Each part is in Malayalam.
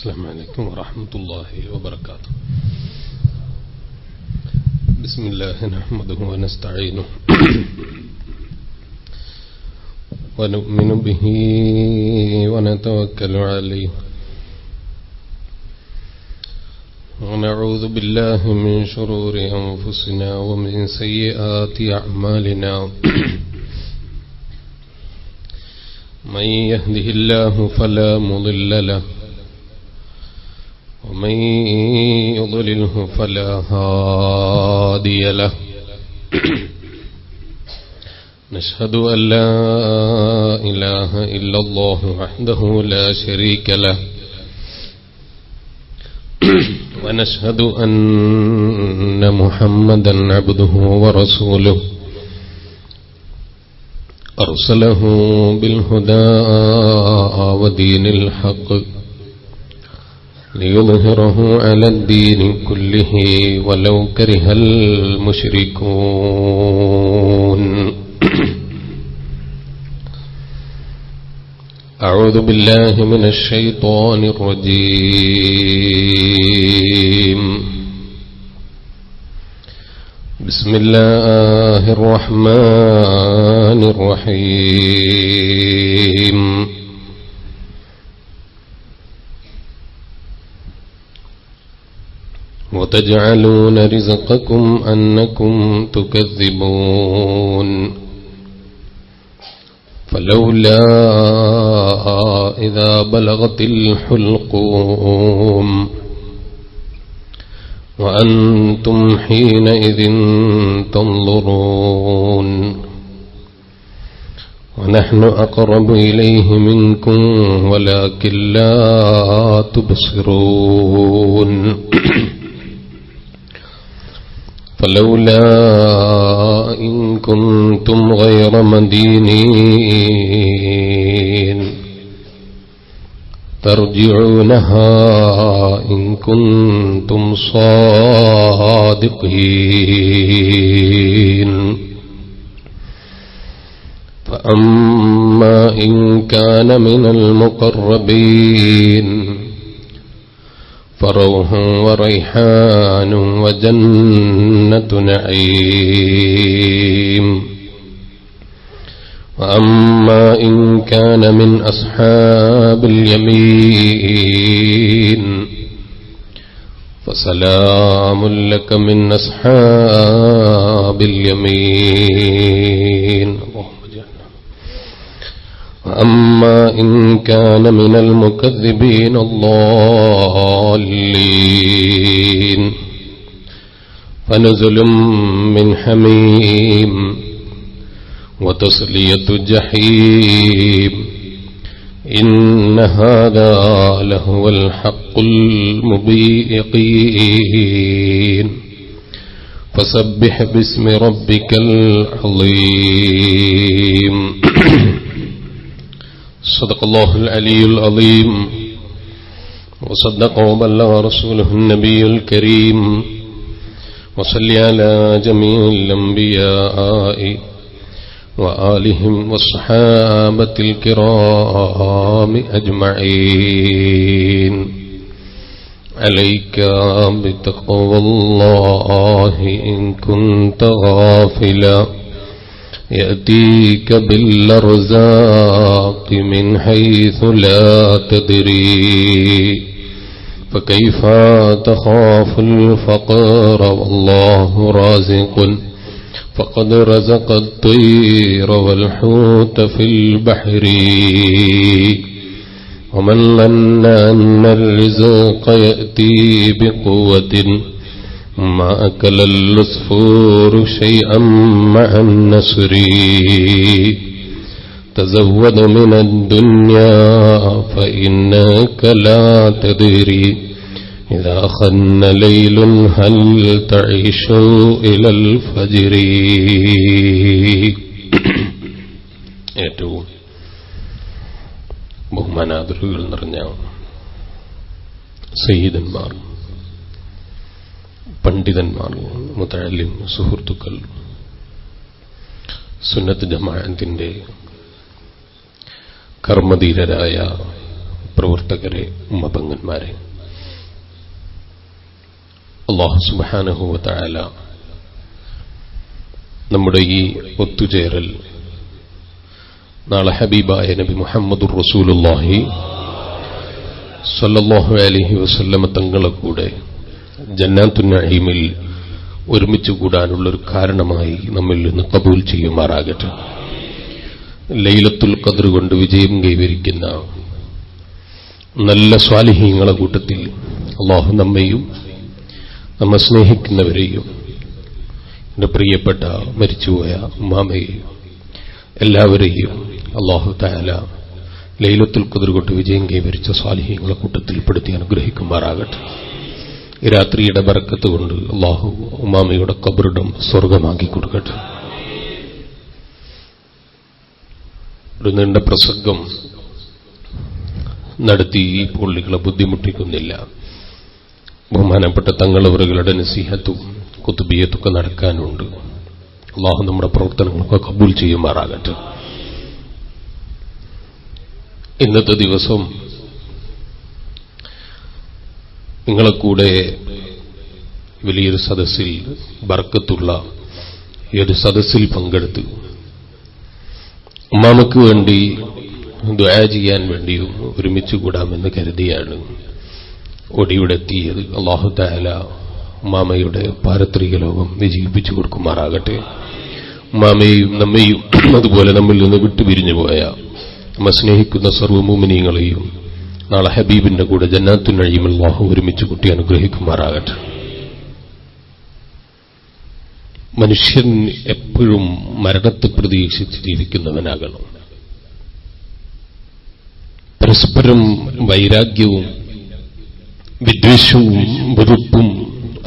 السلام عليكم ورحمة الله وبركاته. بسم الله نحمده ونستعينه ونؤمن به ونتوكل عليه ونعوذ بالله من شرور أنفسنا ومن سيئات أعمالنا من يهده الله فلا مضل له ومن يضلله فلا هادي له. نشهد أن لا إله إلا الله وحده لا شريك له ونشهد أن محمدا عبده ورسوله أرسله بالهدى ودين الحق ليظهره على الدين كله ولو كره المشركون. أعوذ بالله من الشيطان الرجيم. بسم الله الرحمن الرحيم. وتجعلون رزقكم أنكم تكذبون فلولا إذا بلغت الحلقوم وأنتم حينئذ تنظرون ونحن أقرب إليه منكم ولكن لا تبصرون. فلولا إن كنتم غير مدينين ترجعونها إن كنتم صادقين. فأما إن كان من المقربين فروح وريحان وجنة نعيم. وأما إن كان من أصحاب اليمين فسلام لك من أصحاب اليمين. وأما إن كان من المكذبين الضالين فنزل من حميم وتصلية جحيم. إن هذا لهو الحق المبين. فسبح باسم ربك العظيم. صدق الله العلي العظيم وصدق وبلغ رسوله النبي الكريم. وصل على جميع الأنبياء وآلهم والصحابة الكرام أجمعين. عليك بتقوى الله إن كنت غافلا يأتيك بالأرزاق من حيث لا تدري. فكيف تخاف الفقر والله رازق فقد رزق الطير والحوت في البحر. ومن ظن أن الرزق يأتي بقوة ما أكل العصفور شيئا مع النسر. تزود من الدنيا فإنك لا تدري إذا خن ليل هل تعيش إلى الفجر. ഏറ്റവും ബഹുമാനാദരവുകൾ നിറഞ്ഞ സയ്യിദന്മാർ, പണ്ഡിതന്മാർ, മുതഅല്ലിം സുഹൃത്തുക്കൾ, സുന്നത്ത് ജമാഅത്തിന്റെ കർമ്മധീരരായ പ്രവർത്തകരെ, ഉമ്മപെങ്ങന്മാരെ, അല്ലാഹു സുബ്ഹാനഹു വ തആല നമ്മുടെ ഈ ഒത്തുചേരൽ നാളെ ഹബീബായ നബി മുഹമ്മദുർ റസൂലുള്ളാഹി സ്വല്ലല്ലാഹു അലൈഹി വസല്ലം തങ്ങളെ കൂടെ ജന്നാത്തുൻ നഈമിൽ ഒരുമിച്ച് കൂടാനുള്ളൊരു കാരണമായി നമ്മിൽ നിന്ന് ഖബൂൽ ചെയ്യുമാറാകട്ടെ. ലൈലത്തുൽ ഖദ്ർ കൊണ്ട് വിജയം കൈവരിക്കുന്ന നല്ല സ്വാലിഹീങ്ങളെ കൂട്ടത്തിൽ അല്ലാഹു നമ്മെയും നമ്മെ സ്നേഹിക്കുന്നവരെയും എന്റെ പ്രിയപ്പെട്ട മരിച്ചുപോയ ഉമ്മാമയെയും എല്ലാവരെയും അല്ലാഹു തആല ലൈലത്തുൽ ഖദ്ർ കൊണ്ട് വിജയം കൈവരിച്ച സ്വാലിഹീങ്ങളെ കൂട്ടത്തിൽപ്പെടുത്തി അനുഗ്രഹിക്കുമാറാകട്ടെ. ഈ രാത്രിയുടെ ബറക്കത്ത് കൊണ്ട് അല്ലാഹു ഉമ്മാമയുടെ ഖബറിടം സ്വർഗമാക്കി കൊടുക്കട്ടെ. ഒരു നീണ്ട പ്രസംഗം നടത്തി ഈ പള്ളികളെ ബുദ്ധിമുട്ടിക്കുന്നില്ല. ബഹുമാനപ്പെട്ട തങ്ങളവറുകളുടെ നസീഹത്തും കുതുബിയത്തൊക്കെ നടക്കാനുണ്ട്. അല്ലാഹു നമ്മുടെ പ്രവർത്തനങ്ങളൊക്കെ ഖബൂൽ ചെയ്യുമാറാകട്ടെ. ഇന്നത്തെ ദിവസം നിങ്ങളെ കൂടെ വലിയൊരു സദസ്സിൽ ബർക്കത്തുള്ള ഈ ഒരു സദസ്സിൽ പങ്കെടുത്ത് ഉമ്മാമക്ക് വേണ്ടി ദുആ ചെയ്യാൻ വേണ്ടിയും ഒരുമിച്ച് കൂടാമെന്ന് കരുതിയാണ് ഒടിയുടെ എത്തിയത്. അല്ലാഹു തആല ഉമ്മാമയുടെ പാരത്രിക ലോകം വിജയിപ്പിച്ചു കൊടുക്കുമാറാകട്ടെ. ഉമ്മാമയെയും നമ്മെയും അതുപോലെ നമ്മിൽ നിന്ന് വിട്ടുപിരിഞ്ഞു പോയ നമ്മെ സ്നേഹിക്കുന്ന സർവ്വ മുഅ്മിനീങ്ങളെയും നാളെ ഹബീബിന്റെ കൂടെ ജന്നാത്തുൻ നഈമിൽ അല്ലാഹു ഒരുമിച്ച് കൂട്ടി അനുഗ്രഹിക്കുമാറാകട്ടെ. മനുഷ്യൻ എപ്പോഴും മരണത്തെ പ്രതീക്ഷിച്ച് ജീവിക്കുന്നവനാകണം. പരസ്പരം വൈരാഗ്യവും വിദ്വേഷവും വെറുപ്പും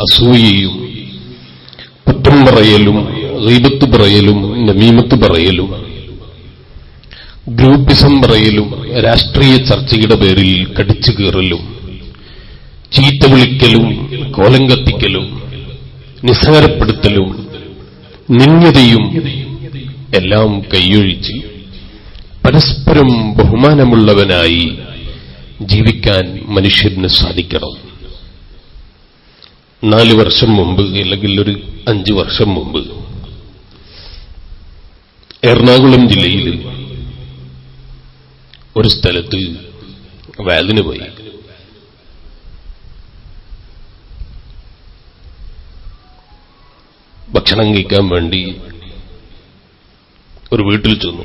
അസൂയയും കുറ്റം പറയലും ഗീബത്ത് പറയലും നമീമത്ത് പറയലും ഗ്രൂപ്പിസം പറയലും രാഷ്ട്രീയ ചർച്ചയുടെ പേരിൽ കടിച്ചു കീറലും ചീത്ത വിളിക്കലും കോലം കത്തിക്കലും നിസ്സാരപ്പെടുത്തലും നിന്യതയും എല്ലാം കൈയൊഴിച്ച് പരസ്പരം ബഹുമാനമുള്ളവനായി ജീവിക്കാൻ മനുഷ്യന് സാധിക്കണം. 4 വർഷം മുമ്പ് അല്ലെങ്കിൽ ഒരു 5 വർഷം മുമ്പ് എറണാകുളം ജില്ലയിൽ ഒരു സ്ഥലത്ത് വഅദിന് പോയി. ഭക്ഷണം കഴിക്കാൻ വേണ്ടി ഒരു വീട്ടിൽ ചെന്നു.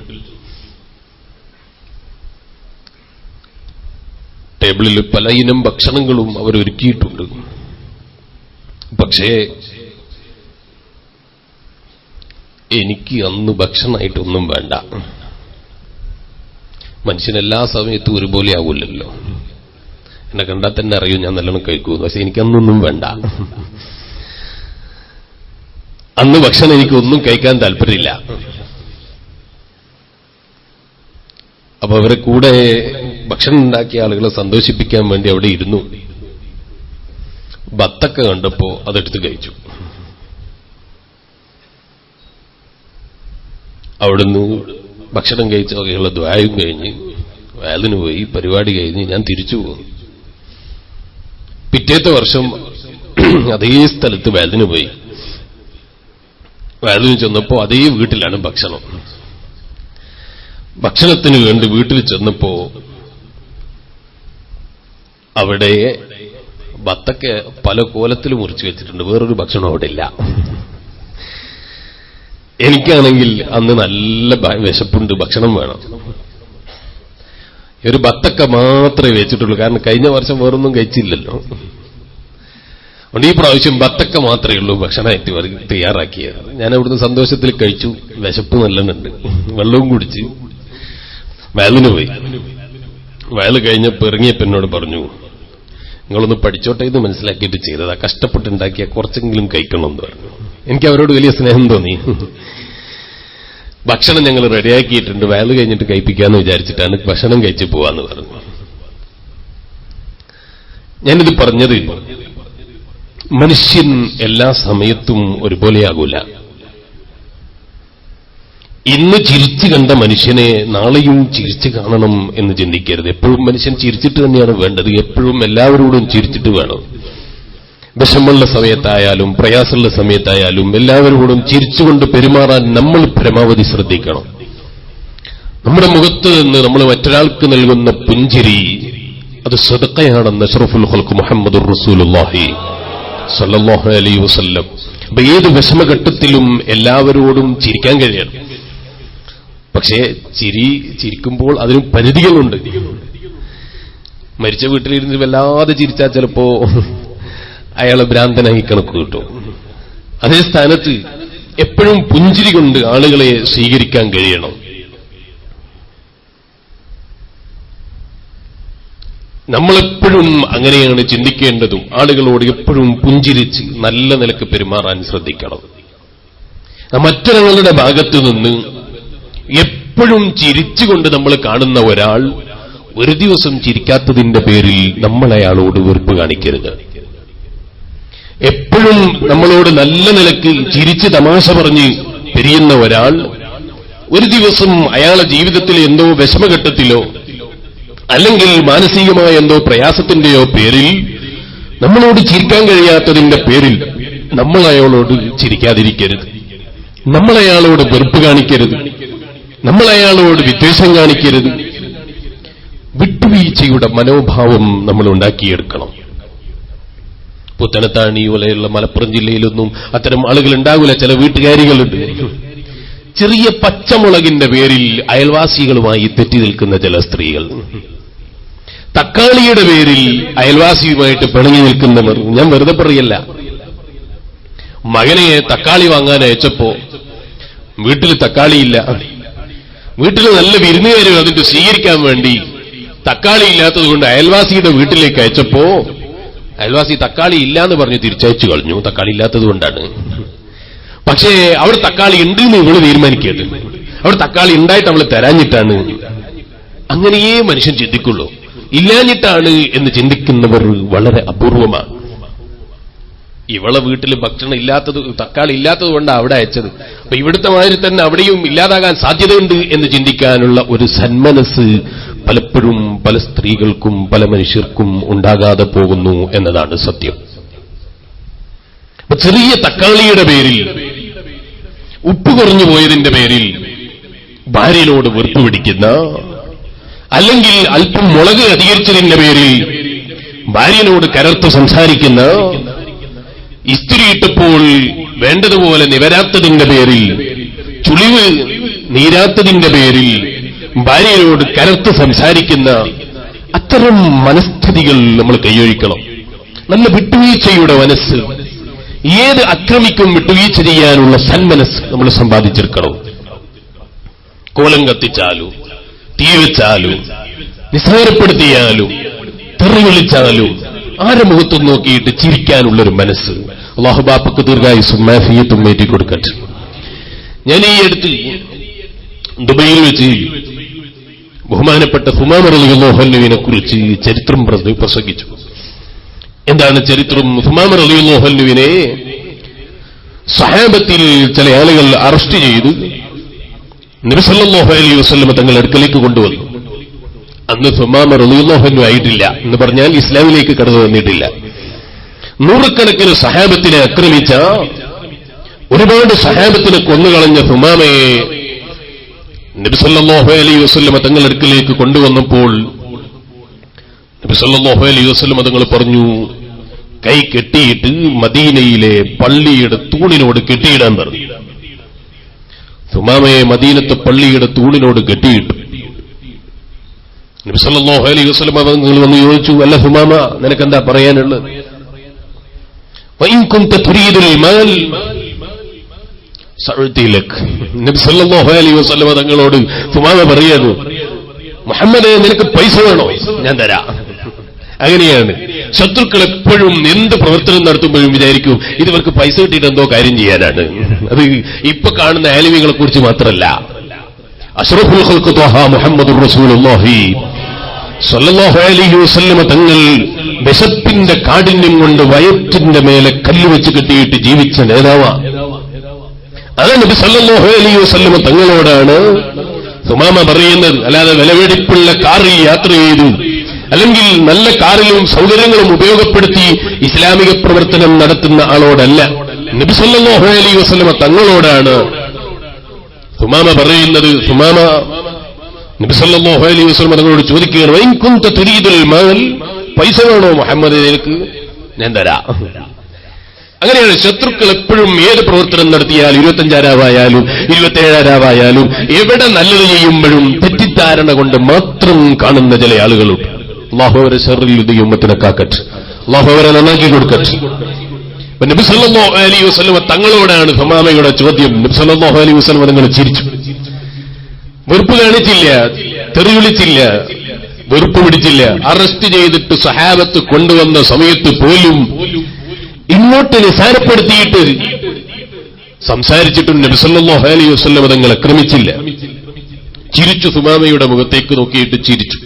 ടേബിളിൽ പല ഇനം ഭക്ഷണങ്ങളും അവരൊരുക്കിയിട്ടുണ്ട്. പക്ഷേ എനിക്ക് അന്ന് ഭക്ഷണമായിട്ടൊന്നും വേണ്ട. മനുഷ്യനെല്ലാ സമയത്തും ഒരുപോലെ ആവില്ലല്ലോ. എന്നെ കണ്ടാൽ തന്നെ അറിയും ഞാൻ നല്ലോണം കഴിക്കുന്നു. പക്ഷെ എനിക്കന്നൊന്നും വേണ്ട. അന്ന് ഭക്ഷണം എനിക്കൊന്നും കഴിക്കാൻ താല്പര്യമില്ല. അപ്പൊ അവരെ കൂടെ ഭക്ഷണം ഉണ്ടാക്കിയ ആളുകളെ സന്തോഷിപ്പിക്കാൻ വേണ്ടി അവിടെ ഇരുന്നു. ബത്തക്ക കണ്ടപ്പോ അതെടുത്ത് കഴിച്ചു. അവിടുന്ന് ഭക്ഷണം കഴിച്ച വകയുള്ള ദ്വായും കഴിഞ്ഞ് വഅദിന് പോയി. പരിപാടി കഴിഞ്ഞ് ഞാൻ തിരിച്ചു പോകുന്നു. പിറ്റേത്തെ വർഷം അതേ സ്ഥലത്ത് വഅദിന് പോയി. വഅദിന് ചെന്നപ്പോ അതേ വീട്ടിലാണ് ഭക്ഷണം. ഭക്ഷണത്തിന് വേണ്ടി വീട്ടിൽ ചെന്നപ്പോ അവിടെ ബത്തക്ക പല കോലത്തിൽ മുറിച്ചു വെച്ചിട്ടുണ്ട്. വേറൊരു ഭക്ഷണം അവിടെ ഇല്ല. എനിക്കാണെങ്കിൽ അന്ന് നല്ല വിശപ്പുണ്ട്, ഭക്ഷണം വേണം. ഒരു ബത്തക്ക മാത്രമേ വെച്ചിട്ടുള്ളൂ. കാരണം കഴിഞ്ഞ വർഷം വേറൊന്നും കഴിച്ചില്ലല്ലോ. അതുകൊണ്ട് ഈ പ്രാവശ്യം ബത്തക്ക മാത്രമേ ഉള്ളൂ ഭക്ഷണമായിട്ട് തയ്യാറാക്കിയത്. ഞാൻ അവിടുന്ന് സന്തോഷത്തിൽ കഴിച്ചു. വിശപ്പ് നല്ലുണ്ട്. വെള്ളവും കുടിച്ച് വയലിന് പോയി. വയൽ കഴിഞ്ഞപ്പോൾ ഇറങ്ങിയപ്പോ എന്നോട് പറഞ്ഞു, നിങ്ങളൊന്ന് പഠിച്ചോട്ടെ എന്ന് മനസ്സിലാക്കിയിട്ട് ചെയ്തതാ, കഷ്ടപ്പെട്ടുണ്ടാക്കിയ കുറച്ചെങ്കിലും കഴിക്കണമെന്ന് പറഞ്ഞു. എനിക്ക് അവരോട് വലിയ സ്നേഹം തോന്നി. ഭക്ഷണം ഞങ്ങൾ റെഡിയാക്കിയിട്ടുണ്ട്, വയൽ കഴിഞ്ഞിട്ട് കഴിപ്പിക്കാന്ന് വിചാരിച്ചിട്ടാണ് ഭക്ഷണം കഴിച്ച് പോവാന്ന് പറഞ്ഞു. ഞാനിത് പറഞ്ഞത് മനുഷ്യൻ എല്ലാ സമയത്തും ഒരുപോലെയാകൂല. ഇന്ന് ചിരിച്ചു കണ്ട മനുഷ്യനെ നാളെയും ചിരിച്ചു കാണണം എന്ന് ചിന്തിക്കരുത്. എപ്പോഴും മനുഷ്യൻ ചിരിച്ചിട്ട് തന്നെയാണ് വേണ്ടത്. എപ്പോഴും എല്ലാവരോടും ചിരിച്ചിട്ട് വേണം. വിഷമമുള്ള സമയത്തായാലും പ്രയാസമുള്ള സമയത്തായാലും എല്ലാവരോടും ചിരിച്ചുകൊണ്ട് പെരുമാറാൻ നമ്മൾ പരമാവധി ശ്രദ്ധിക്കണം. നമ്മുടെ മുഖത്ത് നിന്ന് നമ്മൾ മറ്റൊരാൾക്ക് നൽകുന്ന പുഞ്ചിരി അത് സദഖയാണെന്ന് അഷ്റഫുൽ ഖൽഖ് മുഹമ്മദുർ റസൂലുള്ളാഹി സ്വല്ലല്ലാഹു അലൈഹി വസല്ലം. അപ്പൊ ഏത് വിഷമഘട്ടത്തിലും എല്ലാവരോടും ചിരിക്കാൻ കഴിയണം. പക്ഷേ ചിരിക്കുമ്പോൾ അതിന് പരിധികളുണ്ട്. മരിച്ച വീട്ടിലിരുന്ന് വല്ലാതെ ചിരിച്ചാൽ ചിലപ്പോ അയാളെ ഭ്രാന്തനായി കണക്ക് കിട്ടും. അതേ സ്ഥാനത്ത് എപ്പോഴും പുഞ്ചിരി കൊണ്ട് ആളുകളെ സ്വീകരിക്കാൻ കഴിയണം. നമ്മളെപ്പോഴും അങ്ങനെയാണ് ചിന്തിക്കേണ്ടതും. ആളുകളോട് എപ്പോഴും പുഞ്ചിരിച്ച് നല്ല നിലക്ക് പെരുമാറാൻ ശ്രദ്ധിക്കണം. മറ്റൊരാളുടെ ഭാഗത്തു നിന്ന് എപ്പോഴും ചിരിച്ചുകൊണ്ട് നമ്മൾ കാണുന്ന ഒരാൾ ഒരു ദിവസം ചിരിക്കാത്തതിന്റെ പേരിൽ നമ്മൾ അയാളോട് വെറുപ്പ് കാണിക്കരുത്. എപ്പോഴും നമ്മളോട് നല്ല നിലക്ക് ചിരിച്ച് തമാശ പറഞ്ഞ് പിരിയുന്ന ഒരാൾ ഒരു ദിവസം അയാളുടെ ജീവിതത്തിലെ എന്തോ വിഷമഘട്ടത്തിലോ അല്ലെങ്കിൽ മാനസികമായ എന്തോ പ്രയാസത്തിന്റെയോ പേരിൽ നമ്മളോട് ചിരിക്കാൻ കഴിയാത്തതിന്റെ പേരിൽ നമ്മൾ അയാളോട് ചിരിക്കാതിരിക്കരുത്. നമ്മൾ അയാളോട് വെറുപ്പ് കാണിക്കരുത്. നമ്മൾ അയാളോട് വിദ്വേഷം കാണിക്കരുത്. വിട്ടുവീഴ്ചയുടെ മനോഭാവം നമ്മൾ ഉണ്ടാക്കിയെടുക്കണം. പുത്തനത്താണി പോലെയുള്ള മലപ്പുറം ജില്ലയിലൊന്നും അത്തരം ആളുകൾ ഉണ്ടാകില്ല. ചില വീട്ടുകാരികളുണ്ട്, ചെറിയ പച്ചമുളകിന്റെ പേരിൽ അയൽവാസികളുമായി തെറ്റി നിൽക്കുന്ന ചില സ്ത്രീകൾ, തക്കാളിയുടെ പേരിൽ അയൽവാസിയുമായിട്ട് പിണങ്ങി നിൽക്കുന്നവർ. ഞാൻ വെറുതെ പറയല്ല. മകനെ തക്കാളി വാങ്ങാൻ അയച്ചപ്പോ വീട്ടിൽ തക്കാളിയില്ല. വീട്ടിൽ നല്ല വിരുന്നുകാർ അതിന്റെ സ്വീകരിക്കാൻ വേണ്ടി തക്കാളി ഇല്ലാത്തതുകൊണ്ട് അയൽവാസിയുടെ വീട്ടിലേക്ക് അയച്ചപ്പോ അയൽവാസി തക്കാളി ഇല്ലാന്ന് പറഞ്ഞ് തിരിച്ചയച്ചു കളഞ്ഞു. തക്കാളി ഇല്ലാത്തത് കൊണ്ടാണ്. പക്ഷേ അവിടെ തക്കാളി ഉണ്ട് എന്ന് ഇവള് തീരുമാനിക്കരുത്. അവിടെ തക്കാളി ഉണ്ടായിട്ട് അവള് തരാഞ്ഞിട്ടാണ്. അങ്ങനെയേ മനുഷ്യൻ ചിന്തിക്കുള്ളൂ. ഇല്ലാഞ്ഞിട്ടാണ് എന്ന് ചിന്തിക്കുന്നവർ വളരെ അപൂർവമാണ്. ഇവളെ വീട്ടിൽ ഭക്ഷണം ഇല്ലാത്തത്, തക്കാളി ഇല്ലാത്തത് കൊണ്ടാണ് അവിടെ അയച്ചത്. അപ്പൊ ഇവിടുത്തെ മാതിരി തന്നെ അവിടെയും ഇല്ലാതാകാൻ സാധ്യതയുണ്ട് എന്ന് ചിന്തിക്കാനുള്ള ഒരു സന്മനസ് പലപ്പോഴും പല സ്ത്രീകൾക്കും പല മനുഷ്യർക്കും ഉണ്ടാകാതെ പോകുന്നു എന്നതാണ് സത്യം. ചെറിയ തക്കാളിയുടെ പേരിൽ, ഉപ്പ് കുറഞ്ഞു പോയതിന്റെ പേരിൽ ഭാര്യയോട് വെറുപ്പ് പിടിക്കുന്ന, അല്ലെങ്കിൽ അല്പം മുളക് അധികരിച്ചതിന്റെ പേരിൽ ഭാര്യയോട് കരർത്ത് സംസാരിക്കുന്ന, ഇസ്തിരിയിട്ടപ്പോൾ വേണ്ടതുപോലെ നിവരാത്തതിന്റെ പേരിൽ, ചുളിവ് നീരാത്തതിന്റെ പേരിൽ ഭാര്യയോട് കരർത്ത് സംസാരിക്കുന്ന അത്തരം മനസ്ഥിതികൾ നമ്മൾ കൈയൊഴിക്കണം. നല്ല വിട്ടുവീഴ്ചയുടെ മനസ്സ്, ഏത് അക്രമിക്കും വിട്ടുവീഴ്ച ചെയ്യാനുള്ള സന്മനസ് നമ്മൾ സമ്പാദിച്ചെടുക്കണം. കോലം കത്തിച്ചാലും തീ വെച്ചാലും നിസ്സാരപ്പെടുത്തിയാലും തെറി വിളിച്ചാലും ആരെ മുഖത്തും നോക്കിയിട്ട് ചിരിക്കാനുള്ളൊരു മനസ്സ് അല്ലാഹു ബാപ്പക്ക് ദീർഘായുസ്സും മാഫിയത്തും ഏറ്റിക്കൊടുക്കട്ടെ. ഞാൻ ഈ അടുത്ത് ദുബൈയിൽ വെച്ച് ബഹുമാനപ്പെട്ട സുമാമ റളിയല്ലാഹു അൻഹുവിനെ കുറിച്ച് ചരിത്രം പ്രസംഗിച്ചു. എന്താണ് ചരിത്രം? സുമാമ റളിയല്ലാഹു അൻഹുവിനെ സഹാബത്തിൽ ചില ആളുകൾ അറസ്റ്റ് ചെയ്തു നബി സല്ലല്ലാഹു അലൈഹി വസല്ലം തങ്ങളുടെ അടുക്കലേക്ക് കൊണ്ടുവന്നു. അന്ന് സുമാമ റളിയല്ലാഹു അൻഹു ആയിട്ടില്ല എന്ന് പറഞ്ഞാൽ ഇസ്ലാമിലേക്ക് കടന്നു വന്നിട്ടില്ല. നൂറുകണക്കിന് സഹാബത്തിനെ ആക്രമിച്ച, ഒരുപാട് സഹാബത്തിനെ കൊന്നുകളഞ്ഞ സുമാമയെ നബി സല്ലല്ലാഹു അലൈഹി വസല്ലം തങ്ങളുടെ അടുക്കലേക്ക് കൊണ്ടുവന്നപ്പോൾ നബി സല്ലല്ലാഹു അലൈഹി വസല്ലം തങ്ങൾ പറഞ്ഞു, കൈ കെട്ടിയിട്ട് മദീനയിലെ പള്ളിയുടെ തൂണിനോട് കെട്ടിയിടാൻ പറഞ്ഞു. സുമാമയെ മദീനത്തെ പള്ളിയുടെ തൂണിനോട് കെട്ടിയിട്ടു. നബി സല്ലല്ലാഹു അലൈഹി വസല്ലം തങ്ങൾ വന്ന് ചോദിച്ചു, അല്ല സുമാമ, നിനക്കെന്താ പറയാനുള്ളത്? വഇൻ കുൻത തുരീദുൽ മാൽ സഅതി ലക്. നബി സല്ലല്ലാഹു അലൈഹി വസല്ലം തങ്ങളോട് സുമാമ പറയുന്നു, മുഹമ്മദേ, നിനക്ക് പൈസ വേണോ? ഞാൻ തരാം. അങ്ങനെയാണ് ശത്രുക്കൾ എപ്പോഴും എന്ത് പ്രവർത്തനം നടത്തുമ്പോഴും വിചാരിക്കും ഇവർക്ക് പൈസ കിട്ടിയിട്ട് എന്തോ കാര്യം ചെയ്യാനാണ്. അത് ഇപ്പൊ കാണുന്ന ആലിമികളെ കുറിച്ച് മാത്രമല്ല, അഷ്റഫുൽ ഖൽഖ് ത്വഹ മുഹമ്മദുർ റസൂലുള്ളാഹി സ്വല്ലല്ലാഹു അലൈഹി വസല്ലം തങ്ങൾ വിശപ്പിന്റെ കാഠിന്യം കൊണ്ട് വയറ്റിന്റെ മേലെ കല്ല് വെച്ച് കെട്ടിയിട്ട് ജീവിച്ച നേതാവാണ്. അത് നബി സല്ലല്ലാഹു അലൈഹി വസല്ലം തങ്ങളോടാണ് സുമാമ പറയുന്നത്. അല്ലാതെ വിലപിടിപ്പുള്ള കാറിൽ യാത്ര ചെയ്തു അല്ലെങ്കിൽ നല്ല കാറിലും സൗകര്യങ്ങളും ഉപയോഗപ്പെടുത്തി ഇസ്ലാമിക പ്രവർത്തനം നടത്തുന്ന ആളോടല്ല, നബി സല്ലല്ലാഹു അലൈഹി വസല്ലം തങ്ങളോടാണ് സുമാമ പറയുന്നത്. സുമാമ നബി സല്ലല്ലാഹു അലൈഹി വസല്ലം തങ്ങളോട് ചോദിക്കുകയാണ്, വൈൻ കുന്ത തുരീദുൽ മാൽ, പൈസ വേണോ മുഹമ്മദ് നിനക്ക്, ഞാൻ തരാം. അങ്ങനെയാണ് ശത്രുക്കൾ എപ്പോഴും ഏത് പ്രവർത്തനം നടത്തിയാലും 25,000 27,000 എവിടെ നല്ലത് ചെയ്യുമ്പോഴും തെറ്റിദ്ധാരണ കൊണ്ട് മാത്രം കാണുന്ന ചില ആളുകളുണ്ട്. അല്ലാഹു അവരെ ശർറിൽ ഈ ഉമ്മത്തിനെ കാക്കട്ടെ, അല്ലാഹു അവരെ നന്നാക്കി കൊടുക്കട്ടെ. നബി സല്ലല്ലാഹു അലൈഹി വസല്ലം തങ്ങളോടാണ് സുമാമയുടെ ചോദ്യം. നബി സല്ലല്ലാഹു അലൈഹി വസല്ലം തങ്ങൾ ചിരിച്ചു, വെറുപ്പ് കാണിച്ചില്ല, തെറി വിളിച്ചില്ല, വെറുപ്പ് പിടിച്ചില്ല. അറസ്റ്റ് ചെയ്തിട്ട് സഹാബത്ത് കൊണ്ടുവന്ന സമയത്ത് പോലും ഇങ്ങോട്ട് നിസാരപ്പെടുത്തിയിട്ട് സംസാരിച്ചിട്ടും നബി സല്ലല്ലാഹു അലൈഹി വസല്ലം തങ്ങൾ ആക്രമിച്ചില്ല. ചിരിച്ചു, സുമാമയുടെ മുഖത്തേക്ക് നോക്കിയിട്ട് ചിരിച്ചു.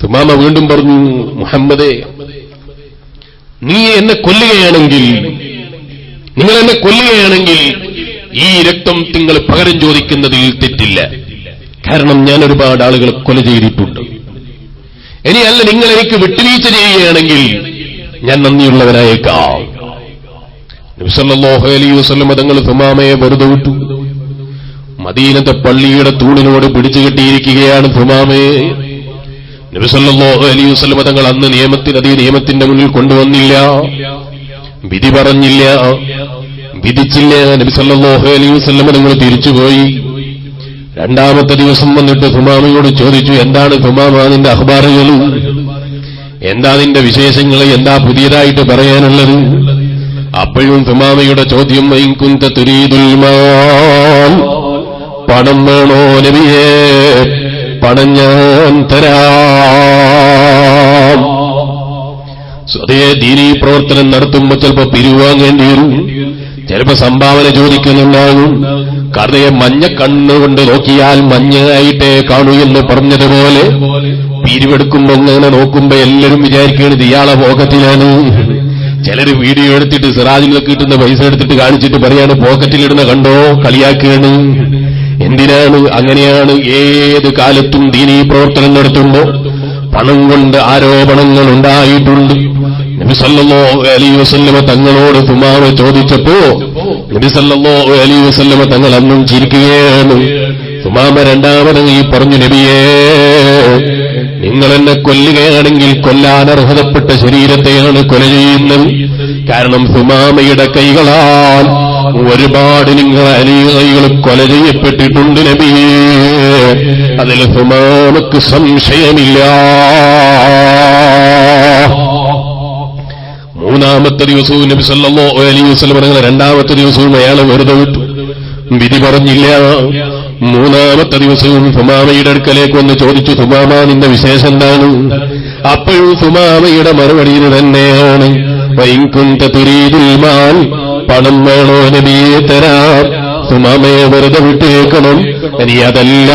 സുമാമ വീണ്ടും പറഞ്ഞു, മുഹമ്മദേ, നീ എന്നെ കൊല്ലുകയാണെങ്കിൽ, നിങ്ങൾ എന്നെ കൊല്ലുകയാണെങ്കിൽ ഈ രക്തം നിങ്ങൾ പകരം ചോദിക്കുന്നതിൽ തെറ്റില്ല. കാരണം ഞാൻ ഒരുപാട് ആളുകളെ കൊല ചെയ്തിട്ടുണ്ട്. ഇനിയല്ല, നിങ്ങൾ എനിക്ക് വിട്ടുവീഴ്ച ചെയ്യുകയാണെങ്കിൽ ഞാൻ നന്ദിയുള്ളവനായേക്കാം. നബി സല്ലല്ലാഹു അലൈഹി വസല്ലം തങ്ങൾ സുമാമയെ വെറുതെ വിട്ടു. മദീനത്തെ പള്ളിയുടെ തൂണിനോട് പിടിച്ചു കെട്ടിയിരിക്കുകയാണ് സുമാമയെ. നബി സല്ലല്ലാഹു അലൈഹി വസല്ലം തങ്ങൾ അന്ന് നിയമത്തിന്റെ മുന്നിൽ കൊണ്ടുവന്നില്ല, വിധി പറഞ്ഞില്ല, വിധിച്ചില്ല. നബി സല്ലല്ലാഹു അലൈഹി വസല്ലം തങ്ങൾ തിരിച്ചുപോയി. രണ്ടാമത്തെ ദിവസം വന്നിട്ട് സുമാമയോട് ചോദിച്ചു, എന്താണ് സുമാമ നിന്റെ അഖ്ബാറുകൾ, എന്താ നിന്റെ വിശേഷങ്ങൾ, എന്താ പുതിയതായിട്ട് പറയാനുള്ളത്? അപ്പോഴും സുമാമയുടെ ചോദ്യം, വൈൻ കുന്ത തുരീദുൽ മാൽ, പണം വേണോ നബിയേ, പണം ഞാൻ തരാം. അതേ ദീനീ പ്രവർത്തനം നടത്തുമ്പോൾ ചിലപ്പോൾ പിരിവാങ്ങേണ്ടി വരും, ചിലപ്പോൾ സംഭാവന ചോദിക്കുന്നുണ്ടാകും. കാരണം മഞ്ഞ കണ്ണുകൊണ്ട് നോക്കിയാൽ മഞ്ഞയായിട്ടേ കാണൂ എന്ന് പറഞ്ഞതുപോലെ പിരിവെടുക്കുമ്പോ അങ്ങനെ നോക്കുമ്പോ എല്ലാവരും വിചാരിക്കുന്നത് ഇയാളെ പോക്കറ്റിലാണ്. ചിലർ വീഡിയോ എടുത്തിട്ട് സിറാജിലേക്ക് കിട്ടുന്ന പൈസ എടുത്തിട്ട് കാണിച്ചിട്ട് പറയാണ് പോക്കറ്റിലിടുന്ന കണ്ടോ, കളിയാക്കുകയാണ്. എന്തിനാണ്? അങ്ങനെയാണ് ഏത് കാലത്തും ദീനീ പ്രവർത്തനം നടത്തുമ്പോ പണം കൊണ്ട് ആരോപണങ്ങൾ ഉണ്ടായിട്ടുണ്ട്. നബി സല്ലല്ലാഹു അലൈഹി വസല്ലം തങ്ങളോട് സുമാമ ചോദിച്ചപ്പോ നബി സല്ലല്ലാഹു അലൈഹി വസല്ലം തങ്ങൾ അന്നും ചിരിക്കുകയാണ്. സുമാമ രണ്ടാമതായി പറഞ്ഞു, നബിയേ, നിങ്ങൾ എന്നെ കൊല്ലുകയാണെങ്കിൽ കൊല്ലാൻ അർഹതപ്പെട്ട ശരീരത്തെയാണ് കൊല ചെയ്യുന്നത്. കാരണം സുമാമയുടെ കൈകളാൽ ഒരുപാട് നിങ്ങൾ അനുയായികൾ കൊല ചെയ്യപ്പെട്ടിട്ടുണ്ട് നബിയേ, അതിൽ സുമാമക്ക് സംശയമില്ല. മൂന്നാമത്തെ ദിവസവും നബി സല്ലല്ലാഹു അലൈഹി വസല്ലം തങ്ങൾ രണ്ടാമത്തെ ദിവസവും അയാളെ വെറുതെ വിട്ടു, വിധി പറഞ്ഞില്ല. മൂന്നാമത്തെ ദിവസവും സുമാമയുടെ അടുക്കലേക്ക് വന്ന് ചോദിച്ചു, സുമാമ നിന്റെ വിശേഷം എന്താണ്? അപ്പോഴും സുമാമയുടെ മറുപടി ഇത് തന്നെയാണ്, വൈൻ കുന്ത തുരീദുൽ മാൽ, പണം വേണോ നബിയെ തരാം. സുമാമയെ വെറുതെ വിട്ടേക്കണം. ഇനി അതല്ല,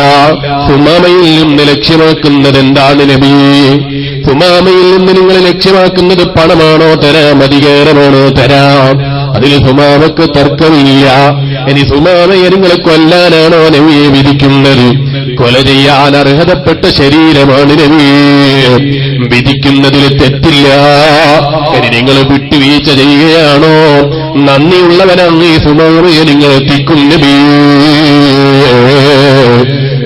സുമാമയിൽ നിന്ന് ലക്ഷ്യമാക്കുന്നത് എന്താണ് നബിയെ? സുമാമയിൽ നിന്ന് നിങ്ങൾ ലക്ഷ്യമാക്കുന്നത് പണമാണോ തരാം, അധികാരമാണോ തരാം? അതിൽ സുമാമക്ക് തർക്കമില്ല. ഇനി സുമാമയെ നിങ്ങൾ കൊല്ലാനാണോ നബിയെ വിധിക്കുന്നത്? കൊല ചെയ്യാൻ അർഹതപ്പെട്ട ശരീരമാണ് നബിയെ, വിധിക്കുന്നതിൽ തെറ്റില്ല. ഇനി നിങ്ങൾ വിട്ടുവീഴ്ച ചെയ്യുകയാണോ? നന്ദിയുള്ളവനാണ് ഈ സുമാമയെ നിങ്ങൾ എത്തിക്കും നബിയെ.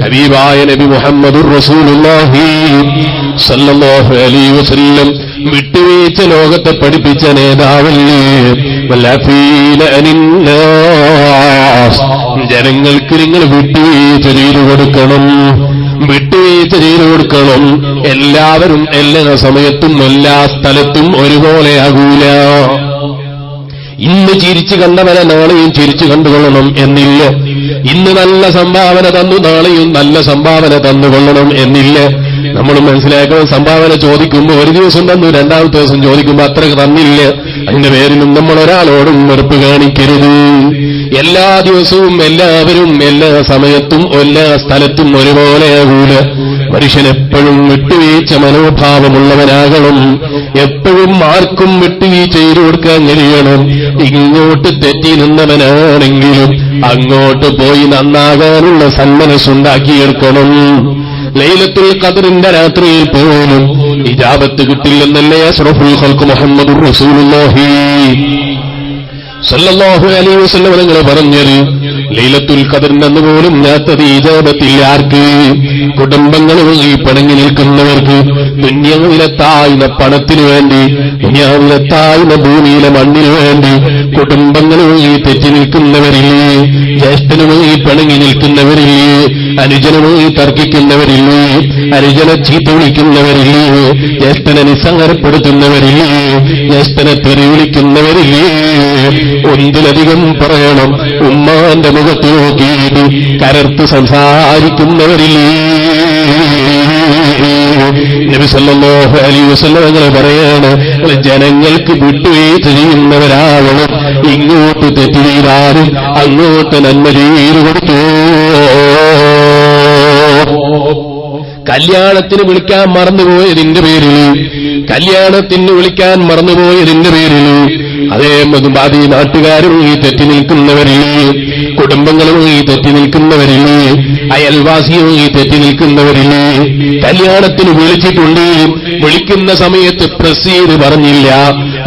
ഹബീബായ നബി മുഹമ്മദുർ റസൂലുള്ളാഹി സല്ലല്ലാഹു അലൈഹി വസല്ലം വിട്ടുവീഴ്ച ലോകത്തെ പഠിപ്പിച്ച നേതാവല്ലേ. വല്ലഫീന അനിന്നാസ്, ജനങ്ങൾക്ക് നിങ്ങൾ വിട്ടുവീഴ്ച ചെയ്തു കൊടുക്കണം, വിട്ടുവീഴ്ച ചെയ്തു കൊടുക്കണം. എല്ലാവരും എല്ലാ സമയത്തും എല്ലാ സ്ഥലത്തും ഒരുപോലെയാകൂല. ഇന്ന് ചിരിച്ചു കണ്ടവനെ നാളെയും ചിരിച്ചു കണ്ടുകൊള്ളണം എന്നില്ല. ഇന്ന് നല്ല സംഭാവന തന്നു നാളെയും നല്ല സംഭാവന തന്നുകൊള്ളണം എന്നില്ല. നമ്മൾ മനസ്സിലാക്കണം. സംഭാവന ചോദിക്കുമ്പോൾ ഒരു ദിവസം തന്നു, രണ്ടാമത്തെ ദിവസം ചോദിക്കുമ്പോൾ അത്ര തന്നില്ല, അതിന്റെ പേരിലും നമ്മൾ ഒരാളോടും വെറുപ്പ് കാണിക്കരുത്. എല്ലാ ദിവസവും എല്ലാവരും എല്ലാ സമയത്തും എല്ലാ സ്ഥലത്തും ഒരുപോലെയാകൂല. മനുഷ്യൻ എപ്പോഴും വിട്ടുവീഴ്ച മനോഭാവമുള്ളവനാകണം. എപ്പോഴും ആർക്കും വിട്ടുവീഴ്ച ചെയ്തു കൊടുക്കാൻ കഴിയണം. ഇങ്ങോട്ട് തെറ്റി നിന്നവനാണെങ്കിലും അങ്ങോട്ട് പോയി നന്നാകാനുള്ള സന്മനസ്സുണ്ടാക്കിയെടുക്കണം. ലൈലത്തുൽ ഖദ്റിന്റെ രാത്രിയിൽ പോലും ഇജാബത്ത് കിട്ടില്ലെന്നല്ലേ അഷ്റഫുൽ ഖൽഖ് മുഹമ്മദുർ റസൂലുള്ളാഹി സല്ലല്ലാഹു അലൈഹി വസല്ലം നിങ്ങൾ പറഞ്ഞത്. ലൈലത്തുൽ ഖദ്റിന്റെ അന്ന് പോലും ഞാത്തത് ഇജാബത്തില്ല. ആർക്ക്? കുടുംബങ്ങളുമായി പിണങ്ങി നിൽക്കുന്നവർക്ക്. ദുനിയാവിലെ താഴ്ന്ന പണത്തിനു വേണ്ടി, ദുനിയാവിലെ താഴ്ന്ന ഭൂമിയിലെ മണ്ണിനു വേണ്ടി കുടുംബങ്ങളുമായി തെറ്റി നിൽക്കുന്നവരില്ലേ? ജ്യേഷ്ഠനുമായി പിണങ്ങി നിൽക്കുന്നവരില്ലേ? അനുജനുമായി തർക്കിക്കുന്നവരില്ലേ? അനുജനെ ചീത്ത വിളിക്കുന്നവരില്ലേ? ജ്യേഷ്ഠനെ നിസ്സംഗരപ്പെടുത്തുന്നവരില്ലേ? ജ്യേഷ്ഠനെ തെറി വിളിക്കുന്നവരില്ലേ? ഒന്നിലധികം പറയണം, ഉമ്മാന്റെ മുഖത്ത് നോക്കിയിട്ട് കരർത്ത് സംസാരിക്കുന്നവരില്ലേ? നബി സല്ലല്ലാഹു അലൈഹി വസല്ലം തങ്ങൾ പറയാണ്, ജനങ്ങൾക്ക് വിട്ടുവീഴ്ച ചെയ്യുന്നവരാകണം. ഇങ്ങോട്ട് തെറ്റ് ചെയ്താലും അങ്ങോട്ട് നന്മ ചെയ്തു കൊടുത്തു. കല്യാണത്തിന് വിളിക്കാൻ മറന്നുപോയതിന്റെ പേരിൽ, കല്യാണത്തിന് വിളിക്കാൻ മറന്നുപോയതിന്റെ പേരിൽ അതേ മധുബാധി നാട്ടുകാരുമായി തെറ്റി നിൽക്കുന്നവരില്ലേ? കുടുംബങ്ങളുമായി തെറ്റി നിൽക്കുന്നവരില്ലേ? അയൽവാസിയുമായി തെറ്റി നിൽക്കുന്നവരില്ലേ? കല്യാണത്തിന് വിളിച്ചിട്ടുണ്ട്, വിളിക്കുന്ന സമയത്ത് പ്രസ് ചെയ്ത് പറഞ്ഞില്ല,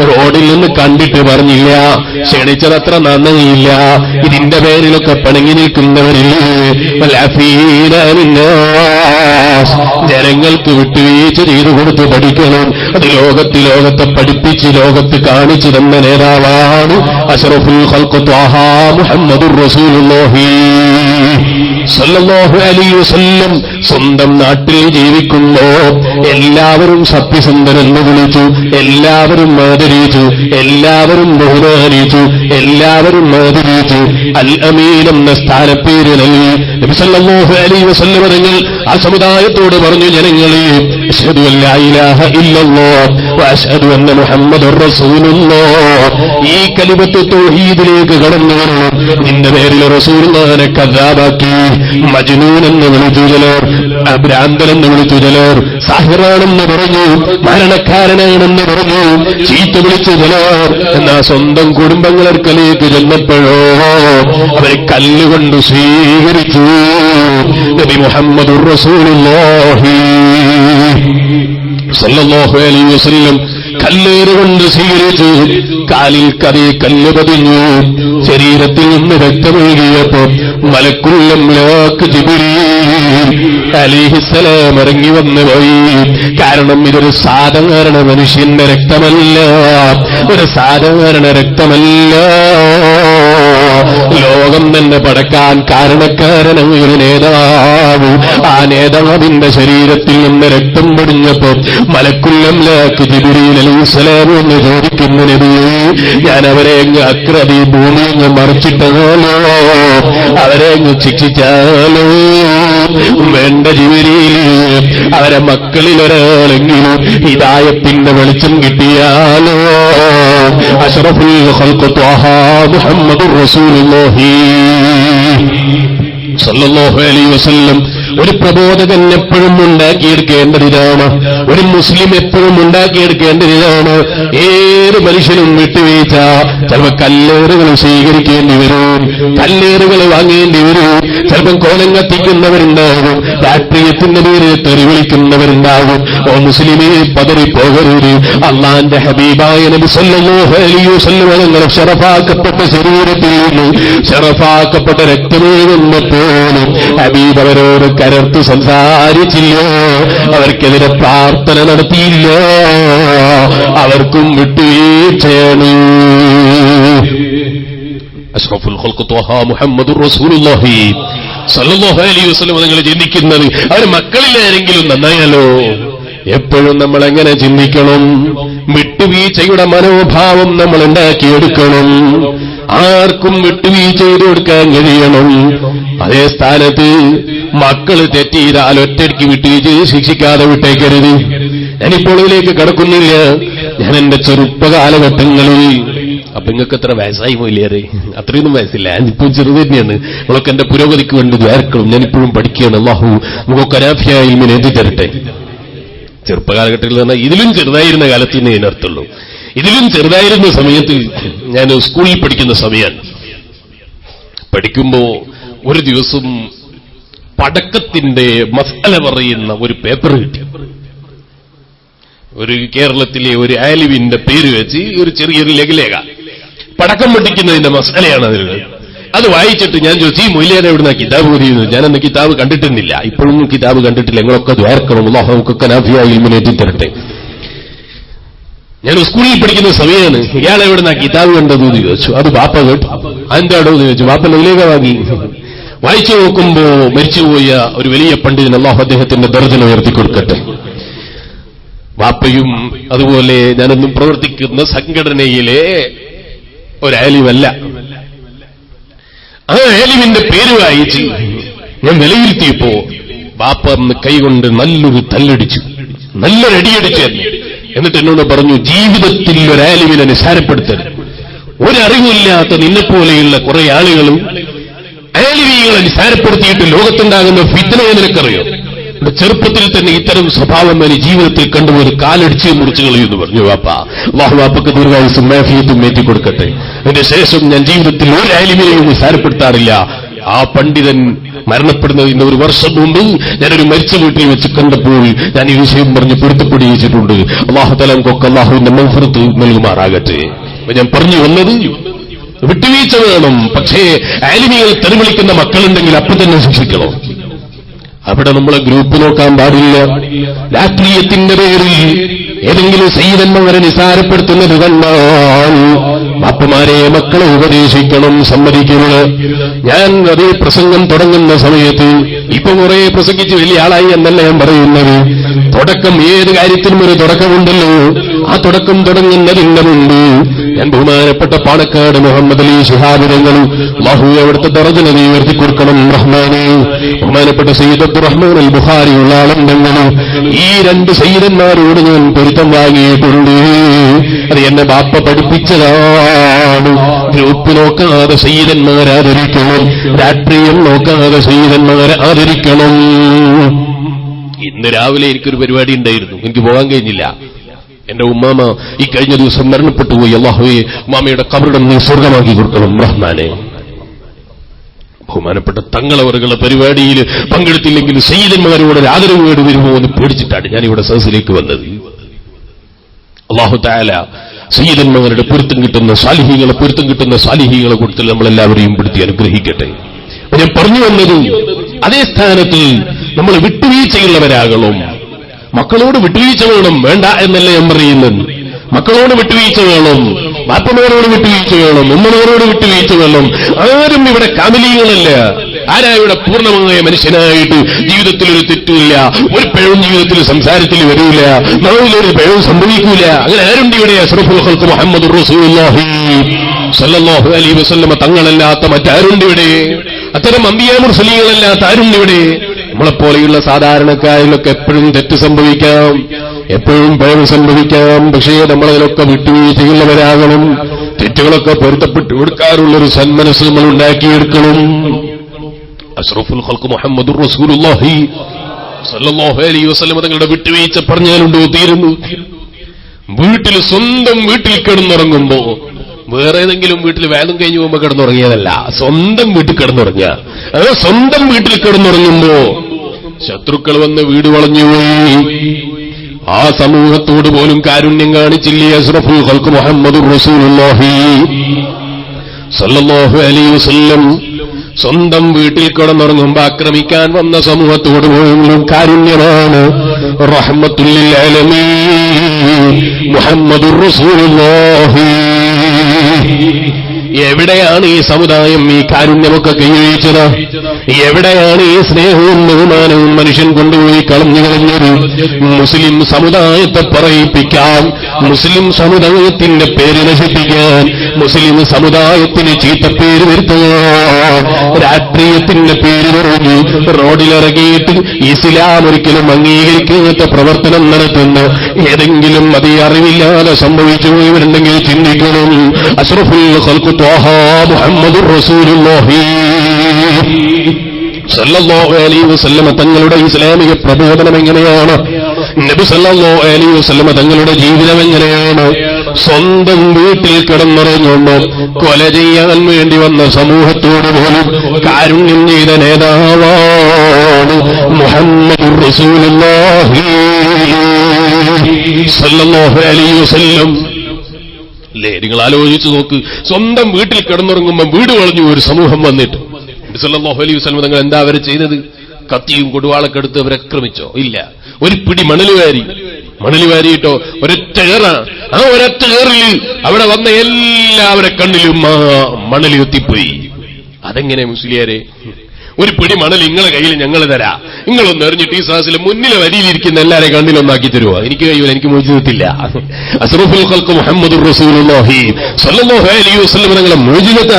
റോഡിൽ നിന്ന് കണ്ടിട്ട് പറഞ്ഞില്ല, ക്ഷണിച്ചതത്ര നന്ദിയില്ല. ഇതിന്റെ പേരിലൊക്കെ പിണങ്ങി നിൽക്കുന്നവരില്ലേ? ജനങ്ങൾക്ക് വിട്ടുവീഴ്ച ചെയ്തു കൊടുത്ത് പഠിക്കണം. അത് ലോകത്തെ പഠിപ്പിച്ച് ലോകത്ത് കാണിച്ചു തന്ന നേതാവാണ് അഷ്റഫുൽ ഖൽഖ് ത്വാഹ മുഹമ്മദുർ റസൂലുള്ളാഹി സല്ലല്ലാഹു അലൈഹി വസല്ലം. സ്വന്തം നാട്ടിൽ ജീവിക്കുമ്പോ എല്ലാവരും സത്യസന്ധരെന്ന് വിളിച്ചു, എല്ലാവരും ആദരിച്ചു, എല്ലാവരും ബഹുമാനിച്ചു, എല്ലാവരും ആദരിച്ചു. അൽ അമീൻ എന്ന സ്ഥാനപ്പേര് നൽകി നബി സല്ലല്ലാഹു അലൈഹി വസല്ലം തങ്ങൾ ആ സമുദായത്തോട് പറഞ്ഞു, ജനങ്ങളെ അശ്ഹദു അല്ലാ ഇലാഹ ഇല്ലല്ലാഹ് വ അശ്ഹദു അന്ന മുഹമ്മദുർ റസൂലുള്ളാഹ്. ഈ കലിമത്ത് തൗഹീദിലേക്ക് കടന്നു വരണം. നിന്റെ പേരിൽ റസൂലുള്ളാഹിനെ കദ്ദാബാക്കി, മജ്നൂൻ എന്ന് വിളിച്ചു ചിലർ, ഭ്രാന്തനെന്ന് വിളിച്ചു ചിലർ, സാഹിറാണെന്ന് പറഞ്ഞു, മരണക്കാരനാണെന്ന് പറഞ്ഞു, ചീത്ത വിളിച്ചു ചിലർ. എന്നാ സ്വന്തം കുടുംബങ്ങളർക്കലേക്ക് ചെന്നപ്പോഴോ അവരെ കല്ലുകൊണ്ട് സ്വീകരിച്ചു. നബി മുഹമ്മദുർ റസൂലുള്ളാഹി സല്ലല്ലാഹു അലൈഹി വസല്ലം കല്ലേറുകൊണ്ട് സ്വീകരിച്ചു. കാലിൽ കതേ കല്ല് പതിഞ്ഞു. ശരീരത്തിൽ നിന്ന് രക്തമൊഴുകിയപ്പോ മലക്കുൽ അംലാക്ക് ജിബ്രീൽ അലൈഹിസ്സലാം ഇറങ്ങി വന്നു പോയി. കാരണം ഇതൊരു സാധാരണ മനുഷ്യന്റെ രക്തമല്ല, ഒരു സാധാരണ രക്തമല്ല. ലോകം തന്നെ പടക്കാൻ കാരണക്കാരനായ ഒരു നേതാവ്, ആ നേതാവിന്റെ ശരീരത്തിൽ നിന്ന് രക്തം പൊടിഞ്ഞപ്പോ മലക്കുൽ അംലാക്ക് ജിബ്രീൽ അലൈഹിസ്സലാം എന്ന് ചോദിക്കുന്നു, നബിയേ, ഞാൻ അവരെ അങ്ങ് അക്രതി ഭൂമി അങ്ങ് മറിച്ചിട്ടാലോ, അവരെ അങ്ങ് ശിക്ഷിച്ചാലോ? വേണ്ട ജിബ്രീൽ, അവരെ മക്കളിൽ ഒരാളെങ്കിലും ഹിദായത്തിന്റെ വെളിച്ചം കിട്ടിയാലോ? അഷ്റഫുൽ ഖൽഖ് ത്വാഹ മുഹമ്മദുർ റസൂലുള്ളാഹി സല്ലല്ലാഹു അലൈഹി വസല്ലം. ഒരു പ്രബോധകൻ എപ്പോഴും ഉണ്ടാക്കിയെടുക്കേണ്ടതിതാണ്, ഒരു മുസ്ലിം എപ്പോഴും ഉണ്ടാക്കിയെടുക്കേണ്ടതിതാണ്. ഏത് മനുഷ്യനും വിട്ടുവീഴ്ച. ചിലപ്പോൾ കല്ലേറുകൾ സ്വീകരിക്കേണ്ടി വരും, കല്ലേറുകൾ വാങ്ങേണ്ടി വരും. ചിലപ്പം കോലം കത്തിക്കുന്നവരുണ്ടാകും, രാഷ്ട്രീയത്തിന്റെ പേര് തെറി വിളിക്കുന്നവരുണ്ടാകും. ഓ മുസ്ലിമേ, പതറിപ്പോകരുത്. അള്ളാന്റെ ഹബീബായ നബി സല്ലല്ലാഹു അലൈഹി വസല്ലം തങ്ങൾ ശറഫാക്കപ്പെട്ട ശരീരത്തിൽ നിന്ന് ശറഫാക്കപ്പെട്ട രക്തമേകുന്നപ്പോഴും ഹബീബ് അവരോട് കരർത്ത് സംസാരിച്ചില്ല, അവർക്കെതിരെ പ്രാർത്ഥന നടത്തിയില്ല. അവർക്കും വിട്ടുവീഴ്ചയാണ്. അഷ്റഫുൽ ഖൽഖ് ത്വാഹ മുഹമ്മദുർ റസൂലുള്ളാഹി സല്ലല്ലാഹു അലൈഹി വസല്ലം നിങ്ങൾ ചിന്തിക്കുന്നത് അവർ മക്കളിലാരെങ്കിലും നന്നായാലോ? എപ്പോഴും നമ്മൾ എങ്ങനെ ചിന്തിക്കണം? വിട്ടുവീഴ്ചയുടെ മനോഭാവം നമ്മൾ ഉണ്ടാക്കിയെടുക്കണം. ആർക്കും വിട്ടുവീഴ്ച ചെയ്തു കൊടുക്കാൻ കഴിയണം. അതേ സ്ഥാനത്ത് മക്കള് തെറ്റിയിരാൽ ഒറ്റയ്ക്ക് വിട്ടേച്ച് ശിക്ഷിക്കാതെ വിട്ടേക്കരുത്. ഞാനിപ്പോൾ ഇതിലേക്ക് കടക്കുന്നില്ല. ഞാൻ എന്റെ ചെറുപ്പകാലഘട്ടങ്ങളിൽ, അപ്പൊ നിങ്ങൾക്ക് എത്ര വയസ്സായി പോയില്ലേറെ? അത്രയൊന്നും വയസ്സില്ല, ഞാനിപ്പോൾ ചെറുത് തന്നെയാണ്. നമ്മളൊക്കെ എന്റെ പുരോഗതിക്ക് വേണ്ടി ദ്വാരക്കളും. ഞാനിപ്പോഴും പഠിക്കുകയാണ്. അല്ലാഹു നമുക്ക് അനാഫിയായ ഇൽമിനെ എത്തി തരട്ടെ. ചെറുപ്പകാലഘട്ടത്തിൽ പറഞ്ഞാൽ ഇതിലും ചെറുതായിരുന്ന കാലത്ത് തന്നെ ഇതിനർത്ഥമുള്ളൂ. ഇതിലും ചെറുതായിരുന്ന സമയത്ത് ഞാൻ സ്കൂളിൽ പഠിക്കുന്ന സമയമാണ്. പഠിക്കുമ്പോ ഒരു ദിവസം പടക്കത്തിന്റെ മസാല പറയുന്ന ഒരു പേപ്പർ കിട്ടി. ഒരു കേരളത്തിലെ ഒരു ആലിമിന്റെ പേര് വെച്ച് ഒരു ചെറിയൊരു ലഘുലേഖ, പടക്കം പൊട്ടിക്കുന്നതിന്റെ മസാലയാണ് അതിലുള്ളത്. അത് വായിച്ചിട്ട് ഞാൻ ചോദിച്ചു, ഈ മൊയ്ലിയാരെ എവിടുന്ന കിതാബ് ഓതിയെന്ന്. ഞാനന്ന് കിതാബ് കണ്ടിട്ടുന്നില്ല, ഇപ്പോഴും കിതാബ് കണ്ടിട്ടില്ല. നിങ്ങളൊക്കെ ദ്വാരക്കണം, അല്ലാഹു നമുക്കൊക്കെ നാഫിയായ ഇൽമിനെ എത്തി തരട്ടെ. ഞാൻ സ്കൂളിൽ പഠിക്കുന്ന സമയമാണ്. ഇയാളെ എവിടുന്ന കിതാബ് കണ്ടതെന്ന് ചോദിച്ചു. അത് ബാപ്പ കേട്ടു. എന്താടോ എന്ന് ചോദിച്ചു. ബാപ്പ ലഘുലേഖ വാങ്ങി വായിച്ചു നോക്കുമ്പോ മരിച്ചുപോയ ഒരു വലിയ പണ്ഡിതൻ, അല്ലാഹു അദ്ദേഹത്തിന്റെ ദർജന ഉയർത്തി കൊടുക്കട്ടെ. വാപ്പയും അതുപോലെ ഞാനൊന്നും പ്രവർത്തിക്കുന്ന സംഘടനയിലെ ഒരാലിമല്ല. ആ ആലിമിന്റെ പേര് വായിച്ച് ഞാൻ വിലയിരുത്തിയപ്പോ വാപ്പ കൈകൊണ്ട് നല്ലൊരു തല്ലടിച്ചു, നല്ലൊരു അടിയടിച്ചു തന്നെ. എന്നിട്ട് എന്നോട് പറഞ്ഞു, ജീവിതത്തിൽ ഒരാലിമിനെ നിസ്സാരപ്പെടുത്തരുത്. ഒരറിവില്ലാത്ത നിന്നെപ്പോലെയുള്ള കുറെ ആളുകളും ആലിമീങ്ങളെ നിസ്സാരപ്പെടുത്തിയിട്ട് ലോകത്തുണ്ടാകുന്ന ഫിത്നയെ നിനക്കറിയോ? ചെറുപ്പത്തിൽ തന്നെ ഇത്തരം സ്വഭാവം എന്നെ ജീവിതത്തിൽ കണ്ടുപോയി കാലടിച്ച് മുറിച്ചു കളയുമെന്ന് പറഞ്ഞു വാപ്പ. അല്ലാഹു വാപ്പക്ക് ദീർഘായുസ്സും മാഫിയത്തും ഏറ്റി കൊടുക്കട്ടെ. അതിന്റെ ശേഷം ഞാൻ ജീവിതത്തിൽ ഒരു ആലിമിനെയും നിസ്സാരപ്പെടുത്താറില്ല. ആ പണ്ഡിതൻ മരണപ്പെടുന്നതിന്റെ ഒരു വർഷം മുമ്പ് ഞാനൊരു മരിച്ച വീട്ടിൽ വെച്ച് കണ്ടപ്പോൾ ഞാൻ ഈ വിഷയം പറഞ്ഞ് പൊരുത്തപ്പെടിയിച്ചിട്ടുണ്ട്. അല്ലാഹു തആല നമുക്കൊക്കെ അല്ലാഹുവിന്റെ മഗ്ഫിറത്ത് നൽകുമാറാകട്ടെ. ഞാൻ പറഞ്ഞു വന്നത്, വിട്ടുവീഴ്ച വേണം. പക്ഷേ ആലിമികൾ തെറിവിളിക്കുന്ന മക്കളുണ്ടെങ്കിൽ അപ്പം തന്നെ ശിക്ഷിക്കണം. അവിടെ നമ്മളെ ഗ്രൂപ്പ് നോക്കാൻ പാടില്ല. രാഷ്ട്രീയത്തിന്റെ പേരിൽ ഏതെങ്കിലും സയ്യിദന്മാരെ നിസാരപ്പെടുത്തുന്നത് കണ്ടാൽ ബാപ്പമാരെ മക്കളെ ഉപദേശിക്കണം, സമ്മതിക്കുന്നത്. ഞാൻ അതേ പ്രസംഗം തുടങ്ങുന്ന സമയത്ത് ഇപ്പൊ കുറെ പ്രസംഗിച്ച് വലിയ ആളായി എന്നല്ല ഞാൻ പറയുന്നത്. തുടക്കം ഏത് കാര്യത്തിനും ഒരു തുടക്കമുണ്ടല്ലോ. ആ തുടക്കം തുടങ്ങുന്നതിന്റെ മുമ്പ് ഞാൻ ബഹുമാനപ്പെട്ട പാണക്കാട് മുഹമ്മദ് അലി ശിഹാബ് തങ്ങളും അല്ലാഹു അവിടുത്തെ ദർജന ഉയർത്തി കൊടുക്കണം റഹ്മാനെ. ബഹുമാനപ്പെട്ട സയ്യിദ് അബ്ദുറഹ്മാൻ അൽ ബുഖാരിയുള്ള ആളെങ്കിലും ഈ രണ്ട് സയ്യിദന്മാരോട് ഞാൻ പൊരുത്തം വാങ്ങിയിട്ടുണ്ട്. അത് എന്നെ ബാപ്പ പഠിപ്പിച്ചതാണ്. ഗ്രൂപ്പ് നോക്കാതെ സയ്യിദന്മാരെ ആദരിക്കണം, രാഷ്ട്രീയം നോക്കാതെ സയ്യിദന്മാരെ ആദരിക്കണം. ഇന്ന് രാവിലെ എനിക്കൊരു പരിപാടി ഉണ്ടായിരുന്നു, എനിക്ക് പോകാൻ കഴിഞ്ഞില്ല. എന്റെ ഉമ്മാമ ഈ കഴിഞ്ഞ ദിവസം മരണപ്പെട്ടുപോയി. അല്ലാഹുവേ, ഉമ്മാമയുടെ ഖബറിടം നീ സ്വർഗമാക്കി കൊടുക്കണം റഹ്മാനെ. ബഹുമാനപ്പെട്ട തങ്ങളവരുടെ പരിപാടിയിൽ പങ്കെടുത്തില്ലെങ്കിൽ സയ്യിദന്മാരോട് ആദരവ് കേട് വരുമോ എന്ന് പേടിച്ചിട്ടാണ് ഞാനിവിടെ സദസ്സിലേക്ക് വന്നത്. അല്ലാഹു തആല സയ്യിദന്മാരുടെ പൊരുത്തം കിട്ടുന്ന സാലിഹീങ്ങളെ കൊടുത്ത് നമ്മളെല്ലാവരെയും പെടുത്തി അനുഗ്രഹിക്കട്ടെ. ഞാൻ പറഞ്ഞു വന്നത്, അതേ സ്ഥാനത്ത് നമ്മൾ വിട്ടുവീഴ്ചയുള്ളവരാകണം. മക്കളോട് വിട്ടുവീഴ്ച വേണം, വേണ്ട എന്നല്ല ഞാൻ പറയുന്നത്. മക്കളോട് വിട്ടുവീഴ്ച വേണം, ബാപ്പമാരോട് വിട്ടുവീഴ്ച വേണം, ഉമ്മമാരോട് വിട്ടുവീഴ്ച വേണം. ആരും ഇവിടെ കാമലീകളല്ല. ആരാ ഇവിടെ പൂർണ്ണമായ മനുഷ്യനായിട്ട് ജീവിതത്തിൽ ഒരു തെറ്റില്ല, ഒരു പിഴവും ജീവിതത്തിൽ സംസാരത്തിൽ വരില്ല, നാവിലൊരു പിഴവും സംഭവിക്കൂല. അങ്ങനെ ആരുണ്ട് ഇവിടെ? അഷ്റഫുൽ ഖൽഖ് മുഹമ്മദുർ റസൂലുള്ളാഹി സ്വല്ലല്ലാഹു അലൈഹി വസല്ലം തങ്ങളല്ലാത്ത മറ്റാരുണ്ട് ഇവിടെ? അത്തരം അമ്പിയാ മുർസലീങ്ങളല്ലാത്ത ആരുണ്ട് ഇവിടെ? നമ്മളെപ്പോലെയുള്ള സാധാരണക്കാരിലൊക്കെ എപ്പോഴും തെറ്റ് സംഭവിക്കാം, എപ്പോഴും പിഴവ് സംഭവിക്കാം. പക്ഷേ നമ്മളതിലൊക്കെ വിട്ടുവീഴ്ചയുള്ളവരാകണം. തെറ്റുകളൊക്കെ പൊരുത്തപ്പെട്ടു കൊടുക്കാറുള്ളൊരു സന്മനസ് നമ്മൾ ഉണ്ടാക്കിയെടുക്കണം. അഷ്റഫുൽ ഖൽഖ് മുഹമ്മദുർ റസൂലുള്ളാഹി സ്വല്ലല്ലാഹു അലൈഹി വസല്ലം തങ്ങളുടെ വിട്ടുവീഴ്ച പറഞ്ഞാലുണ്ടോ തീരുന്നു. സ്വന്തം വീട്ടിൽ കിടന്നുറങ്ങുമ്പോ, വേറെ ഏതെങ്കിലും വീട്ടിൽ വേദം കഴിഞ്ഞു പോകുമ്പോ കിടന്നുറങ്ങിയതല്ല, സ്വന്തം വീട്ടിൽ കിടന്നുറങ്ങിയ. അത് സ്വന്തം വീട്ടിൽ കിടന്നുറങ്ങുമ്പോ ശത്രുക്കൾ വന്ന് വീട് വളഞ്ഞുപോയി. ആ സമൂഹത്തോട് പോലും കാരുണ്യം കാണിച്ചില്ലേ അഷ്റഫുൽ ഖൽഖ് മുഹമ്മദുർ റസൂലുള്ളാഹി സ്വല്ലല്ലാഹു അലൈഹി വസല്ലം? സ്വന്തം വീട്ടിൽ കിടന്നുറങ്ങുമ്പോ ആക്രമിക്കാൻ വന്ന സമൂഹത്തോട് പോലും കാരുണ്യമാണ്. റഹ്മത്തുൽ ലിൽ ആലമീൻ മുഹമ്മദുർ റസൂലുള്ളാഹി. എവിടെയാണ് ഈ സമുദായം ഈ കാരുണ്യമൊക്കെ കൈവഴിച്ചത്? എവിടെയാണ് ഈ സ്നേഹവും ബഹുമാനവും മനുഷ്യൻ കൊണ്ടുപോയി കളഞ്ഞു കളഞ്ഞത്? മുസ്ലിം സമുദായത്തെ പറയിപ്പിക്കാൻ മുസ്ലിം സമുദായത്തിന്റെ പേര് നശിപ്പിക്കാൻ, മുസ്ലിം സമുദായത്തിന് ചീത്തപ്പേര് വരുത്തുക, രാഷ്ട്രീയത്തിന്റെ പേര് പറഞ്ഞു റോഡിലിറങ്ങിയിട്ട് ഇസ്ലാം ഒരിക്കലും അംഗീകരിക്കാത്ത പ്രവർത്തനം നടത്തുന്ന ഏതെങ്കിലും അത് അറിവില്ലാതെ സംഭവിച്ചു പോയവരുണ്ടെങ്കിൽ ചിന്തിക്കണം. അഷ്റഫുൽ ഖൽഖ് ത്വാഹ മുഹമ്മദുർ റസൂലുള്ളാഹി സല്ലല്ലാഹു അലൈഹി വസല്ലം തങ്ങളുടെ ഇസ്ലാമിക പ്രബോധനം എങ്ങനെയാണ്? നബി സല്ലല്ലാഹു അലൈഹി വസല്ലം തങ്ങളുടെ ജീവിതം എങ്ങനെയാണ്? സ്വന്തം വീട്ടിൽ കിടന്നുറങ്ങുമ്പോ കൊല ചെയ്യാൻ വേണ്ടി വന്ന സമൂഹത്തോട് പോലും കാരുണ്യം ചെയ്ത നേതാവാണ് മുഹമ്മദുർ റസൂലുള്ളാഹി സല്ലല്ലാഹു അലൈഹി വസല്ലം. അല്ലേ, നിങ്ങൾ ആലോചിച്ചു നോക്ക്, സ്വന്തം വീട്ടിൽ കിടന്നുറങ്ങുമ്പോൾ വീട് കളഞ്ഞു ഒരു സമൂഹം വന്നിട്ട് നബി സല്ലല്ലാഹു അലൈഹി വസല്ലം തങ്ങൾ എന്താ അവരെ ചെയ്തത്? കത്തിയും കൊടുവാളൊക്കെ എടുത്ത് അവരെ ആക്രമിച്ചോ? ഇല്ല. ഒരു പിടി മണല് വാരിയിട്ടോ ഒരൊറ്റ ഏറാണ്. ആ ഒരൊറ്റ ഏറിൽ അവിടെ വന്ന എല്ലാവരെ കണ്ണിലും മണൽ എത്തിപ്പോയി. അതെങ്ങനെ മുസ്ലിയാരെ? ഒരു പിടി മണൽ നിങ്ങളെ കയ്യിൽ ഞങ്ങൾ തരാ, നിങ്ങളൊന്ന് എറിഞ്ഞിട്ട് ഈ സാഹസിൽ മുന്നിലെ വരിയിലിരിക്കുന്ന എല്ലാവരെയും കണ്ണിലൊന്നാക്കി തരുമോ? എനിക്ക് കഴിയൂല, എനിക്ക് മോചിതത്തില്ല. അഷ്റഫുൽ ഖൽഖ് മുഹമ്മദുർ റസൂലുള്ളാഹി സ്വല്ലല്ലാഹു അലൈഹി വസല്ലം തങ്ങളെ മോചിതത്ത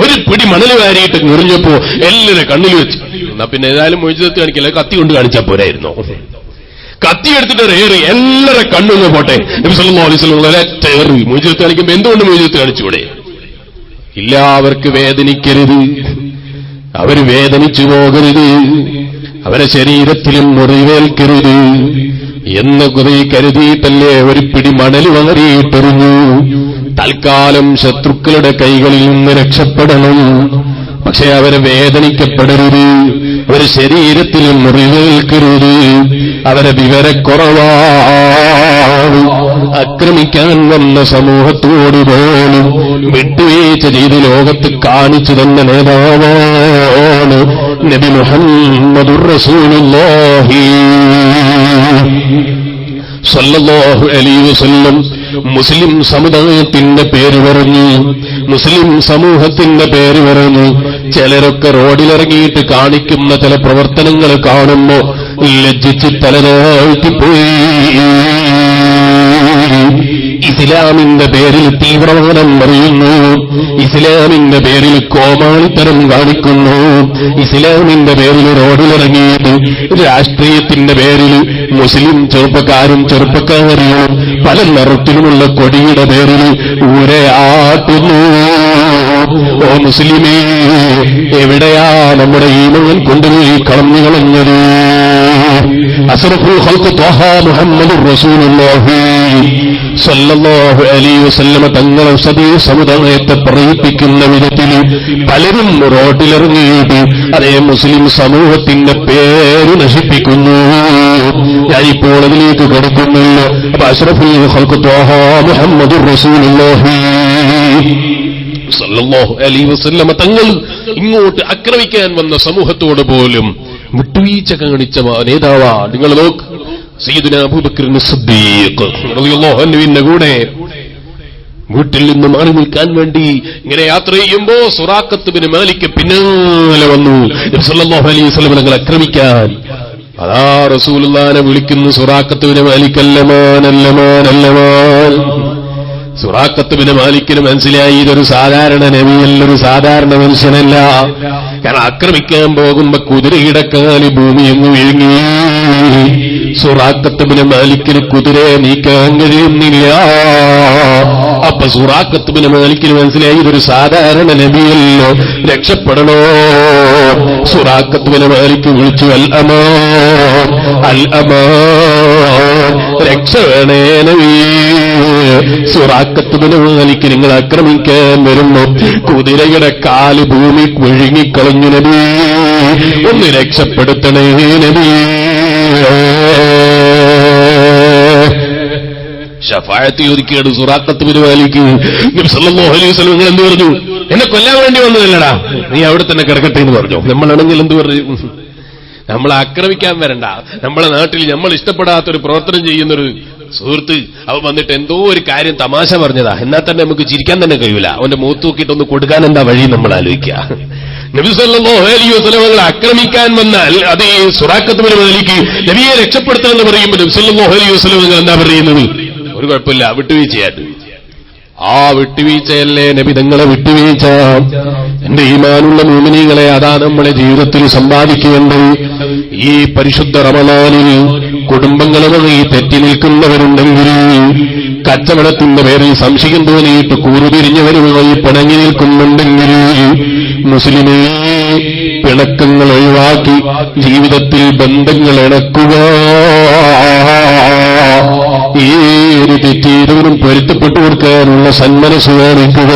ഒരു പിടി മണൽ വാരിയിട്ട് എറിഞ്ഞപ്പോ എല്ലാവരും കണ്ണിൽ വെച്ചു. എന്നാ പിന്നെ ഏതായാലും മോചിതത്ത് കാണിക്കില്ല, കത്തി കൊണ്ട് കാണിച്ചാൽ പോരായിരുന്നോ? കത്തി എടുത്തിട്ട് ഏറി എല്ലാവരെ കണ്ണൊന്ന് പോട്ടെ. നബി സല്ലല്ലാഹു അലൈഹി വസല്ലം ഒരൊറ്റ ഏറി മോചിതത്ത് കാണിക്കുമ്പോ എന്തുകൊണ്ട് മോചിതത്ത് കാണിച്ചൂടെ? ഇല്ല, അവർക്ക് വേദനിക്കരുത്, അവര് വേദനിച്ചു പോകരുത്, അവരെ ശരീരത്തിലും മുറിവേൽക്കരുത് എന്ന് കരുതിയിട്ടല്ലേ ഒരു പിടി മണൽ വാരിയിട്ടെറിഞ്ഞു. തൽക്കാലം ശത്രുക്കളുടെ കൈകളിൽ നിന്ന് രക്ഷപ്പെടണം, പക്ഷെ അവരെ വേദനിക്കപ്പെടരുത്, അവരെ ശരീരത്തിലും മുറിവേൽക്കരുത്, അവരെ വിവരക്കുറവാണ്. ആക്രമിക്കാൻ വന്ന സമൂഹത്തോട് പോലും വിട്ടുവീഴ്ച ചെയ്ത് ലോകത്ത് കാണിച്ചു തന്ന നേതാവാണ് നബി മുഹമ്മദുർ റസൂലുള്ളാഹി സല്ലല്ലാഹു അലൈഹി വസല്ലം. മുസ്ലിം സമുദായത്തിന്റെ പേര് പറഞ്ഞു, മുസ്ലിം സമൂഹത്തിന്റെ പേര് പറഞ്ഞു. ചിലരൊക്കെ റോഡിലിറങ്ങിയിട്ട് കാണിക്കുന്ന ചില പ്രവർത്തനങ്ങൾ കാണുമ്പോ ലജ്ജിച്ച് തലതാഴ്ത്തിപ്പോയി. ഇസ്ലാമിന്റെ പേരിൽ തീവ്രവാദം പറയുന്നു, ഇസ്ലാമിന്റെ പേരിൽ കോമാളിത്തരം കാണിക്കുന്നു, ഇസ്ലാമിന്റെ പേരിൽ റോഡിലിറങ്ങിയിട്ട് രാഷ്ട്രീയത്തിന്റെ പേരിൽ മുസ്ലിം ചെറുപ്പക്കാരും ചെറുപ്പക്കാരിയും പല നിറത്തിലുമുള്ള കൊടിയുടെ പേരിൽ ഊരയാട്ടുന്നു. ഓ മുസ്ലിമേ, എവിടെയാ നമ്മുടെ ഈമാൻ കൊണ്ടുപോയി കളഞ്ഞു കളഞ്ഞത്? അഷ്റഫുൽ ഖൽഖ് ത്വാഹ മുഹമ്മദുർ റസൂലുള്ളാഹി സല്ലല്ലാഹു അലൈഹി വസല്ലം തങ്ങളെ സമുദായത്തെ പറയിപ്പിക്കുന്ന വിധത്തിൽ പലരും റോഡിലിറങ്ങിയിട്ട് അതേ മുസ്ലിം സമൂഹത്തിന്റെ പേര് നശിപ്പിക്കുന്നു. ഞാനിപ്പോൾ അതിലേക്ക് കടക്കുന്നില്ല. അപ്പൊ അഷ്റഫുൽ ഖൽഖ് ത്വാഹ മുഹമ്മദുർ റസൂലുള്ളാഹി സല്ലല്ലാഹു അലൈഹി വസല്ലം തങ്ങൾ ഇങ്ങോട്ട് ആക്രമിക്കാൻ വന്ന സമൂഹത്തോട് പോലും വിട്ടുവീഴ്ച കാണിച്ച നേതാവാ. നിങ്ങൾ നോക്ക്, സയ്യിദുനാ അബൂബക്കർ സിദ്ദീഖ് റളിയല്ലാഹു അൻഹുവിന്റെ കൂടെ വീട്ടിൽ നിന്ന് മാറി നിൽക്കാൻ വേണ്ടി ഇങ്ങനെ യാത്ര ചെയ്യുമ്പോ സുറാഖത്ത് ബിൻ മാലിക് പിന്നാലെ വന്നു സല്ലല്ലാഹു അലൈഹി വസല്ലം തങ്ങളെ ആക്രമിക്കാൻ. അതാ റസൂലുള്ളാഹിനെ വിളിക്കുന്നു, സുറാഖത്ത് ബിൻ മാലിക് അല്ലമാൻ അല്ലമാൻ അല്ലമാൻ. സുറാഖത്ത് ബിൻ മാലിക്കിന് മനസ്സിലായി ഇതൊരു സാധാരണ നബിയല്ല, ഒരു സാധാരണ മനുഷ്യനല്ല. കാരണം ആക്രമിക്കാൻ പോകുമ്പോ കുതിരയുടെ കാല് ഭൂമി അങ്ങ് വിഴുങ്ങി. സുറാഖത്ത് ബിൻ മാലിക്കിന് കുതിരയെ നീക്കാൻ കഴിയുന്നില്ല. അപ്പൊ സുറാഖത്ത് ബിൻ മാലിക്കിന് മനസ്സിലായി ഇതൊരു സാധാരണ നബിയല്ലോ, രക്ഷപ്പെടണോ? സുറാഖത്ത് ബിൻ മാലിക് വിളിച്ചു, അൽ അമാൻ അൽ അമാൻ, രക്ഷ വേണേ നബി. സുറാഖത്ത് ബിൻ മാലിക് നിങ്ങൾ ആക്രമിക്കാൻ വരുമ്പോ കുതിരയുടെ കാല് ഭൂമി വിഴുങ്ങിക്കളഞ്ഞു നബി, ഒന്ന് രക്ഷപ്പെടുത്തണേ നബി. ശഫാഅത്ത് ചോദിക്കുകയാണ് സുറാഖത്ത് ബിൻ മാലിക്. നബി സല്ലല്ലാഹു അലൈഹി വസല്ലം നിങ്ങൾ എന്ത് പറഞ്ഞു? എന്നെ കൊല്ലാൻ വേണ്ടി വന്നതല്ലടാ, നീ അവിടെ തന്നെ കിടക്കട്ടെ എന്ന് പറഞ്ഞു. നമ്മളാണെങ്കിൽ എന്ത് പറഞ്ഞു? നമ്മളെ ആക്രമിക്കാൻ വരണ്ട, നമ്മളെ നാട്ടിൽ നമ്മൾ ഇഷ്ടപ്പെടാത്തൊരു പ്രവർത്തനം ചെയ്യുന്നൊരു സുഹൃത്ത് അവൻ വന്നിട്ട് എന്തോ ഒരു കാര്യം തമാശ പറഞ്ഞതാ, എന്നാൽ തന്നെ നമുക്ക് ചിരിക്കാൻ തന്നെ കഴിയില്ല. അവന്റെ മുഖത്ത് നോക്കിയിട്ടൊന്ന് കൊടുക്കാൻ എന്താ വഴി നമ്മൾ ആലോചിക്കുക. നബി സല്ലല്ലാഹു അലൈഹി വസല്ലം ആക്രമിക്കാൻ വന്നാൽ അത് സുറാഖത്ത് ബിൻ മാലിക് നബിയെ രക്ഷപ്പെടുത്താമെന്ന് പറയുമ്പോൾ നബി സല്ലല്ലാഹു അലൈഹി വസല്ലം എന്താ പറയുന്നത്? ഒരു കുഴപ്പമില്ല, വിട്ടുവീഴ്ചയായിട്ട്. ആ വിട്ടുവീഴ്ചയല്ലേ നബി തങ്ങളെ വിട്ടുവീഴ്ച. എന്റെ ഈമാനുള്ള മുഅ്മിനീങ്ങളെ, അതാ നമ്മളെ ജീവിതത്തിൽ സമ്പാദിക്കേണ്ടത്. ഈ പരിശുദ്ധ റമളാനിൽ കുടുംബങ്ങളുമായി തെറ്റി നിൽക്കുന്നവരുണ്ടെങ്കിൽ, കച്ചവടത്തിന്റെ പേരിൽ സംശയം തോന്നിയിട്ട് കൂറുപിരിഞ്ഞവരുമായി പിണങ്ങി നിൽക്കുന്നുണ്ടെങ്കിൽ, മുസ്ലിമേ പിണക്കങ്ങൾ ഒഴിവാക്കി ജീവിതത്തിൽ ബന്ധങ്ങൾ ഇണക്കുക. ഏത് തെറ്റീരവരും പൊരുത്തപ്പെട്ടു കൊടുക്കാനുള്ള സന്മനസ് കാണിക്കുക.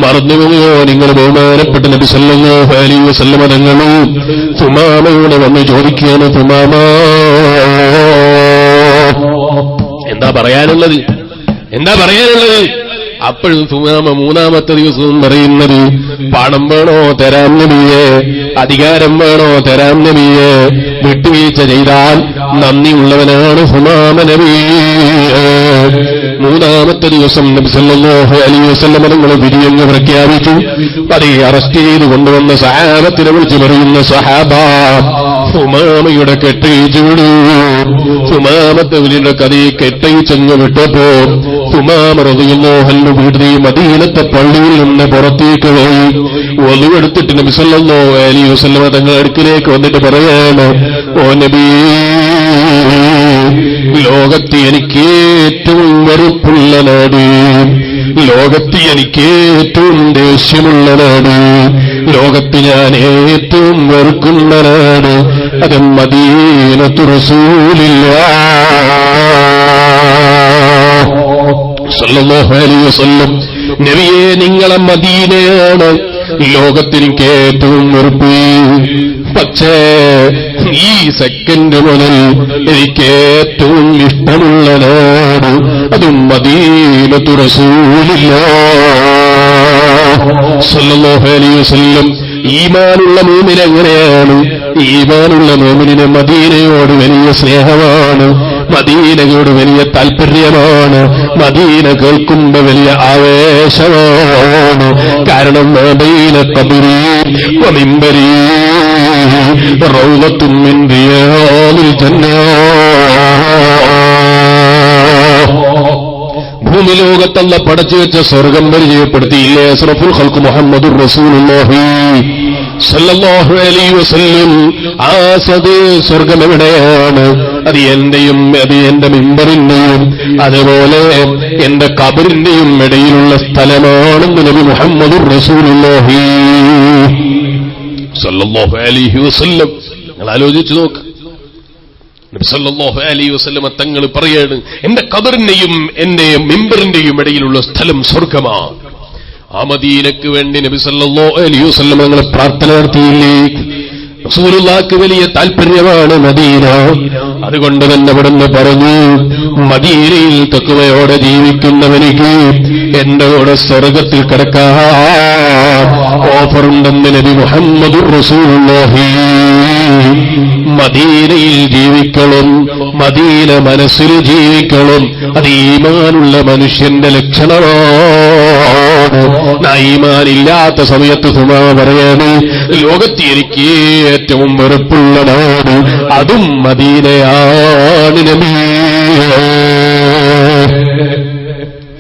മറന്നുപോയോ നിങ്ങൾ ബഹുമാനപ്പെട്ട നബി സല്ലല്ലാഹു അലൈഹി വസല്ലമ തങ്ങളും തുമാമയോട് വന്ന് ചോദിക്കുകയാണ്, തുമാമ എന്താ പറയാനുള്ളത്? അപ്പോഴും തുമാമ മൂന്നാമത്തെ ദിവസവും പറയുന്നത്, പണം വേണോ തരാം നബിയെ, അധികാരം വേണോ തരാം നബിയെ, വിട്ടുവീഴ്ച ചെയ്താൽ നന്ദിയുള്ളവനാണ് തുമാമ നബി. മൂന്നാമത്തെ ദിവസം നബി സല്ലല്ലാഹു അലൈഹി വസല്ലം തങ്ങൾ വിധിയെന്ന് പ്രഖ്യാപിച്ചു. അതേ അറസ്റ്റ് ചെയ്ത് കൊണ്ടുവന്ന സഹാബത്തിനെ വിളിച്ച് പറയുന്ന, സഹാബ തുമാമയുടെ കെട്ടയിച്ചു വിടൂ. തുമാമത്തെ കഥയെ കെട്ടയിച്ചങ്ങ് വിട്ടപ്പോ തുമാമ റളിയല്ലാഹു അൻഹു വീട്ടിൽ മദീനത്തെ പള്ളിയിൽ നിന്ന് പുറത്തേക്ക് പോയി വളുവെടുത്തിട്ട് നബി സല്ലല്ലാഹു അലൈഹി വസല്ലം തങ്ങളുടെ അടുക്കിലേക്ക് വന്നിട്ട് പറയാണ്, ഓ നബി, ലോകത്ത് എനിക്ക് ഏറ്റവും വെറുപ്പുള്ള നാട്, ലോകത്ത് എനിക്ക് ഏറ്റവും ദേഷ്യമുള്ള നാട്, ലോകത്ത് ഞാൻ ഏറ്റവും വെറുക്കുന്ന നാട്, അത് മദീനത്തു റസൂലില്ലാഹ് സല്ലല്ലാഹു അലൈഹി വസല്ലം. നബിയെ, നിങ്ങളെ മദീനയാണ് ലോകത്തിനിക്ക് ഏറ്റവും വെറുപ്പ്. പക്ഷേ ഈ സെക്കൻഡ് മുതൽ എനിക്ക് ഏറ്റവും ഇഷ്ടമുള്ള നാട് അതും മദീനത്തു റസൂലില്ലാഹ് സല്ലല്ലാഹു അലൈഹി വസല്ലം. ഈമാനുള്ള മുഅ്മിൻ എങ്ങനെയാണ്? ഈമാനുള്ള മുഅ്മിനിന് മദീനയോട് വലിയ സ്നേഹമാണ്, മദീനയോട് വലിയ താല്പര്യമാണ്, മദീന കേൾക്കുമ്പോൾ വലിയ ആവേശമാണ്. കാരണം ബൈന ഖബരി വ മിൻബരി റൗളത്തും മിൻ റിയാദിൽ ജന്ന. ഭൂമിലോകത്തല്ല പടച്ചു വെച്ച സ്വർഗം പരിചയപ്പെടുത്തിയില്ലേ അഷ്റഫുൽ ഖൽഖ് മുഹമ്മദുർ റസൂലുള്ളാഹി സല്ലല്ലാഹു അലൈഹി വസല്ലം. ആ സ്വർഗം എവിടെയാണ്? അത് എന്റെയും അത് എന്റെ മിമ്പറിന്റെയും അതുപോലെ എന്റെ ഖബറിന്റെയും ഇടയിലുള്ള സ്ഥലമാണെന്ന് നബി മുഹമ്മദുർ റസൂലുള്ളാഹി സല്ലല്ലാഹു അലൈഹി വസല്ലം. നിങ്ങൾ ആലോചിച്ചു നോക്ക്, നബി സല്ലല്ലാഹു അലൈഹി വസല്ലം തങ്ങൾ പറയാണ്, എന്റെ ഖബറിന്റെയും എന്റെ മിമ്പറിന്റെയും ഇടയിലുള്ള സ്ഥലം സ്വർഗമാണ്. ആ മദീനക്ക് വേണ്ടി നബി സല്ലല്ലാഹു അലൈഹി വസല്ലം തങ്ങൾ പ്രാർത്ഥന നടത്തിയില്ലേ? റസൂലുള്ളാഹിക്ക് വലിയ താല്പര്യമാണ് മദീന. അതുകൊണ്ട് തന്നെ ഇവിടുന്ന് പറഞ്ഞു, മദീനയിൽ തഖ്വയോടെ ജീവിക്കുന്നവനിക്ക് എന്റെ കൂടെ സ്വർഗത്തിൽ കിടക്കാൻ ഓഫറുണ്ടെന്ന് നബി മുഹമ്മദുർ റസൂലുള്ളാഹി. മദീനയിൽ ജീവിക്കണം, മദീന മനസ്സിൽ ജീവിക്കണം. അത് ഈമാനുള്ള മനുഷ്യന്റെ ലക്ഷണമാണ്. ഈമാനില്ലാത്ത സമയത്ത് സുമാ പറയാണ്, ലോകത്ത് എനിക്ക് ഏറ്റവും വെറുപ്പുള്ള നാട് അതും മദീനയാണ് നബി.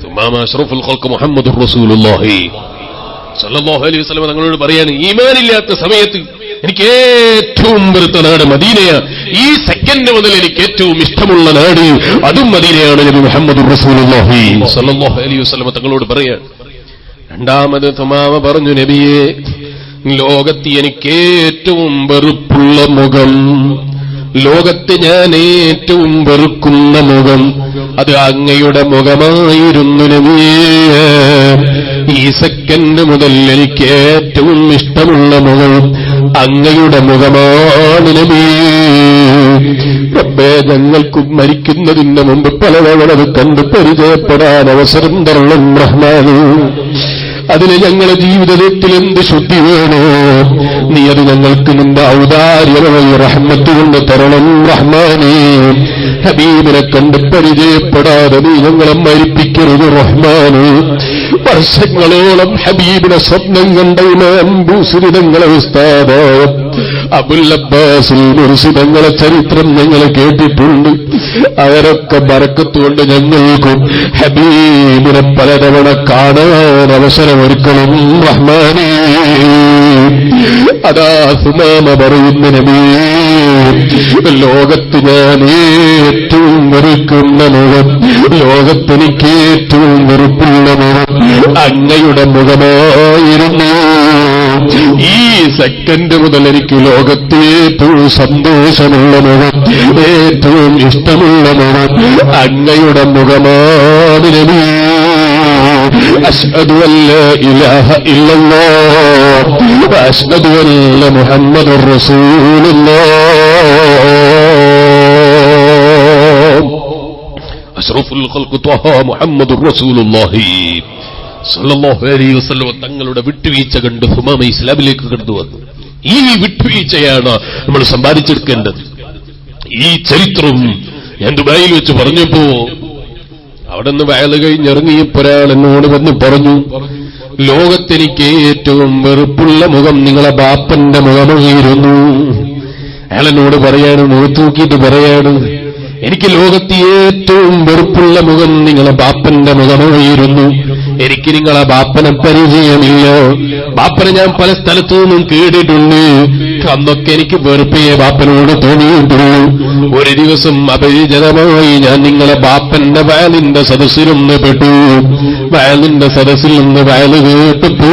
സുമാമ അഷ്റഫുൽ ഖൽഖ് മുഹമ്മദുർ റസൂലുള്ളാഹി സല്ലല്ലാഹു അലൈഹി വസല്ലം തങ്ങളോട് പറയാണ്, ഈമാനില്ലാത്ത സമയത്ത് എനിക്ക് ഏറ്റവും വെറുത്ത നാട് മദീനയാണ്. ഈ സെക്കൻഡ് മുതൽ എനിക്ക് ഏറ്റവും ഇഷ്ടമുള്ള നാട് അതും മദീനയാണ് നബി മുഹമ്മദുർ റസൂലുള്ളാഹി സല്ലല്ലാഹു അലൈഹി വസല്ലം തങ്ങളോട് പറയാണ്. രണ്ടാമത് തുമാമ പറഞ്ഞു, നബിയെ, ലോകത്ത് എനിക്ക് ഏറ്റവും വെറുപ്പുള്ള മുഖം, ലോകത്ത് ഞാൻ ഏറ്റവും വെറുക്കുന്ന മുഖം അത് അങ്ങയുടെ മുഖമായിരുന്നു നബിയേ. ഈ സെക്കൻഡ് മുതൽ എനിക്ക് ഏറ്റവും ഇഷ്ടമുള്ള മുഖം അങ്ങയുടെ മുഖമാണ് നബിയേ. റബ്ബേ, ഞങ്ങൾക്ക് മരിക്കുന്നതിന് മുമ്പ് പലതവണ കണ്ട് പരിചയപ്പെടാൻ അവസരം തരണം റഹ്മാനേ. അതിന് ഞങ്ങളുടെ ജീവിതത്തിൽ എന്ത് ശുദ്ധി വേണോ നീ അത് ഞങ്ങൾക്ക് നിന്റെ ഔദാര്യമായി റഹ്മത്ത് കൊണ്ട് തരണം റഹ്മാനേ. ഹബീബിനെ കണ്ട് പരിചയപ്പെടാതെ നീ ഞങ്ങളെ മരിപ്പിക്കരുത് റഹ്മാനേ. വർഷങ്ങളോളം ഹബീബിനെ സ്വപ്നം കണ്ട ഇമാം ബൂസരി തങ്ങളെ ഉസ്താദായ അബുൽ അബ്ബാസുൽ മുർസി തങ്ങളെ ചരിത്രം ഞങ്ങൾ കേട്ടിട്ടുണ്ട്. അവരൊക്കെ ബറക്കത്തുകൊണ്ട് ഞങ്ങൾക്കും ഹബീബിനെ പലതവണ കാണാൻ അവസരമൊരുക്കണം റഹ്മാനേ. അതാ സുമാമ പറയുന്ന നബിയേ, ലോകത്ത് ഞാൻ ഏറ്റവും വെറുക്കുന്ന മുഖം, ലോകത്തെനിക്ക് ഏറ്റവും വെറുപ്പുള്ള മുഖം അങ്ങയുടെ മുഖമായിരുന്നു. ഈ സെക്കൻഡ് മുതൽ എനിക്ക് ലോകത്ത് ഏറ്റവും സന്തോഷമുള്ള മുഖം, ഏറ്റവും ഇഷ്ടമുള്ള മുഖം അങ്ങയുടെ മുഖമാണ് നബി. അശ്ഹദു അല്ലാ ഇലാഹ ഇല്ലല്ലാഹ് വഅശ്ഹദു അന്ന മുഹമ്മദുർ റസൂലുള്ളാഹ്. അഷ്റഫുൽ ഖൽഖ് ത്വഹ മുഹമ്മദുർ റസൂലുള്ളാഹി സല്ലല്ലാഹു അലൈഹി വസല്ലം തങ്ങളുടെ വിട്ടുവീഴ്ച കണ്ട് സുമാമ ഇസ്ലാമിലേക്ക് കടന്നു വന്നു. ഈ വിട്ടുവീഴ്ചയാണ് നമ്മൾ സമ്പാദിച്ചെടുക്കേണ്ടത്. ഈ ചരിത്രം ഞാൻ ദുബായിൽ വെച്ച് പറഞ്ഞപ്പോ അവിടെ നിന്ന് വയല് കഴിഞ്ഞിറങ്ങിയപ്പോ ഒരാൾ എന്നോട് വന്ന് പറഞ്ഞു, ലോകത്തെനിക്ക് ഏറ്റവും വെറുപ്പുള്ള മുഖം നിങ്ങളെ ബാപ്പന്റെ മുഖമായിരുന്നു. അയാൾ എന്നോട് പറയാണ്, മുഖത്ത് നോക്കിയിട്ട് പറയാണ്, എനിക്ക് ലോകത്ത് ഏറ്റവും വെറുപ്പുള്ള മുഖം നിങ്ങളെ ബാപ്പന്റെ മുഖമായിരുന്നു. എനിക്ക് നിങ്ങളെ ബാപ്പനെ പരിചയമില്ല. ബാപ്പനെ ഞാൻ പല സ്ഥലത്തു നിന്നും കേട്ടിട്ടുണ്ട്. അന്നൊക്കെ എനിക്ക് വെറുപ്പേ ബാപ്പനോട് തോന്നിയിട്ടുള്ളൂ. ഒരു ദിവസം അപരിചിതമായി ഞാൻ നിങ്ങളെ ബാപ്പന്റെ വയലിന്റെ സദസ്സിലൊന്ന് പെട്ടു. വയലിന്റെ സദസ്സിൽ നിന്ന് വയല് കേട്ടപ്പോ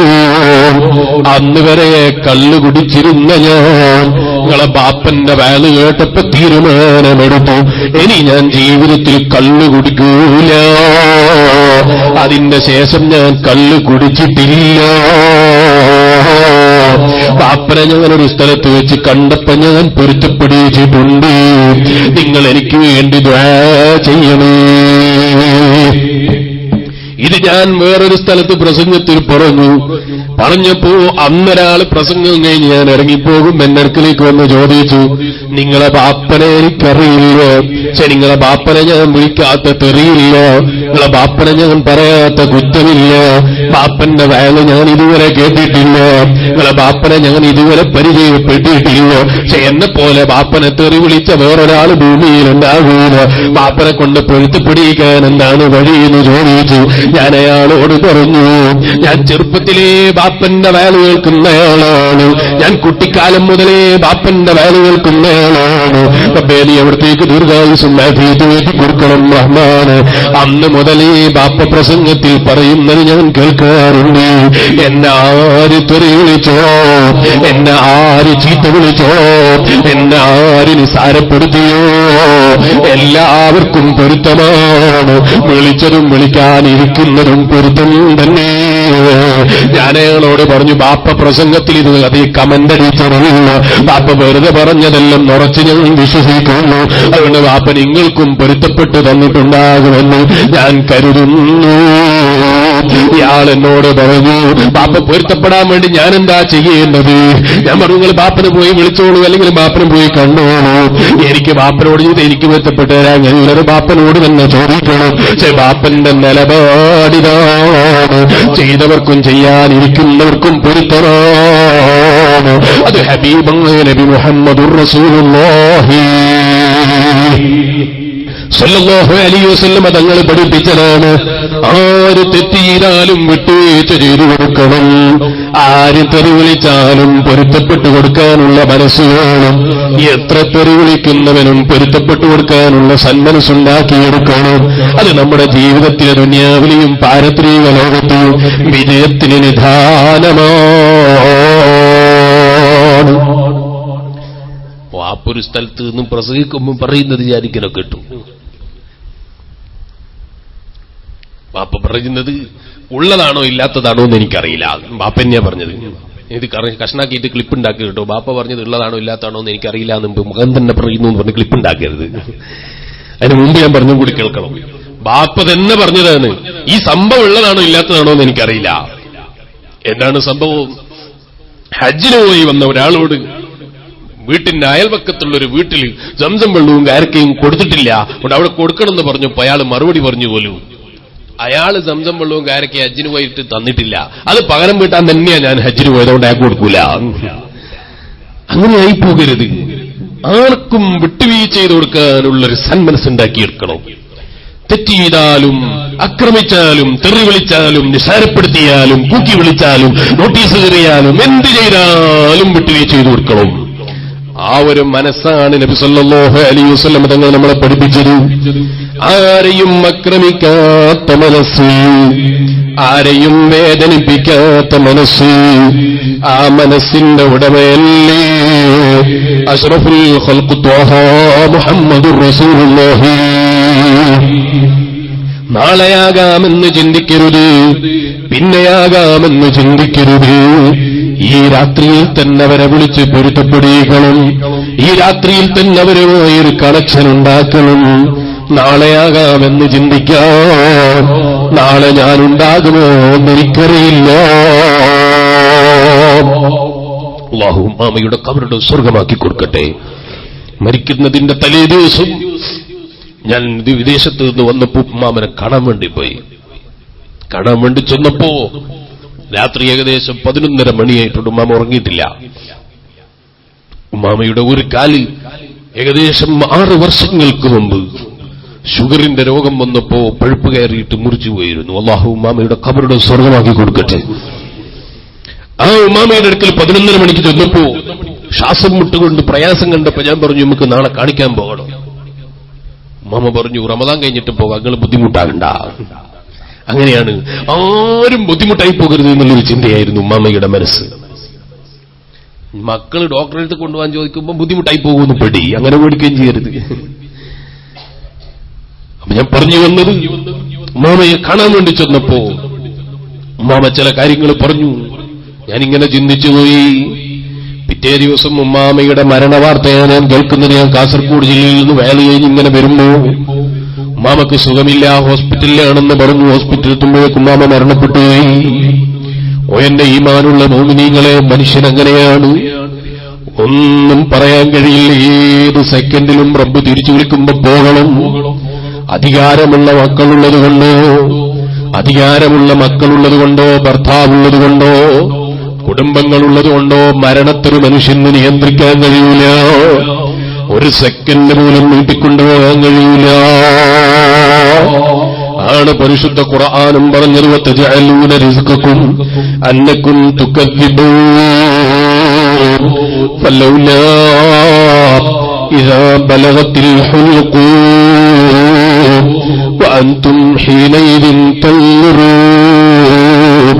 അന്ന് വരെ കള്ളു കുടിച്ചിരുന്ന ഞാൻ നിങ്ങളെ ബാപ്പന്റെ വയല് കേട്ടപ്പോ തീരുമാനമെടുത്തു, ഇനി ഞാൻ ജീവിതത്തിൽ കള്ളു കുടിക്കൂല. അതിന്റെ ശേഷം ഞാൻ കള്ളു കുടിച്ചിട്ടില്ല. ബാപ്പനെ ഞാനൊരു സ്ഥലത്ത് വെച്ച് കണ്ടപ്പോ ഞാൻ പൊരുത്തപ്പെടിച്ചിട്ടുണ്ട്. നിങ്ങൾ എനിക്ക് വേണ്ടി ദുആ ചെയ്യണേ. ഇത് ഞാൻ വേറൊരു സ്ഥലത്ത് പ്രസംഗത്തിൽ പറഞ്ഞപ്പോ അന്നൊരാൾ പ്രസംഗം കഴിഞ്ഞ് ഞാൻ ഇറങ്ങിപ്പോകും എന്റെ അടുക്കലേക്ക് വന്ന് ചോദിച്ചു, നിങ്ങളെ ബാപ്പനെ എനിക്കറിയില്ല, പക്ഷെ നിങ്ങളെ ബാപ്പനെ ഞാൻ വിളിക്കാത്ത തെറിയില്ല, നിങ്ങളെ ബാപ്പനെ ഞാൻ പറയാത്ത കുറ്റമില്ല, ബാപ്പന്റെ വയല് ഞാൻ ഇതുവരെ കേട്ടിട്ടില്ല, നിങ്ങളെ ബാപ്പനെ ഞാൻ ഇതുവരെ പരിചയപ്പെട്ടിട്ടില്ല. പക്ഷെ എന്നെ പോലെ ബാപ്പനെ തെറി വിളിച്ച വേറൊരാൾ ഭൂമിയിൽ ഉണ്ടാകൂല. ബാപ്പനെ കൊണ്ട് പൊരുത്തപ്പെടിക്കാൻ എന്താണ് വഴിയെന്ന് ചോദിച്ചു. ഞാൻ അയാളോട് പറഞ്ഞു, ഞാൻ ചെറുപ്പത്തിലേ ബാപ്പന്റെ വയല് കേൾക്കുന്നയാളാണ്, ഞാൻ കുട്ടിക്കാലം മുതലേ ബാപ്പന്റെ വയല് കേൾക്കുന്നയാളാണ്. റബ്ബേ അവിടത്തേക്ക് ദീർഘായുസ്സും ആഫിയത്തും കൊടുക്കണം റഹ്മാന്. അന്ന് മുതലേ ബാപ്പ പ്രസംഗത്തിൽ പറയുന്നത് ഞാൻ കേൾക്കാറുണ്ട്. എന്നെ ആര് തെറി വിളിച്ചോ, എന്നെ ആര് ചീത്ത വിളിച്ചോ, എന്നെ ആര് നിസാരപ്പെടുത്തിയോ, എല്ലാവർക്കും പൊരുത്തമാണ്. വിളിച്ചതും വിളിക്കാനിരിക്കുന്നതും പൊരുത്തം തന്നെ. ഞാനയാളോട് പറഞ്ഞു, ബാപ്പ പ്രസംഗത്തിൽ ഇത് അതേ കമന്റ് അടിച്ചറിയില്ല, ബാപ്പ വെറുതെ പറഞ്ഞതെല്ലാം ഉറച്ച് ഞങ്ങൾ വിശ്വസിക്കുന്നു. അതുകൊണ്ട് ബാപ്പ നിങ്ങൾക്കും പൊരുത്തപ്പെട്ടു തന്നിട്ടുണ്ടാകുമെന്ന് ഞാൻ കരുതുന്നു. ഇയാൾ എന്നോട് പറഞ്ഞു, ബാപ്പ പൊരുത്തപ്പെടാൻ വേണ്ടി ഞാൻ എന്താ ചെയ്യേണ്ടത്? ഞാൻ പറഞ്ഞു, നിങ്ങൾ ബാപ്പന് പോയി വിളിച്ചോളൂ, അല്ലെങ്കിൽ ബാപ്പന് പോയി കണ്ടോളൂ. എനിക്ക് ബാപ്പനോട് ചെയ്ത് എനിക്ക് പൊരുത്തപ്പെട്ടു തരാൻ എല്ലാവരും ബാപ്പനോട് തന്നെ ചോദിക്കണം. പക്ഷെ ബാപ്പന്റെ നിലപാടിതാണ്, ചെയ്തവർക്കും ചെയ്യാനിരിക്കുന്നവർക്കും പൊരുത്തമാണ്. അത് ഹബീബായ നബി മുഹമ്മദുർ റസൂലുള്ളാഹി സല്ലല്ലാഹു അലൈഹി വസല്ലം തങ്ങൾ പഠിപ്പിച്ചതാണ്. ആര് തെറ്റിയാലും വിട്ടുവീഴ്ച ചെയ്തു കൊടുക്കണം. ആര് തെറി വിളിച്ചാലും പൊരുത്തപ്പെട്ടു കൊടുക്കാനുള്ള മനസ്സ് വേണം. എത്ര തെറി വിളിക്കുന്നവനും പൊരുത്തപ്പെട്ടു കൊടുക്കാനുള്ള സന്മനസ്സുണ്ടാക്കിയെടുക്കണം. അത് നമ്മുടെ ജീവിതത്തിലെ ദുനിയാവിലെയും പാരത്രിക ലോകത്തെയും വിജയത്തിന് നിധാനമാണ്. വാപ്പൊരു സ്ഥലത്ത് നിന്നും പ്രസംഗിക്കുമ്പോൾ പറയുന്നത് ഞാനിങ്ങനെ കേട്ടു. ബാപ്പ പറയുന്നത് ഉള്ളതാണോ ഇല്ലാത്തതാണോ എന്ന് എനിക്കറിയില്ല. ബാപ്പന്നെയാ പറഞ്ഞത്. ഇത് കഷ്ണാക്കിയിട്ട് ക്ലിപ്പ് ഉണ്ടാക്കി കേട്ടോ. ബാപ്പ പറഞ്ഞത് ഉള്ളതാണോ ഇല്ലാത്തതാണോ എന്ന് എനിക്കറിയില്ല എന്ന് മുഖം തന്നെ പറയുന്നു എന്ന് പറഞ്ഞ് ക്ലിപ്പ് ഉണ്ടാക്കരുത്. അതിന് മുമ്പ് ഞാൻ പറഞ്ഞും കൂടി കേൾക്കണം. ബാപ്പ തന്നെ പറഞ്ഞതാണ്, ഈ സംഭവം ഉള്ളതാണോ ഇല്ലാത്തതാണോ എന്ന് എനിക്കറിയില്ല. എന്താണ് സംഭവം? ഹജ്ജിന് പോയി വന്ന ഒരാളോട് വീട്ടിന്റെ അയൽവക്കത്തുള്ളൊരു വീട്ടിൽ സംസം വെള്ളവും കാരക്കയും കൊടുത്തിട്ടില്ല, അതുകൊണ്ട് അവിടെ കൊടുക്കണമെന്ന് പറഞ്ഞപ്പോ അയാൾ മറുപടി പറഞ്ഞു പോലും, അയാള് സംസം വെള്ളവും കാരക്കയും ഹജ്ജിന് പോയിട്ട് തന്നിട്ടില്ല, അത് പകരം വീട്ടാൻ തന്നെയാ ഞാൻ ഹജ്ജിന് പോയതുകൊണ്ട് അയാൾക്ക് കൊടുക്കൂല. അങ്ങനെയായി പോകരുത്. ആർക്കും വിട്ടുവീഴ്ച ചെയ്തു കൊടുക്കാനുള്ളൊരു സന്മനസ്സുണ്ടാക്കിയെടുക്കണം. തെറ്റ് ചെയ്താലും ആക്രമിച്ചാലും തെറി വിളിച്ചാലും നിസാരപ്പെടുത്തിയാലും കൂക്കി വിളിച്ചാലും നോട്ടീസ് കയറിയാലും എന്ത് ചെയ്താലും വിട്ടുവീഴ്ച ചെയ്തു കൊടുക്കണം. ആ ഒരു മനസ്സാണ് നബി സല്ലല്ലാഹു അലൈഹി വസല്ലം തങ്ങൾ നമ്മളെ പഠിപ്പിച്ചത്. ആരെയും ആക്രമിക്കാത്ത മനസ്സ്, ആരെയും വേദനിപ്പിക്കാത്ത മനസ്സ്, ആ മനസ്സിന്റെ ഉടമയല്ലേ അഷ്റഫുൽ ഖൽഖ് ത്വാഹ മുഹമ്മദുർ റസൂലുള്ളാഹി. നാളെയാകാമെന്ന് ചിന്തിക്കരുത്, പിന്നെയാകാമെന്ന് ചിന്തിക്കരുത്. ഈ രാത്രിയിൽ തന്നെ അവരെ വിളിച്ച് പൊരുത്തപ്പെടുകണം. ഈ രാത്രിയിൽ തന്നെ അവരുമായൊരു കണക്ഷൻ ഉണ്ടാക്കണം. നാളെയാകാമെന്ന് ചിന്തിക്കാം. നാളെ ഞാനുണ്ടാകുമോ എന്നെനിക്കറിയില്ല. അല്ലാഹു ഉമ്മാമയുടെ ഖബറുടെ സ്വർഗമാക്കി കൊടുക്കട്ടെ. മരിക്കുന്നതിന്റെ തലേ ദിവസം ഞാൻ വിദേശത്ത് നിന്ന് വന്നപ്പോ ഉമ്മാമനെ കാണാൻ വേണ്ടി പോയി. കാണാൻ വേണ്ടി ചെന്നപ്പോ രാത്രി ഏകദേശം 11:30 മണിയായിട്ടുണ്ട്. ഉമ്മാമ ഉറങ്ങിയിട്ടില്ല. ഉമ്മാമയുടെ ഒരു കാലിൽ ഏകദേശം 6 വർഷങ്ങൾക്ക് മുമ്പ് ഷുഗറിന്റെ രോഗം വന്നപ്പോ പഴുപ്പ് കയറിയിട്ട് മുറിച്ചു പോയിരുന്നു. അല്ലാഹു ഉമ്മാമയുടെ ഖബറുടെ സ്വർഗമാക്കി കൊടുക്കട്ടെ. ആ ഉമ്മാമയുടെ അടുക്കൽ 11:30 മണിക്ക് ചെന്നപ്പോ ശ്വാസം മുട്ടുകൊണ്ട് പ്രയാസം കണ്ടപ്പോ ഞാൻ പറഞ്ഞു, നമുക്ക് നാളെ കാണിക്കാൻ പോകണം. ഉമ്മാമ പറഞ്ഞു, റമദാൻ കഴിഞ്ഞിട്ട് പോകാം, നിങ്ങൾ ബുദ്ധിമുട്ടാകണ്ട. അങ്ങനെയാണ്, ആരും ബുദ്ധിമുട്ടായി പോകരുത് എന്നുള്ളൊരു ചിന്തയായിരുന്നു ഉമ്മാമയുടെ മനസ്സ്. മക്കൾ ഡോക്ടറെ അടുത്ത് കൊണ്ടുപോകാൻ ചോദിക്കുമ്പോൾ ബുദ്ധിമുട്ടായി പോകുമെന്ന് പേടി, അങ്ങനെ പേടിക്കുകയും ചെയ്യരുത്. അപ്പൊ ഞാൻ പറഞ്ഞു വന്നത്, ഉമ്മാമയെ കാണാൻ വേണ്ടി ചെന്നപ്പോ ഉമ്മാമ ചില കാര്യങ്ങൾ പറഞ്ഞു. ഞാനിങ്ങനെ ചിന്തിച്ചുപോയി. പിറ്റേ ദിവസം ഉമ്മാമയുടെ മരണവാർത്തയെ ഞാൻ കേൾക്കുന്നത്, ഞാൻ കാസർഗോഡ് ജില്ലയിൽ നിന്ന് വേല കഴിഞ്ഞ് ഇങ്ങനെ വരുമ്പോ ഉമ്മാമക്ക് സുഖമില്ല, ഹോസ്പിറ്റലിലാണെന്ന് പറഞ്ഞു. ഹോസ്പിറ്റലിൽ എത്തുമ്പോഴേക്കും ഉമ്മാമ മരണപ്പെട്ടുപോയി. ഓ എന്റെ ഈമാനുള്ള മോമിനീങ്ങളെ, മനുഷ്യനങ്ങനെയാണ്, ഒന്നും പറയാൻ കഴിയില്ല. ഏത് സെക്കൻഡിലും റബ്ബ് തിരിച്ചു വിളിക്കുമ്പോ പോകണം. അധികാരമുള്ള മക്കളുള്ളതുകൊണ്ടോ, അധികാരമുള്ള മക്കളുള്ളതുകൊണ്ടോ, ഭർത്താവുള്ളതുകൊണ്ടോ, കുടുംബങ്ങളുള്ളതുകൊണ്ടോ മരണത്തിന് മനുഷ്യന് നിയന്ത്രിക്കാൻ കഴിയൂല. ഒരു സെക്കൻഡ് പോലും നീട്ടിക്കൊണ്ടുപോകാൻ കഴിയൂല. ആണ് പരിശുദ്ധ ഖുർആനും പറഞ്ഞത്, വതജഅലൂന റിസ്ഖക്കും അന്നകും തുകദ്ദിബൂൻ ഫലൗലാ ഇദാ ബലഗത്തിൽ ഹുൽഖൂം വഅൻതും ഹീനൈദിൻ തൻദുറൂൻ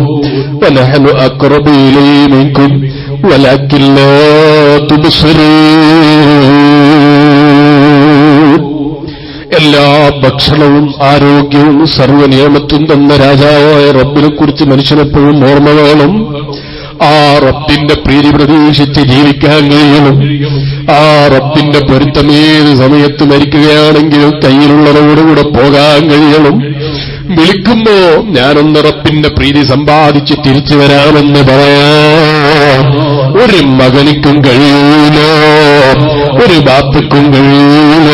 വനഹ്നു അഖ്റബു ഇലൈഹി മിൻകും വലകിൻ ലാ തുബ്സിറൂൻ. എല്ലാ ഭക്ഷണവും ആരോഗ്യവും സർവ്വനിയമത്തും തന്ന രാജാവായ റബ്ബിനെ കുറിച്ച് മനുഷ്യനെപ്പോഴും ഓർമ്മ വേണം. ആ റബ്ബിന്റെ പ്രീതി പ്രതീക്ഷിച്ച് ജീവിക്കാൻ കഴിയണം. ആ റബ്ബിന്റെ പൊരുത്തമേത് സമയത്ത് മരിക്കുകയാണെങ്കിലും കയ്യിലുള്ളവരോടുകൂടെ പോകാൻ കഴിയണം. വിളിക്കുമ്പോ ഞാനൊന്ന് റബ്ബിന്റെ പ്രീതി സമ്പാദിച്ച് തിരിച്ചു വരാമെന്ന് പറയാൻ ഒരു മകനിക്കും കഴിയൂല, ഒരു ബാപ്പയ്ക്കും കഴിയൂല.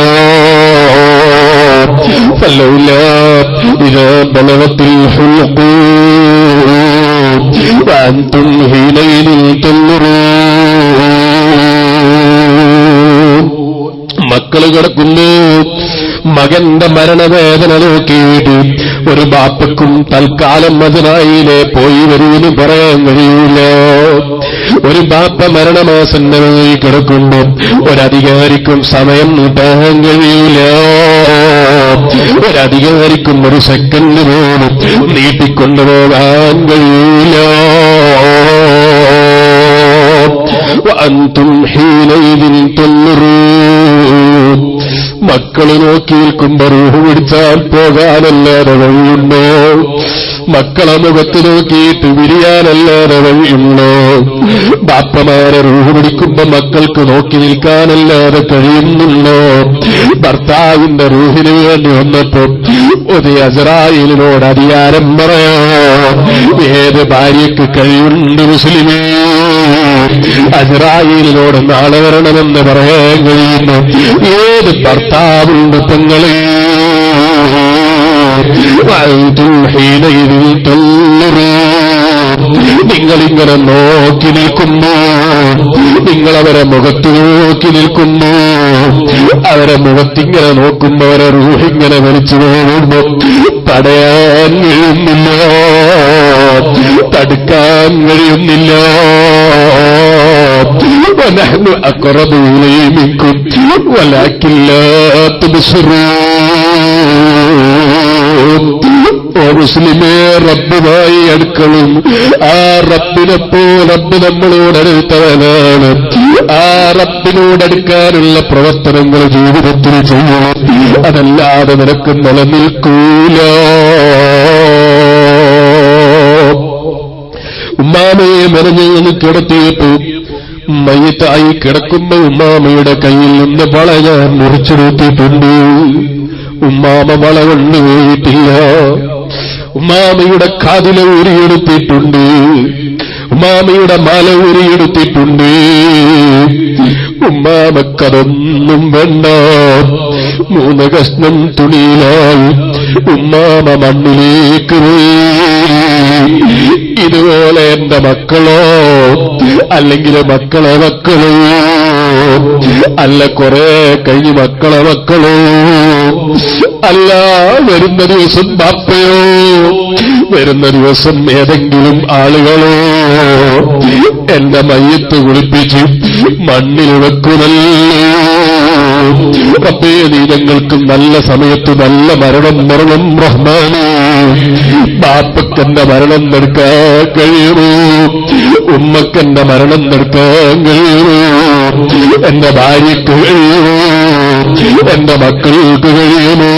فلولا إذا بلغت الحلقوم وأنتم حينئذ تنظرون. മക്കള് കിടക്കുന്നു, മകന്റെ മരണവേദന നോക്കിയിട്ട് ഒരു ബാപ്പക്കും തൽക്കാലം മദീനയിലെ പോയി വരൂന്ന് പറയാൻ കഴിയൂല. ഒരു ബാപ്പ മരണമാസന്നമായി കിടക്കുമ്പോ ഒരധികാരിക്കും സമയം നീട്ടാൻ കഴിയൂല. ഒരധികാരിക്കും ഒരു സെക്കൻഡ് പോലും നീട്ടിക്കൊണ്ടുപോകാൻ കഴിയൂല. وأنتم حينئذ تنظرون. മക്കള് നോക്കി നിൽക്കുമ്പോ റൂഹ് പിടിച്ചാൽ പോകാനല്ലാതെ വഴിയുണ്ടോ? മക്കളെ മുഖത്ത് നോക്കിയിട്ട് വിരിയാനല്ലാതെ വഴിയുണ്ടോ? ബാപ്പമാരെ റൂഹ് പിടിക്കുമ്പോ മക്കൾക്ക് നോക്കി നിൽക്കാനല്ലാതെ കഴിയുന്നുണ്ടോ? ഭർത്താവിന്റെ റൂഹിന് വേണ്ടി വന്നപ്പോ ഒരു അസ്രായേലിനോട് അധികാരം പറയാം. ഏത് ഭാര്യയ്ക്ക് കഴിയുണ്ട് മുസ്ലിമേ? അസ്രായേലിനോട് നാളെ വരണമെന്ന് പറയാൻ കഴിയുന്നു ഏത് ഭർത്താവുണ്ട് പെങ്ങളെ? وأنتم حينئذ تنظرون. നിങ്ങളിങ്ങനെ നോക്കി നിൽക്കുന്നു, നിങ്ങളവരെ മുഖത്ത് നോക്കി നിൽക്കുന്നു. അവരെ മുഖത്തിങ്ങനെ നോക്കുമ്പോ അവരെ റൂഹിങ്ങനെ വലിച്ചു പോകുമ്പോ തടയാൻ കഴിയുന്നില്ല, തടുക്കാൻ കഴിയുന്നില്ല. وَنَحْنُ أَقْرَبُ إِلَيْهِ مِنكُمْ وَلَكِنْ لَا تُبْصِرُونَ. ഓ മുസ്ലിമേ, റബ്ബുമായി അടുക്കളും. ആ റബ്ബിനെപ്പോ റബ്ബ് നമ്മളോട് അടുത്തവനാണ്. ആ റബ്ബിനോടടുക്കാനുള്ള പ്രവർത്തനങ്ങൾ ജീവിതത്തിൽ ചെയ്യണം. അതല്ലാതെ നിനക്ക് നിലനിൽക്കൂല. ഉമ്മാമയെ മെനഞ്ഞു കിടത്തിയപ്പോ മയ്യത്തായി കിടക്കുമ്പോ ഉമ്മാമയുടെ കയ്യിൽ നിന്ന് വള ഞാൻ മുറിച്ചെടുത്തിട്ടുണ്ട്. ഉമ്മാമ വള കൊണ്ടുപോയിട്ടില്ല. ഉമ്മാമയുടെ കാതില ഊരിയെടുത്തിട്ടുണ്ട്. ഉമ്മാമയുടെ മാല ഊരിയെടുത്തിട്ടുണ്ട്. ഉമ്മാമക്കതൊന്നും വേണ്ട. 3 കഷ്ണം തുണിയിലായി ഉമ്മാമ മണ്ണിലേക്ക് പോയി. ഇതുപോലെ എന്റെ മക്കളോ അല്ലെങ്കിൽ മക്കളെ മക്കളോ അല്ല കുറെ കഴിഞ്ഞ് മക്കളെ മക്കളോ അല്ല വരുന്ന ദിവസം ബാപ്പയോ വരുന്ന ദിവസം ഏതെങ്കിലും ആളുകളോ എന്റെ മയ്യത്ത് കുളിപ്പിച്ച് മണ്ണിൽ വെക്കുന്നല്ലോ. റബ്ബേ, നീ ഞങ്ങൾക്ക് നല്ല സമയത്ത് നല്ല മരണം മരണം റഹ്മാനേ. ബാപ്പക്കെന്റെ മരണം നടക്കാൻ കഴിയുമോ? ഉമ്മക്കെന്റെ മരണം നടക്കാൻ കഴിയുമോ? എന്റെ ഭാര്യയ്ക്ക് കഴിയുമോ? എന്റെ മക്കൾക്ക് കഴിയുമോ?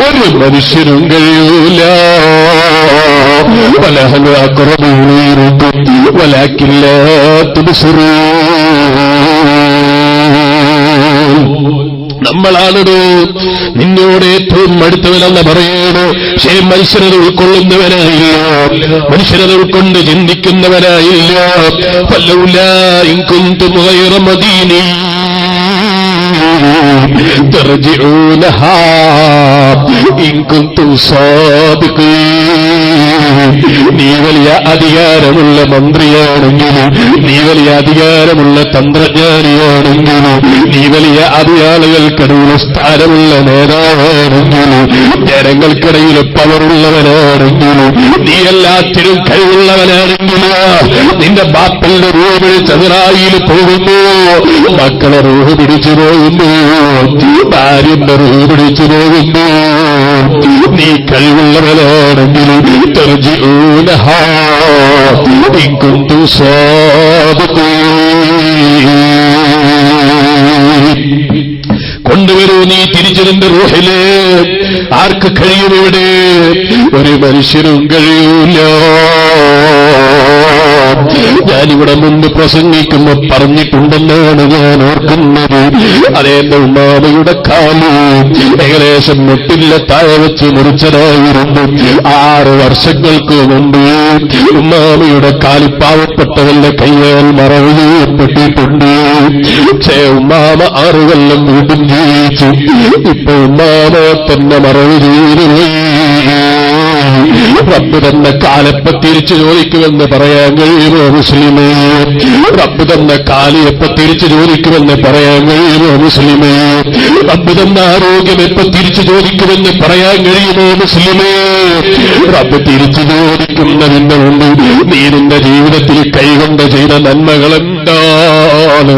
ഒരു മനുഷ്യനും കഴിയൂല. وَنَحْنُ أَقْرَبُ إِلَيْهِ مِنكُمْ وَلَكِنْ لَا تُبْصِرُونَ. നമ്മളാണോ നിന്നോട് ഏറ്റവും അടുത്തവനെന്ന് പറയണോ? പക്ഷേ മനുഷ്യരത് ഉൾക്കൊള്ളുന്നവനായില്ല, മനുഷ്യരത് ഉൾക്കൊണ്ട് ചിന്തിക്കുന്നവനായില്ല. فَلَوْلَا إِن كُنتُمْ غَيْرَ مَدِينِينَ ترجعونها إن كنتم صادقين. നീ വലിയ അധികാരമുള്ള മന്ത്രിയാണെങ്കിലും, നീ വലിയ അധികാരമുള്ള തന്ത്രജ്ഞാനിയാണെങ്കിലും, നീ വലിയ അധികാരികൾക്കിടയിൽ സ്ഥാനമുള്ള നേതാവാണെങ്കിലും, ജനങ്ങൾക്കിടയിൽ പവറുള്ളവനാണെങ്കിലും, നീ എല്ലാത്തിനും കഴിവുള്ളവനാണെങ്കിലും, നിന്റെ ബാപ്പന്റെ റൂഹ് പിടിച്ച് ഇസ്രായേൽ പോകുന്നു, മക്കളെ റൂഹ് പിടിച്ചു പോകുന്നു, ഭാര്യന്റെ റൂഹ് പിടിച്ചു പോകുന്നു. നീ കഴിവുള്ളവനാണെങ്കിലും തർജിഊനഹാ ഇൻ കുന്തും സാദിഖീൻ. കൊണ്ടുവരൂ നീ തിരിച്ചു നിന്റെ റൂഹില്. ആർക്ക് കഴിയും? ഇവിടെ ഒരു മനുഷ്യനും കഴിയൂല. ഞാനിവിടെ മുമ്പ് പ്രസംഗിക്കുമ്പോ പറഞ്ഞിട്ടുണ്ടെന്നാണ് ഞാൻ ഓർക്കുന്നത്. അതേന്റെ ഉമ്മാമയുടെ കാല് ഏകദേശം മുട്ടില്ല താഴെ വെച്ച് മുറിച്ചതായിരുന്നു. 6 വർഷങ്ങൾക്ക് മുമ്പ് ഉമ്മാമയുടെ കാല് പാവപ്പെട്ടവന്റെ കയ്യാൽ മറവ് ചെയ്യപ്പെട്ടിട്ടുണ്ട്. പക്ഷേ ഉമ്മാമ 6 കൊല്ലം വീണ്ടും ജീവിച്ചു. ഇപ്പൊ ഉമ്മാമ തന്നെ മറവ് ചെയ്തു. റബ്ബ് തന്നെ കാലപ്പ തിരിച്ചു ചോദിക്കുമെന്ന് പറയാൻ കഴിയുമോ മുസ്ലിമേ? റബ്ബ് തന്നെ കാല് എപ്പ തിരിച്ചു ചോദിക്കുമെന്ന് പറയാൻ കഴിയുമോ മുസ്ലിമേ? റബ്ബ് തന്നെ ആരോഗ്യം എപ്പ തിരിച്ചു ചോദിക്കുമെന്ന് പറയാൻ കഴിയുമോ മുസ്ലിമേ? റബ്ബ് തിരിച്ചു ചോദിക്കുന്നതിന്റെ മുമ്പ് നീ നിന്റെ ജീവിതത്തിൽ കൈകൊണ്ട് ചെയ്ത നന്മകളെന്താണ്?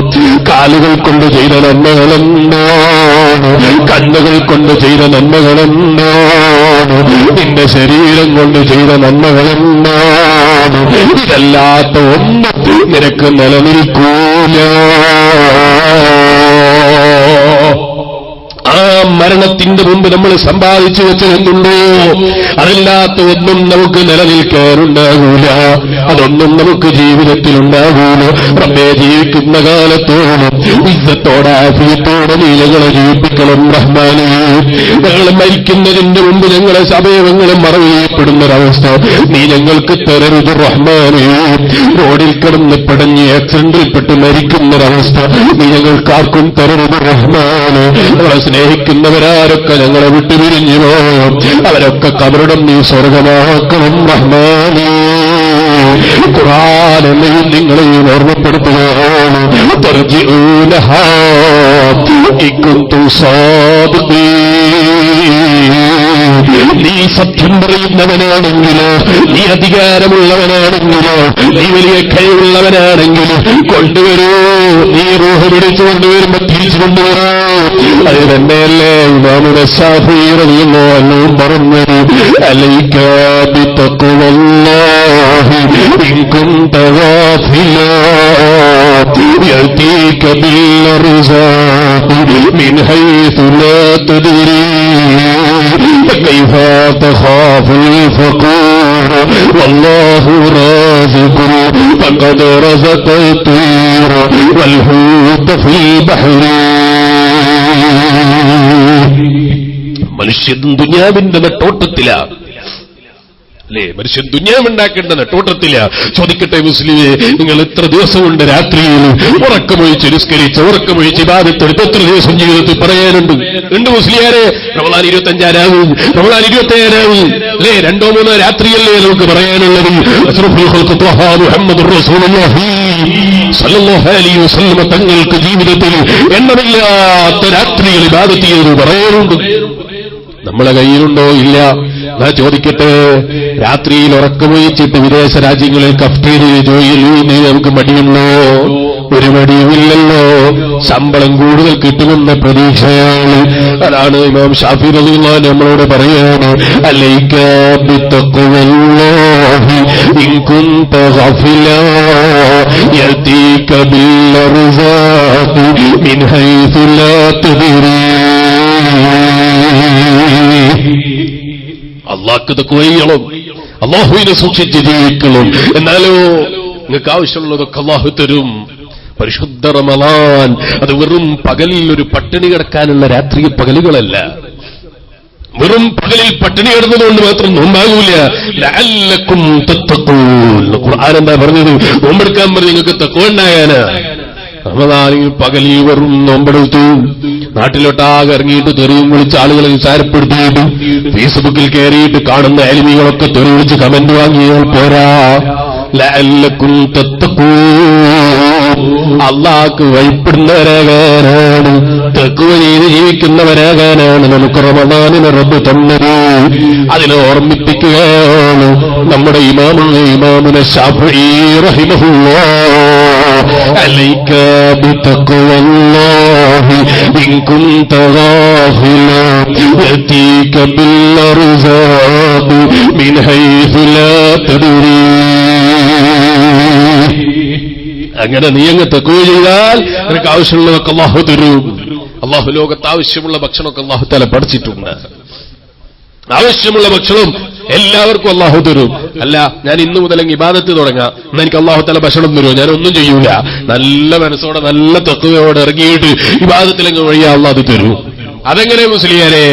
കാലുകൾ കൊണ്ട് ചെയ്ത നന്മകളെന്താണ്? കണ്ണുകൾ കൊണ്ട് ചെയ്ത നന്മകളെന്താണ്? നിന്റെ ശരീരം കൊണ്ട് ചെയ്ത നന്മകളെന്താണ്? ഇതല്ലാത്ത ഒന്നും നിനക്ക് നിലനിൽക്കൂല. ആ മരണത്തിന്റെ മുമ്പ് നമ്മൾ സമ്പാദിച്ചു വെച്ചതെന്തുണ്ടോ അതല്ലാത്ത ഒന്നും നമുക്ക് നിലനിൽക്കാനുണ്ടാകൂല. അതൊന്നും നമുക്ക് ജീവിതത്തിലുണ്ടാകൂല. റബ്ബേ, ജീവിക്കുന്ന കാലത്തോളം ഇസ്സത്തോടെ ആഫിയത്തോടെ നീ ഞങ്ങളെ ജീവിപ്പിക്കണം റഹ്മാനേ. ഞങ്ങൾ മരിക്കുന്നതിന്റെ മുമ്പ് ഞങ്ങളെ അവയവങ്ങളും മറവ് മരണപ്പെടുന്നൊരവസ്ഥ നീ ഞങ്ങൾക്ക് തരരുത് റഹ്മാനേ. റോഡിൽ കിടന്ന് പടഞ്ഞ് ആക്സിഡന്റിൽപ്പെട്ട് മരിക്കുന്നൊരവസ്ഥ നീ ഞങ്ങൾക്കാർക്കും തരരുത് റഹ്മാനേ. നമ്മളെ സ്നേഹിക്കുന്നവരാരൊക്കെ ഞങ്ങളെ വിട്ടുപിരിഞ്ഞു പോയോ അവരൊക്കെ കബറിടം നീ സ്വർഗമാക്കണം റഹ്മാനേ. ഖുർആൻ എന്നെയും നിങ്ങളെയും ഓർമ്മപ്പെടുത്തുകയാണ്. തർജിഊനഹാ ഇൻ കുൻതും സാദിഖീൻ. നീ സത്യം പറയുന്നവനാണെങ്കിലോ, നീ അധികാരമുള്ളവനാണെങ്കിലോ, നീ വലിയ കഴിവുള്ളവനാണെങ്കിലോ കൊണ്ടുവരൂ. നീ റൂഹ് പിടിച്ചു കൊണ്ടുവരുമ്പോ തിരിച്ചു കൊണ്ടുവരൂ. അത് തന്നെയല്ലേ ഇമാമുന ശാഫിഈ റളിയല്ലാഹു അൻഹു പറഞ്ഞത്, അലൈക ബിതഖ്വല്ലാഹി ഇൻ കുൻത ഗാഫിലാ യഅതീക ബിൽറിസാഖി മിൻ ഹൈസു ലാ തദ്രീ فكيف تخاف الفقر والله رازق فقد رزق الطير والحوت في البحر. മനുഷ്യൻ ദുനിയാവിന്റെ നെട്ടോട്ടത്തിലാണ് അല്ലേ? മനുഷ്യൻ ദുനിയാവുണ്ടാക്കേണ്ട നെട്ടോട്ടത്തില്ല. ചോദിക്കട്ടെ മുസ്ലിമേ, നിങ്ങൾ എത്ര ദിവസമുണ്ട് രാത്രിയിൽ ഉറക്കമൊഴിച്ച് നിസ്കരിച്ച് ഉറക്കമൊഴിച്ച് ഇബാദത്തെടുത്ത് എത്ര ദിവസം ജീവിതത്തിൽ പറയാനുണ്ട്? ഉണ്ട് മുസ്ലിയാരെ. റമളാൻ 25 റമളാൻ 27 അല്ലേ? 2-3 രാത്രിയല്ലേ നമുക്ക് പറയാനുള്ളത്? അഷ്റഫുൽ ഖൽഖ് ത്വഹ മുഹമ്മദുർ റസൂലുള്ളാഹി സ്വല്ലല്ലാഹു അലൈഹി വസല്ലം തങ്ങൾക്ക് ജീവിതത്തിൽ എണ്ണമില്ലാത്ത രാത്രികൾ ഇബാദത്ത് ചെയ്ത് പറയാനുണ്ട്. നമ്മളെ കയ്യിലുണ്ടോ? ഇല്ല. ഞാൻ ചോദിക്കട്ടെ, രാത്രിയിൽ ഉറക്കമൊഴിച്ചിട്ട് വിദേശ രാജ്യങ്ങളിൽ കഫ്റ്റീരിയയിൽ ജോലിയിൽ നമുക്ക് മടിയുണ്ടോ? ഒരു മടിയുമില്ലല്ലോ. ശമ്പളം കൂടുതൽ കിട്ടുമെന്ന പ്രതീക്ഷയാണ്. അതാണ് ഇമാം ശാഫി റളിയല്ലാഹു അൻഹു നമ്മളോട് പറയാണ്, അലൈക ബിതഖ്വല്ലാഹി ഇൻ കുൻത ഗാഫിലാ യഅതീക ബിൽറിസാഖി മിൻ ഹൈസു ലാ തദ്രീ. അള്ളാഹ്ക്ക് തഖ്വ ചെയ്യണം, അള്ളാഹുവിനെ സൂക്ഷിച്ച് ജീവിക്കണം. എന്നാലോ നിങ്ങൾക്ക് ആവശ്യമുള്ളതൊക്കെ അള്ളാഹു തരും. പരിശുദ്ധ റമളാൻ അത് വെറും പകലിൽ ഒരു പട്ടിണി കിടക്കാനുള്ള രാത്രി പകലുകളല്ല. വെറും പകലിൽ പട്ടിണി കിടന്നതുകൊണ്ട് മാത്രം നോമ്പാകൂല. ലഅല്ലക്കും തത്തഖൂൻ. ഖുർആൻ എന്താ പറഞ്ഞത്? നോമ്പെടുക്കാൻ പറഞ്ഞ് നിങ്ങൾക്ക് തഖ്വ ഉണ്ടാകാനാ. റമളാനിൽ പകലിൽ വെറും നോമ്പെടുത്തു, നാട്ടിലോട്ടാകെ ഇറങ്ങിയിട്ട് തെറിയും വിളിച്ച് ആളുകളെ നിസാരപ്പെടുത്തിയിട്ട് ഫേസ്ബുക്കിൽ കയറിയിട്ട് കാണുന്ന ആലിമീകളൊക്കെ തെറി വിളിച്ച് കമന്റ് വാങ്ങിയാൽ പോരാ. ലഅല്ലക്കും തത്തഖൂൻ. അള്ളാഹ്ക്ക് വഴിപ്പെടുന്നവരാകാനാണ്, തഖ്വ ചെയ്ത് ജീവിക്കുന്നവരാകാനാണ് നമുക്ക് റമളാനിനെ റബ്ബ് തന്നത്. അതിനെ ഓർമ്മിപ്പിക്കുകയാണ് നമ്മുടെ ഇമാമുന ശാഫിഈ റഹിമഹുല്ലാഹ്. അലൈക ബിതഖ്വല്ലാഹി ഇൻ കുൻത ഗാഫിലാ യഅതീക ബിൽറിസാഖി മിൻ ഹൈസു ലാ തദ്രീ. അങ്ങനെ നീ അങ്ങ് തഖ്വ ചെയ്താൽ നിനക്ക് ആവശ്യമുള്ളതൊക്കെ അല്ലാഹു തരും. അല്ലാഹു ലോകത്ത് ആവശ്യമുള്ള ഭക്ഷണമൊക്കെ അല്ലാഹു തആല പഠിച്ചിട്ടുണ്ട്. ആവശ്യമുള്ള ഭക്ഷണം എല്ലാവർക്കും അല്ലാഹു തരും. അല്ല, ഞാൻ ഇന്നു മുതൽ ഇബാദത്ത് തുടങ്ങാം, എന്നാ എനിക്ക് അല്ലാഹു തആല ഭക്ഷണം തരുമോ? ഞാൻ ഒന്നും ചെയ്യൂല. നല്ല മനസ്സോടെ നല്ല തഖ്വയോടെ ഇറങ്ങിയിട്ട് ഇബാദത്തിലങ്ങ് വഴിയാ അല്ലാഹു അത് തരും. അതെങ്ങനെ മുസ്ലിയാരെ?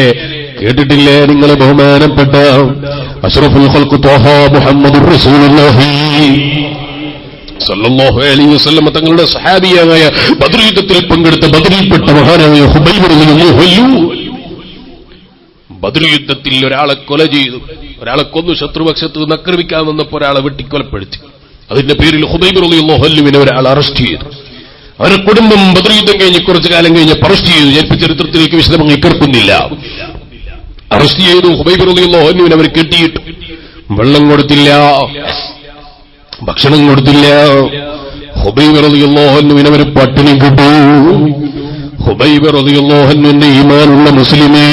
കേട്ടിട്ടില്ലേ നിങ്ങൾ ബഹുമാനപ്പെട്ട അഷ്റഫുൽ ഖൽഖ് ത്വഹ മുഹമ്മദുർ റസൂലുള്ളാഹി സല്ലല്ലാഹു അലൈഹി വസല്ലം തങ്ങളുടെ സഹാബിയായ ബദ്ർ യുദ്ധത്തിൽ പങ്കെടുത്ത ബദ്രിൽപ്പെട്ട മഹാനായ ഹുബൈബ് റളിയല്ലാഹു അൻഹു ബദ്ർ യുദ്ധത്തിൽ ഒരാളെ കൊല ചെയ്തു. ഒരാളെ കൊന്നു. ശത്രുപക്ഷത്ത് നിന്ന് ആക്രമിക്കാൻ വന്നപ്പോൾ ഒരാളെ വെട്ടിക്കൊലപ്പെടുത്തി. അതിന്റെ പേരിൽ ഹുബൈബ് റളിയല്ലാഹു അൻഹുവിനെ ഒരാൾ അറസ്റ്റ് ചെയ്തു. അവരുടെ കുടുംബം ബദ്ർ യുദ്ധം കഴിഞ്ഞ് കുറച്ചു കാലം കഴിഞ്ഞ് അറസ്റ്റ് ചെയ്തു. ഞാൻ ചരിത്രത്തിലേക്ക് വിശദമായി കേൾക്കുന്നില്ല. അറസ്റ്റ് ചെയ്തു. ഹുബൈബ് റളിയല്ലാഹു അൻഹുവിനെ അവർ കെട്ടിയിട്ടു. വെള്ളം കൊടുത്തില്ല, ഭക്ഷണം കൊടുത്തില്ല. ഹുബൈബ് റളിയല്ലാഹു അൻഹുവിനെ അവർ പട്ടിണി കിട്ടു. ഹുബൈബ് റളിയല്ലാഹു അൻഹുവിന്റെ ഈമാനുള്ള മുസ്ലിമേ,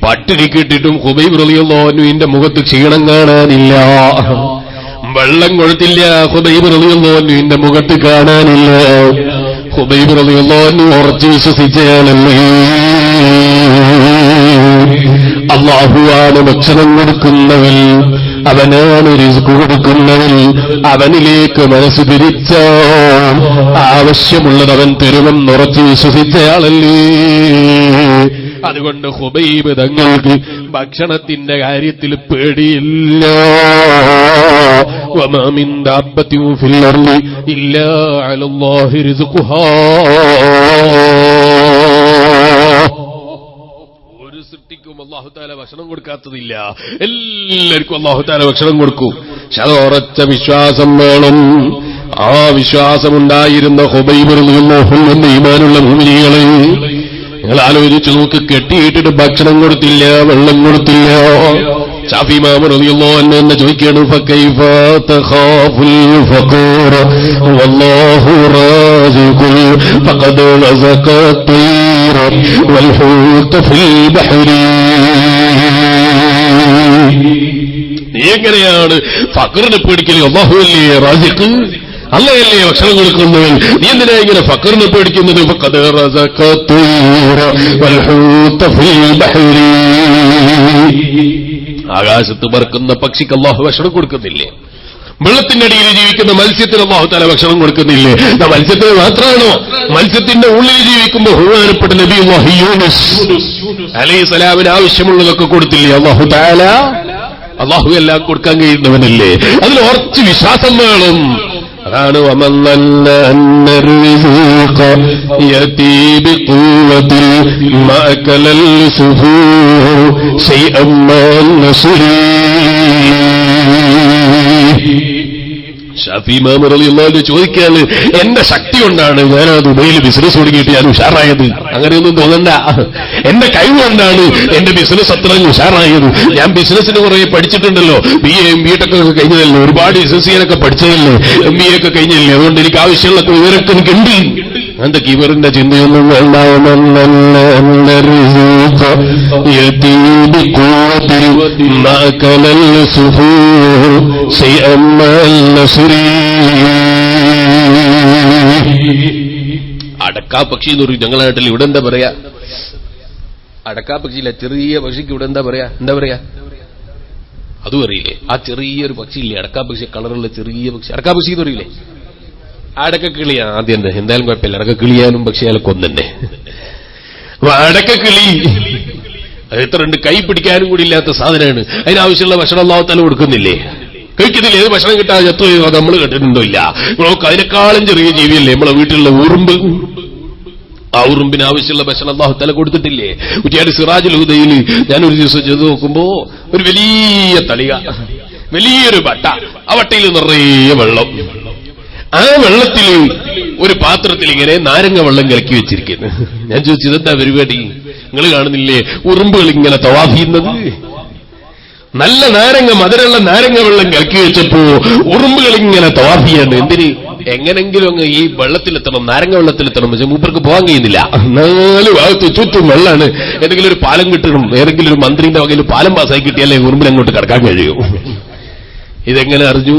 പട്ടിണി കിട്ടിയിട്ടും ഹുബൈബ് റളിയല്ലാഹു അൻഹുവിന്റെ മുഖത്ത് ക്ഷീണം കാണാനില്ല. വെള്ളം കൊടുത്തില്ല, ഹുബൈബ് റളിയല്ലാഹു അൻഹുവിന്റെ മുഖത്ത് കാണാനില്ല. ഹുബൈബ് റളിയല്ലാഹു അൻഹു ഉറച്ചു വിശ്വസിച്ചയാളല്ലേ. അല്ലാഹുവാണ് ഭക്ഷണം കൊടുക്കുന്നവൻ, അവനാണ് റിസ്ക് കൊടുക്കുന്നവൻ. അവനിലേക്ക് മനസ്സ് തിരിച്ചോ ആവശ്യമുള്ളത് അവൻ തരുമെന്നുറച്ച് വിശ്വസിച്ചയാളല്ലേ. അതുകൊണ്ട് ഹുബൈബ് തങ്ങൾക്ക് ഭക്ഷണത്തിന്റെ കാര്യത്തിൽ പേടിയില്ല. വമാ മിൻ ദാബത്തിൻ ഫിൽ അർളി ഇല്ലാ അലല്ലാഹി റിസ്ഖുഹാ. ഒരു സൃഷ്ടിക്കും അല്ലാഹു തആല ഭക്ഷണം കൊടുക്കാത്തതില്ല. എല്ലാവർക്കും അല്ലാഹു തആല ഭക്ഷണം കൊടുക്കും. ഉറച്ച വിശ്വാസം വേണം. ആ വിശ്വാസമുണ്ടായിരുന്ന ഖുബൈബ് റളിയല്ലാഹു അൻഹു ഈമാനുള്ള മുഅ്മിനീങ്ങളെ നിങ്ങൾ ആലോചിച്ചു നോക്ക്. കെട്ടിയിട്ടിട്ട് ഭക്ഷണം കൊടുത്തില്ല, വെള്ളം കൊടുത്തില്ല. ശാഫി ഇമാം റളിയല്ലാഹു അൻഹു എന്നെ ചോദിക്കുകയാണ്, ഫകൈഫ തഖാഫുൽ ഫഖറ വല്ലാഹു റാസിഖുൽ ഫഖദ് റസഖ തൈറ വൽ ഹൂത ഫിൽ ബഹരി. നീ എങ്ങനെയാണ് ഫഖറിനെ പേടിക്കല്? അല്ലാഹുവല്ലേ റാസിഖ്, അല്ലയല്ലേ ഭക്ഷണം കൊടുക്കുന്നവൻ. നീ എന്തിനാ ഇങ്ങനെ ഫഖറിനെ പേടിക്കുന്നത്? ഫഖദ് റസഖ തൈറ വൽ ഹൂത ഫിൽ ബഹരി. ആകാശത്ത് പറക്കുന്ന പക്ഷിക്ക് അല്ലാഹു ഭക്ഷണം കൊടുക്കുന്നില്ലേ? വെള്ളത്തിന്റെ അടിയിൽ ജീവിക്കുന്ന മത്സ്യത്തിന് അല്ലാഹു തആല ഭക്ഷണം കൊടുക്കുന്നില്ലേ? മത്സ്യത്തിന് മാത്രമാണോ? മത്സ്യത്തിന്റെ ഉള്ളിൽ ജീവിക്കുമ്പോൾ ബഹുമാനപ്പെട്ട നബിയുല്ലാഹി യൂനുസ് അലൈഹിസ്സലാമിന് ആവശ്യമുള്ളതൊക്കെ കൊടുത്തില്ലേ അല്ലാഹു തആല? അല്ലാഹു എല്ലാം കൊടുക്കാൻ കഴിയുന്നവനല്ലേ? അതിൽ ഉറച്ച് വിശ്വാസം വേണം. അതാണ് ഷാഫി ഇമാം റളിയല്ലാഹു അൻഹു ചോദിക്കാണ്, എന്റെ ശക്തി കൊണ്ടാണ് ഞാൻ ആ ദുബൈയിൽ ബിസിനസ് തുടങ്ങിയിട്ട് ഞാൻ ഉഷാറായത്. അങ്ങനെയൊന്നും തോന്നണ്ട. എന്റെ കഴിവ് കൊണ്ടാണ് എന്റെ ബിസിനസ് അത്ര ഉഷാറായത്. ഞാൻ ബിസിനസിന് കുറെ പഠിച്ചിട്ടുണ്ടല്ലോ. BA MBA ഒക്കെ കഴിഞ്ഞതല്ലേ, ഒരുപാട് ബിസിനസ് ചെയ്യാനൊക്കെ പഠിച്ചതല്ലേ, MBA ഒക്കെ കഴിഞ്ഞല്ലേ. അതുകൊണ്ട് എനിക്ക് ആവശ്യമുള്ള വിവരമൊക്കെ എനിക്കുണ്ട്. എന്റെ കിബറിന്റെ ചിന്തയൊന്നും വേണ്ട. അടക്കാ പക്ഷി എന്ന് പറയും ഞങ്ങളുടെ നാട്ടിൽ. ഇവിടെ എന്താ പറയാ? അടക്കാ പക്ഷിയില്ല, ചെറിയ പക്ഷിക്ക് ഇവിടെ എന്താ പറയാ? അതും അറിയില്ലേ? ആ ചെറിയൊരു പക്ഷിയില്ലേ, അടക്കാ പക്ഷി, കളറുള്ള ചെറിയ പക്ഷി, അടക്കാ പക്ഷി എന്ന് പറയില്ലേ? അടക്കക്കിളിയാ ആദ്യം തന്നെ. എന്തായാലും കുഴപ്പമില്ല, അടക്കക്കിളിയാനും പക്ഷിയാലും കൊന്നെ. അടക്കക്കിളി അത് എത്രയുണ്ട്? കൈ പിടിക്കാനും കൂടി ഇല്ലാത്ത സാധനമാണ്. അതിനാവശ്യമുള്ള ഭക്ഷണം അല്ലാഹു തആല കൊടുക്കുന്നില്ലേ? കഴിക്കുന്നില്ല. ഏത് ഭക്ഷണം കിട്ടാതെ ചത്തുപോയി അത് നമ്മൾ കേട്ടിട്ടുണ്ടോ? ഇല്ല. നമുക്ക് അതിനേക്കാളും ചെറിയ ജീവിയല്ലേ നമ്മളെ വീട്ടിലുള്ള ഉറുമ്പ്. ആ ഉറുമ്പിന് ആവശ്യമുള്ള ഭക്ഷണം അല്ലാഹു തആല കൊടുത്തിട്ടില്ലേ? കുറ്റിയാടി സിറാജുൽ ഹുദയിൽ ഞാനൊരു ദിവസം ചെയ്ത് നോക്കുമ്പോ ഒരു വലിയ തളിക, വലിയൊരു വട്ട, ആ വട്ടയിൽ നിറയെ വെള്ളം. ആ വെള്ളത്തിൽ ഒരു പാത്രത്തിൽ ഇങ്ങനെ നാരങ്ങ വെള്ളം കലക്കി വെച്ചിരിക്കുന്നു. ഞാൻ ചോദിച്ചു, ഇതെന്താ പരിപാടി? നിങ്ങൾ കാണുന്നില്ലേ ഉറുമ്പുകൾ ഇങ്ങനെ തവാഫ് ചെയ്യുന്നത്? നല്ല നാരങ്ങ, മധുരമുള്ള നാരങ്ങ വെള്ളം കലക്കി വെച്ചപ്പോ ഉറുമ്പുകൾ ഇങ്ങനെ തവാഫ് ചെയ്യാണ്. എന്തിന്? എങ്ങനെങ്കിലും അങ്ങ് ഈ വെള്ളത്തിലെത്തണം, നാരങ്ങ വെള്ളത്തിലെത്തണം. പക്ഷെ മൂപ്പർക്ക് പോകാൻ കഴിയുന്നില്ല. 4 ഭാഗത്ത് ചുറ്റും വെള്ളമാണ്. ഏതെങ്കിലും ഒരു പാലം കിട്ടണം, ഏതെങ്കിലും ഒരു മന്ത്രിന്റെ വകയിൽ പാലം പാസ്സായി കിട്ടിയാലേ ഉറുമ്പിൽ അങ്ങോട്ട് കടക്കാൻ കഴിയൂ. ഇതെങ്ങനെ അറിഞ്ഞു?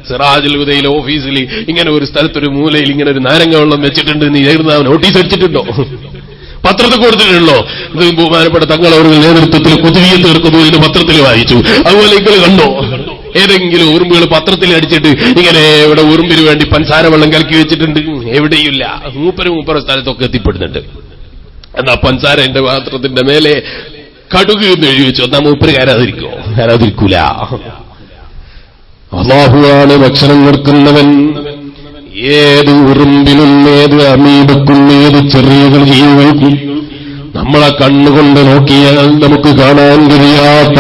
സിറാജുൽ ഹുദയിലെ ഓഫീസിൽ ഇങ്ങനെ ഒരു സ്ഥലത്തൊരു മൂലയിൽ ഇങ്ങനെ ഒരു നാരങ്ങ വെള്ളം വെച്ചിട്ടുണ്ട് എന്ന് നോട്ടീസ് അടിച്ചിട്ടുണ്ടോ? പത്രത്തിൽ കൊടുത്തിട്ടുണ്ടല്ലോ. ഇത് ബഹുമാനപ്പെട്ട തങ്ങളവരുടെ നേതൃത്വത്തിൽ കുതുവിയെ തീർക്കുന്നതിന് പത്രത്തിൽ വായിച്ചു. അതുപോലെ നിങ്ങൾ കണ്ടോ? ഏതെങ്കിലും ഉറുമ്പുകൾ പത്രത്തിൽ അടിച്ചിട്ട് ഇങ്ങനെ ഇവിടെ ഉറുമ്പിന് വേണ്ടി പഞ്ചസാര വെള്ളം കലക്കി വെച്ചിട്ടുണ്ട്? എവിടെയില്ല. മൂപ്പര സ്ഥലത്തൊക്കെ എത്തിപ്പെടുന്നുണ്ട്. എന്നാ പഞ്ചസാര എന്റെ പാത്രത്തിന്റെ മേലെ കടുക് എന്ന് എഴുതി വെച്ചു. എന്നാ മൂപ്പര് കയറാതിരിക്കൂല. അല്ലാഹുവാണ് ഭക്ഷണം കൊടുക്കുന്നവൻ. ഏത് ഉറുമ്പിനും, ഏത് അമീബക്കും, ഏത് ചെറിയ ജീവികൾക്കും നമ്മളെ കണ്ണുകൊണ്ട് നോക്കിയാൽ നമുക്ക് കാണാൻ കഴിയാത്ത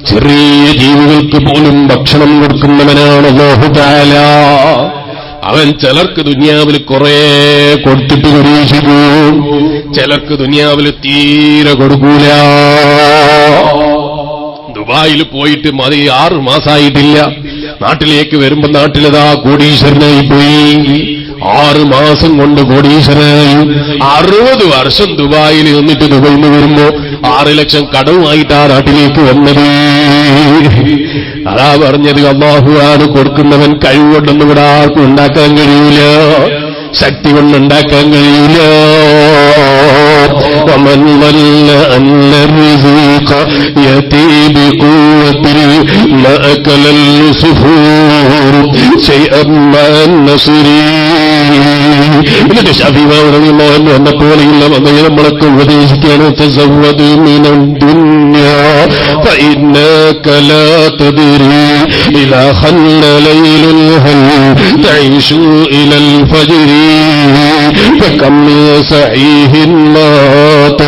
ചെറിയ ജീവികൾക്ക് പോലും ഭക്ഷണം കൊടുക്കുന്നവനാണ് അല്ലാഹു തആല. അവൻ ചിലർക്ക് ദുനിയാവിൽ കുറെ കൊടുത്തിട്ട് പരീക്ഷിക്കും, ചിലർക്ക് ദുനിയാവിൽ തീരെ കൊടുക്കൂല. ദുബായിൽ പോയിട്ട് മതി 6 മാസമായിട്ടില്ല. നാട്ടിലേക്ക് വരുമ്പോ നാട്ടിലതാ കോടീശ്വരനായി പോയി. 6 മാസം കൊണ്ട് കോടീശ്വരനായി. 60 വർഷം ദുബായിൽ നിന്നിട്ട് ദുബായിൽ നിന്ന് വരുമ്പോ 6 ലക്ഷം കടവുമായിട്ടാ നാട്ടിലേക്ക് വന്നത്. അതാ പറഞ്ഞത്, അല്ലാഹുവാണ് കൊടുക്കുന്നവൻ. കഴിവുകൊണ്ടൊന്നും ഇവിടെ ആർക്കും ഉണ്ടാക്കാൻ കഴിയൂല, ശക്തി കൊണ്ടുണ്ടാക്കാൻ കഴിയൂല. ومن ظن أن الرزق يأتي بقوة ما أكل السفور شيئا ما النصر. എന്നിട്ട് ശഫീ റളിയല്ലാഹു അൻഹു എന്നെ പോലെയുള്ള നമ്മളൊക്കെ ഉപദേശിക്കുകയാണ്, തസവ്വദു മിനദ് ദുനിയ فإنك لا تدري إذا خل ليل هل تعيش إلى الفجر فكم من صحيح مات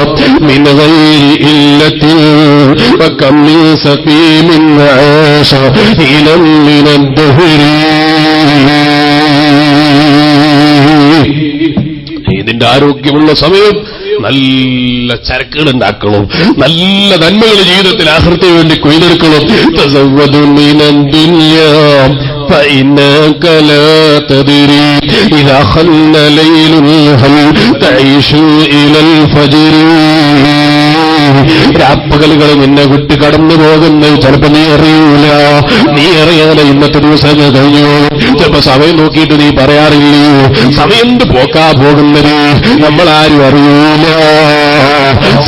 من غير إلة وكم من سقيم عاش حينا من الدهر. ഇതിന്റെ ആരോഗ്യമുള്ള സമയം നല്ല ചരക്കുകൾ ഉണ്ടാക്കണം, നല്ല നന്മകൾ ജീവിതത്തിൽ ആഖിറത്തിന് വേണ്ടി കൊയ്തെടുക്കണം. തസവ്വദു മിനദ് ദുനിയാ فإنك لا تدري إذا خل ليل هل تعيش إلى الفجر. രാപ്പകലുകൾ നിന്നെ വിട്ട് കടന്നു പോകുന്നത് ചിലപ്പോ നീ അറിയൂല. നീ അറിയാതെ ഇന്നത്തെ ദിവസം കഴിഞ്ഞു. ചിലപ്പോ സമയം നോക്കിയിട്ട് നീ പറയാറില്ലേ സമയം പോക്കാ പോകുന്നത്, നമ്മളാരും അറിയൂല.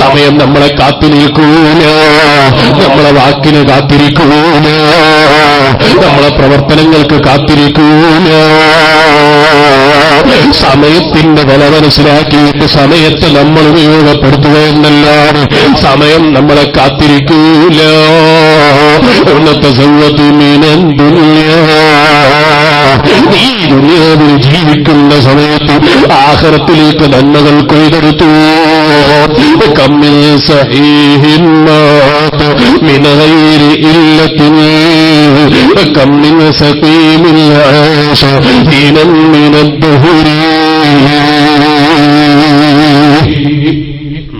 സമയം നമ്മളെ കാത്തു നിൽക്കൂല, നമ്മളെ വാക്കിന് കാത്തിരിക്കൂല, നമ്മളെ പ്രവർത്തനങ്ങൾക്ക് കാത്തിരിക്കൂല. സമയത്തിന്റെ വില മനസ്സിലാക്കിയിട്ട് സമയത്തെ നമ്മൾ ഉപയോഗപ്പെടുത്തുകയെന്നല്ലാതെ സമയം നമ്മളെ കാത്തിരിക്കൂല. ഉന്നത ഈ ദുനിയാവിൽ ജീവിക്കുന്ന സമയത്ത് ആഖിറത്തിലേക്ക് നന്മകൾ കൊയ്തെടുത്തു. കമ്മിൻ സഹീഹിൻ മാത മിൻ ഗൈരി ഇല്ലത്തിൻ കമ്മിൻ സഖീമിൻ ആശ ഹീനൻ മിനദ് ദുഹുരി.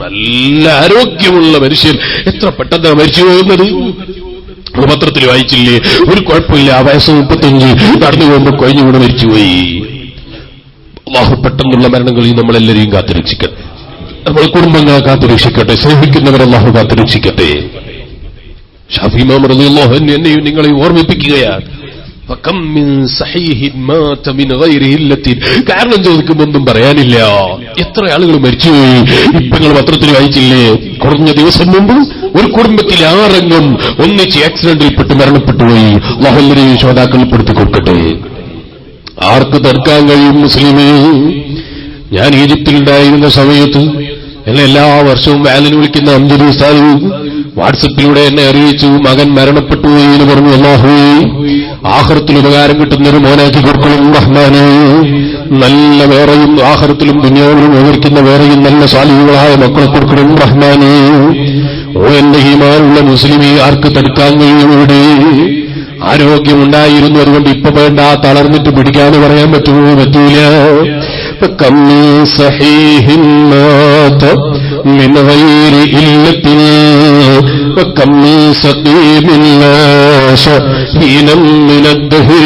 നല്ല ആരോഗ്യമുള്ള മനുഷ്യൻ എത്ര പെട്ടെന്നാണ് മരിച്ചു പോകുന്നത്. പത്രത്തിൽ വായിച്ചില്ലേ, ഒരു കുഴപ്പമില്ല, വയസ്സ് 35 നടന്നു പോകുമ്പോൾ കഴിഞ്ഞുകൂടെ മരിച്ചുപോയി. അല്ലാഹു പെട്ടെന്നുള്ള മരണങ്ങളിൽ നമ്മളെല്ലാവരെയും കാത്തുരക്ഷിക്കട്ടെ, നമ്മൾ കുടുംബങ്ങളെ കാത്തുരക്ഷിക്കട്ടെ, സ്നേഹിക്കുന്നവർ അല്ലാഹു കാത്തുരക്ഷിക്കട്ടെ. ശാഫി ഇമാം റളിയല്ലാഹു അൻഹു എന്നെയും നിങ്ങളെയും ഓർമ്മിപ്പിക്കുകയാണ്. കാരണം ചോദിക്കുമ്പോൾ ഒന്നും പറയാനില്ല. എത്ര ആളുകൾ മരിച്ചുപോയി. ഇപ്പൊ നിങ്ങൾ പത്രത്തിൽ വായിച്ചില്ലേ, കുറഞ്ഞ ദിവസം മുമ്പ് ഒരു കുടുംബത്തിൽ 6 അംഗം ഒന്നിച്ച് ആക്സിഡന്റിൽപ്പെട്ട് മരണപ്പെട്ടുപോയി. അല്ലാഹു എല്ലാവരെയും ശ്രോതാക്കളിൽ പെടുത്തി കൊടുക്കട്ടെ. ആർക്ക് തടുക്കാൻ കഴിയും മുസ്ലിമേ? ഞാൻ ഈജിപ്തിലുണ്ടായിരുന്ന സമയത്ത് എന്നെ എല്ലാ വർഷവും വാലിന് വിളിക്കുന്ന അംജദ് ഉസ്താദ് വാട്സപ്പിലൂടെ എന്നെ അറിയിച്ചു, മകൻ മരണപ്പെട്ടു എന്ന് പറഞ്ഞു. അല്ലാഹുവേ, ആഖിറത്തിൽ ഉപകാരം കിട്ടുന്നൊരു മോനാക്കി കൊടുക്കണം റഹ്മാനേ. നല്ല വേറെയും ആഖിറത്തിലും ദുനിയാവിലും ഉപകരിക്കുന്ന വേറെയും നല്ല സാലിഹുകളായ മക്കളെ കൊടുക്കണം റഹ്മാനേ. ഓ എന്റെ ഈമാനുള്ള മുസ്ലിമേ, ആർക്ക് തടുക്കാൻ കഴിയുമവിടെ? ആരോഗ്യമുണ്ടായിരുന്നു, അതുകൊണ്ട് ഇപ്പൊ വേണ്ട, തളർന്നിട്ട് പിടിക്കാന്ന് പറയാൻ പറ്റുമോ? പറ്റൂല. كم من صحيح مات من غير إلة وكم من سقيم عاش حينا من الدهر.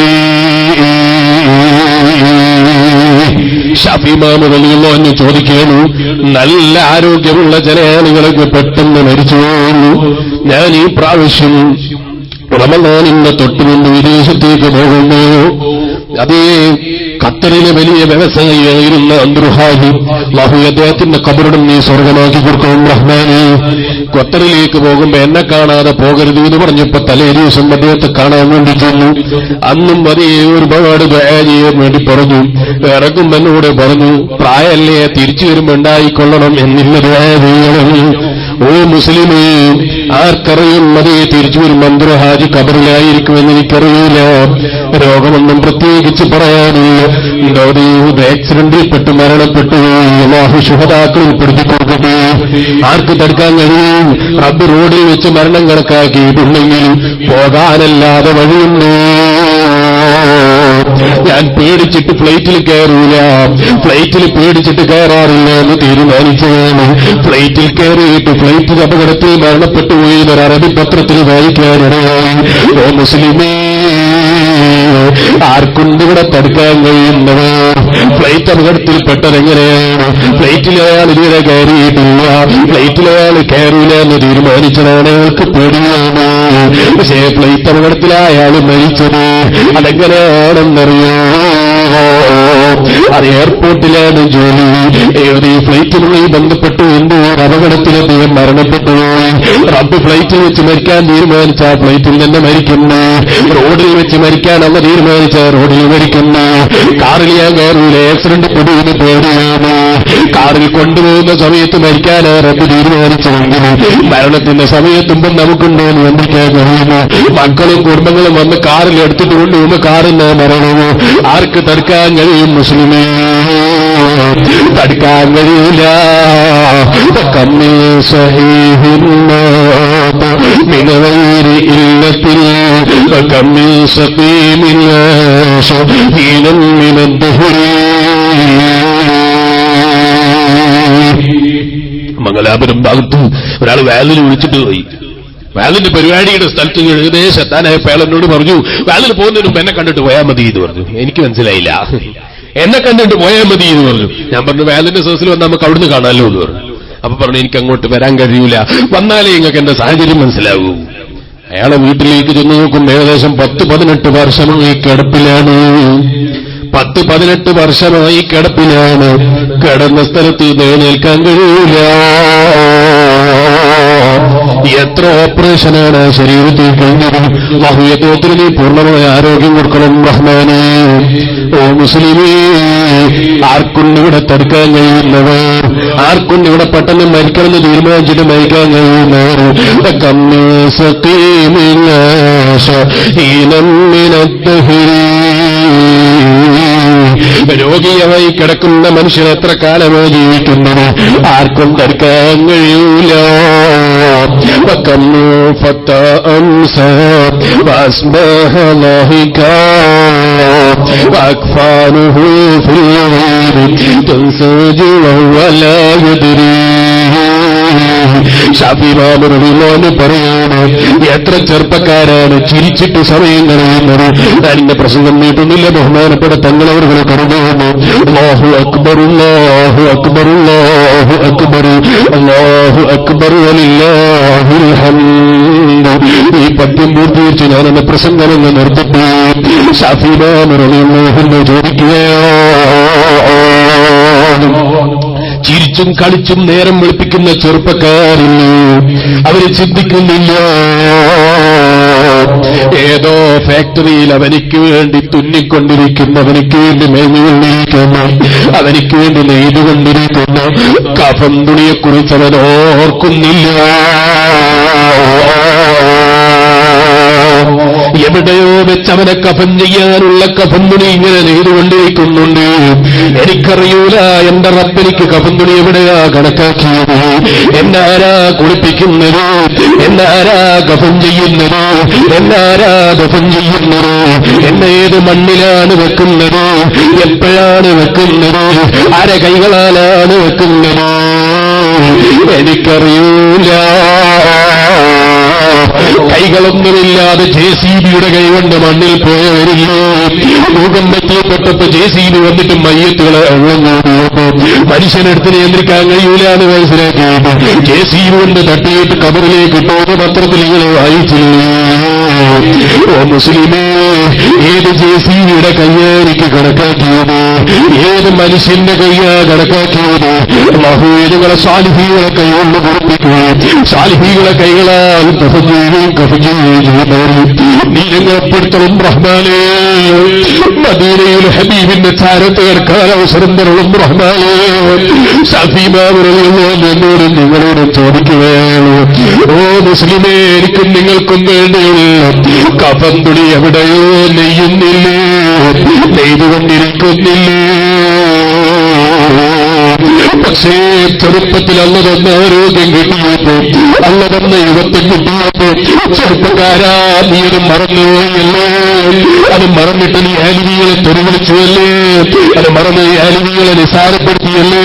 ശാഫി ഇമാം റളിയല്ലാഹു അൻഹു ചോദിക്കുന്നു, നല്ല ആരോഗ്യമുള്ള ചില ആളുകളൊക്കെ പെട്ടെന്ന് മരിച്ചു പോകുന്നു. ഞാൻ ഈ പ്രാവശ്യം റമളാനിന്റെ തൊട്ട് മുമ്പ് വിദേശത്തേക്ക് പോകുന്നു. അതേ ഖത്തറിലെ വലിയ വ്യവസായിയായിരുന്ന അബ്ദുർഹാജി, അല്ലാഹു അദ്ദേഹത്തിന്റെ ഖബറിടം നീ സ്വർഗമാക്കി കൊടുക്കണം റഹ്മാനേ. ഖത്തറിലേക്ക് പോകുമ്പോ എന്നെ കാണാതെ പോകരുത് എന്ന് പറഞ്ഞപ്പോ തലേ ദിവസം അദ്ദേഹത്തെ കാണാൻ വേണ്ടി ചെന്നു. അന്നും അതേ ഒരുപാട് ദുആ ചെയ്യാൻ വേണ്ടി പറഞ്ഞു. ഇറങ്ങും എന്നോട് പറഞ്ഞു, പ്രായമല്ലേ, തിരിച്ചു വരുമ്പോ ഉണ്ടായിക്കൊള്ളണം എന്നില്ല, ദുആ ചെയ്യണം. ഓ മുസ്ലിമേ, ആർക്കറിയും അതേ തിരിച്ചു വരുമ്പോ അബ്ദുർഹാജി ഖബറിലായിരിക്കുമെന്ന് എനിക്കറിയില്ല. രോഗമൊന്നും പ്രത്യേകിച്ച് പറയാനില്ല. ആക്സിഡന്റിൽപ്പെട്ട് മരണപ്പെട്ടു. അല്ലാഹു ശുഹദാക്കളിൽ പെടുത്തി കൊടുക്കട്ടെ. ആർക്ക് തടുക്കാൻ കഴിയും? റബ്ബ് റോഡിൽ വെച്ച് മരണം കണക്കാക്കിയിട്ടുണ്ടെങ്കിൽ പോകാനല്ലാതെ വഴിയുണ്ടോ? ഞാൻ പേടിച്ചിട്ട് ഫ്ലൈറ്റിൽ കയറൂല, ഫ്ലൈറ്റിൽ പേടിച്ചിട്ട് കയറാറില്ല എന്ന് തീരുമാനിച്ചതാണ്. ഫ്ലൈറ്റിൽ കയറിയിട്ട് ഫ്ലൈറ്റിൽ അപകടത്തിൽ മരണപ്പെട്ടുപോയി എന്നൊരു അറബി പത്രത്തിൽ വായിക്കാനിടയായി. ഓ മുസ്ലിമേ, ആർക്കുണ്ട് ഇവിടെ തടുക്കാൻ കഴിയുന്നത്? ഫ്ലൈറ്റ് അപകടത്തിൽപ്പെട്ടതെങ്ങനെയാണ്? ഫ്ലൈറ്റിൽ അയാൾ ഇതുവരെ കയറിയിട്ടില്ല, ഫ്ലൈറ്റിൽ അയാൾ കയറൂല എന്ന് തീരുമാനിച്ചതാണ്. അയാൾക്ക് പേടിയാണ്. പക്ഷേ ഫ്ലൈറ്റ് അപകടത്തിലാ അയാൾ മരിച്ചത്. അതെങ്ങനെയാണെന്നറിയോ? അത് എയർപോർട്ടിലാണ് ജോലി. ഏത് ഫ്ലൈറ്റുമായി ബന്ധപ്പെട്ടു എന്തോ ഒരു അപകടത്തിൽ അദ്ദേഹം മരണപ്പെട്ടു. റബ്ബ് ഫ്ലൈറ്റിൽ വെച്ച് മരിക്കാൻ തീരുമാനിച്ച ഫ്ലൈറ്റിൽ തന്നെ മരിക്കുന്നു. റോഡിൽ വെച്ച് മരിക്കാൻ അന്ന് തീരുമാനിച്ച റോഡിൽ മരിക്കുന്നു. കാറിൽ ഞാൻ കയറൂല, ആക്സിഡന്റ് പൊടിയുന്ന പേടിയാണ്. കാറിൽ കൊണ്ടുപോകുന്ന സമയത്ത് മരിക്കാനാ റബ്ബ് തീരുമാനിച്ചതെങ്കിൽ മരണത്തിന്റെ സമയത്തുമ്പോൾ നമുക്കുണ്ടോ എന്ന് ചിന്തിക്കാൻ കഴിയുമോ? മക്കളും കുടുംബങ്ങളും വന്ന് കാറിൽ എടുത്തിട്ട് കൊണ്ടുപോകുമ്പോൾ കാറിന് മരണമോ? ആർക്ക് തടുക്കാൻ കഴിയും? മുസ്ലിമേ, തടുക്കാൻ കഴിയില്ല. കമ്മീ സഹീഹിന്ന മിനവൈരി ഇല്ലത്തിൽ കമ്മീ സഖീമില്ല ഹീനം മിനദ്ദഹുരി. മംഗലാപുരം ഭാഗത്ത് ഒരാൾ വാലിൽ വിളിച്ചിട്ട് പോയി. വാലിന്റെ പരിപാടിയുടെ സ്ഥലത്ത് ഏകദേശം എത്താനായപ്പോൾ അയാൾ എന്നോട് പറഞ്ഞു, വാലിൽ പോകുന്നതിന് മുമ്പ് എന്നെ കണ്ടിട്ട് പോയാൽ മതി എന്ന് പറഞ്ഞു. എനിക്ക് മനസ്സിലായില്ല. എന്നെ കണ്ടിട്ട് പോയാൽ മതി എന്ന് പറഞ്ഞു. ഞാൻ പറഞ്ഞു വാലിന്റെ സോഴ്സിൽ വന്നാൽ നമുക്ക് അവിടുന്ന് കാണാമല്ലോ എന്ന് പറഞ്ഞു. അപ്പൊ പറഞ്ഞു എനിക്ക് അങ്ങോട്ട് വരാൻ കഴിയൂല, വന്നാലേ നിങ്ങൾക്ക് എന്റെ സാഹചര്യം മനസ്സിലാവൂ. അയാളെ വീട്ടിലേക്ക് ചെന്ന് നോക്കും, ഏകദേശം 10-18 വർഷമായി കിടപ്പിലാണ്. 10-18 വർഷമായി കിടപ്പിലാണ്. കിടന്ന സ്ഥലത്ത് എഴുന്നേൽക്കാൻ കഴിയൂല. എത്ര ഓപ്പറേഷനാണ് ശരീരത്തിൽ കഴിഞ്ഞത്. അല്ലാഹുവേ നീ പൂർണ്ണമായ ആരോഗ്യം കൊടുക്കണം റഹ്മാനേ. ഓ മുസ്ലിമേ, ആർക്കൊണ്ടിവിടെ തടുക്കാൻ കഴിയുന്നവർ, ആർക്കൊണ്ടിവിടെ പെട്ടെന്ന് മരിക്കണമെന്ന് തീരുമാനിച്ചിട്ട് മരിക്കാൻ കഴിയുന്നവർ, രോഗിയായി കിടക്കുന്ന മനുഷ്യൻ എത്ര കാലമായി ജീവിക്കുന്നത് ആർക്കും തടുക്കാൻ കഴിയൂല. فتى أمسى وأصبح لاهكا وأكفانه في الغيب تنسج وهو لا يدري. ഷാഫിമാമറിന് പറയാണ്, എത്ര ചെറുപ്പക്കാരാണ് ചിരിച്ചിട്ട് സമയം കളയുന്നത്. ഞാൻ എന്റെ പ്രസംഗം നീട്ടുന്നില്ല, ബഹുമാനപ്പെട്ട തങ്ങളവരുടെ കരുതുന്നു. അല്ലാഹു അക്ബർ അല്ലാഹു അക്ബർ അല്ലാഹു അക്ബർ അല്ലാഹു അക്ബർ വലില്ലാഹിൽ ഹംദ്. ഈ പദ്യം പൂർത്തീകരിച്ച് ഞാൻ എന്റെ പ്രസംഗം എന്ന് നിർത്തിട്ട് ഷാഫിമാമറിന് ചോദിക്കുകയാണ്, ചിരിച്ചും കളിച്ചും നേരം വെളുപ്പിക്കുന്ന ചെറുപ്പക്കാരില്ല, അവര് ചിന്തിക്കുന്നില്ല. ഏതോ ഫാക്ടറിയിൽ അവനിക്ക് വേണ്ടി തുന്നിക്കൊണ്ടിരിക്കുന്ന, അവനിക്ക് വേണ്ടി മേഞ്ഞുകൊണ്ടിരിക്കുന്ന, അവനിക്ക് വേണ്ടി നെയ്തുകൊണ്ടിരിക്കുന്ന കഫൻ തുണിയെക്കുറിച്ച് അവൻ ഓർക്കുന്നില്ല. എവിടെയോ വെച്ച് അവനെ കഫൻ ചെയ്യാനുള്ള കഫൻ തുണി ഇങ്ങനെ നെയ്തുകൊണ്ടിരിക്കുന്നുണ്ട്. എനിക്കറിയൂല എന്റെ റബ്ബെനിക്ക് കഫൻ തുണി എവിടെയാ കണക്കാക്കിയത്, എന്നാരാ കുളിപ്പിക്കുന്നത്, എന്നാരാ കഫൻ ചെയ്യുന്നത്, എന്നാരാ ദഫൻ ചെയ്യുന്നത്, എന്നെ ഏത് മണ്ണിലാണ് വെക്കുന്നത്, എപ്പോഴാണ് വെക്കുന്നത്, ആരെ കൈകളാലാണ് വെക്കുന്നത് എനിക്കറിയൂല. കൈകളൊന്നുമില്ലാതെ JCBയുടെ കൈകൊണ്ട് മണ്ണിൽ പോയവരില്ലേ? ഭൂകമ്പത്തിൽപ്പെട്ടപ്പോ JCB വന്നിട്ട് മയ്യത്തുകളെ മനുഷ്യനെടുത്ത് നിയന്ത്രിക്കാൻ കഴിയൂല എന്ന് മനസ്സിലാക്കിയിട്ട് JCB കൊണ്ട് തട്ടിയിട്ട് കബറിലേക്ക് ഇട്ടോന്ന് പത്രത്തിൽ നിങ്ങൾ വായിച്ചില്ലേ? ഓ മുസ്ലിമേ, ഏത് JCBയുടെ കയ്യായിരിക്ക് കണക്കാക്കിയത്, ഏത് മനുഷ്യന്റെ കയ്യാ കണക്കാക്കിയത്? അല്ലാഹുവേ, നിങ്ങളെ സാലിഹീകളെ കൈകൊണ്ട് കുറിപ്പിക്കുകയും സാലിഹീകളെ കൈകളാൽ നീ ഞങ്ങളെപ്പെടുത്തണം റഹ്മാനേ. മദീനയിൽ ഹബീബിന്റെ ചാരത്ത് കിടക്കാൻ അവസരം തരണം റഹ്മാനേ. എന്നോടും നിങ്ങളോടും ചോദിക്കുകയാണ്, ഓ മുസ്ലിമേ, എനിക്കും നിങ്ങൾക്കും വേണ്ടിയുള്ള കഫൻ തുണി എവിടെയോ നെയ്യുന്നില്ലേ, നെയ്തുകൊണ്ടിരിക്കുന്നില്ലേ? പക്ഷേ ചെറുപ്പത്തിൽ അല്ല തന്ന ആരോഗ്യം കിട്ടിയപ്പോ, അല്ല തന്ന യുവത്വം കിട്ടിയപ്പോ ചെറുപ്പക്കാരാ നീ അത് മറന്നുപോയല്ലേ? അത് മറന്നിട്ട് നീ ആലിമികളെ തെരുവിളിച്ചുവല്ലേ? അത് മറന്ന് ആലിമികളെ നിസാരപ്പെടുത്തിയല്ലേ?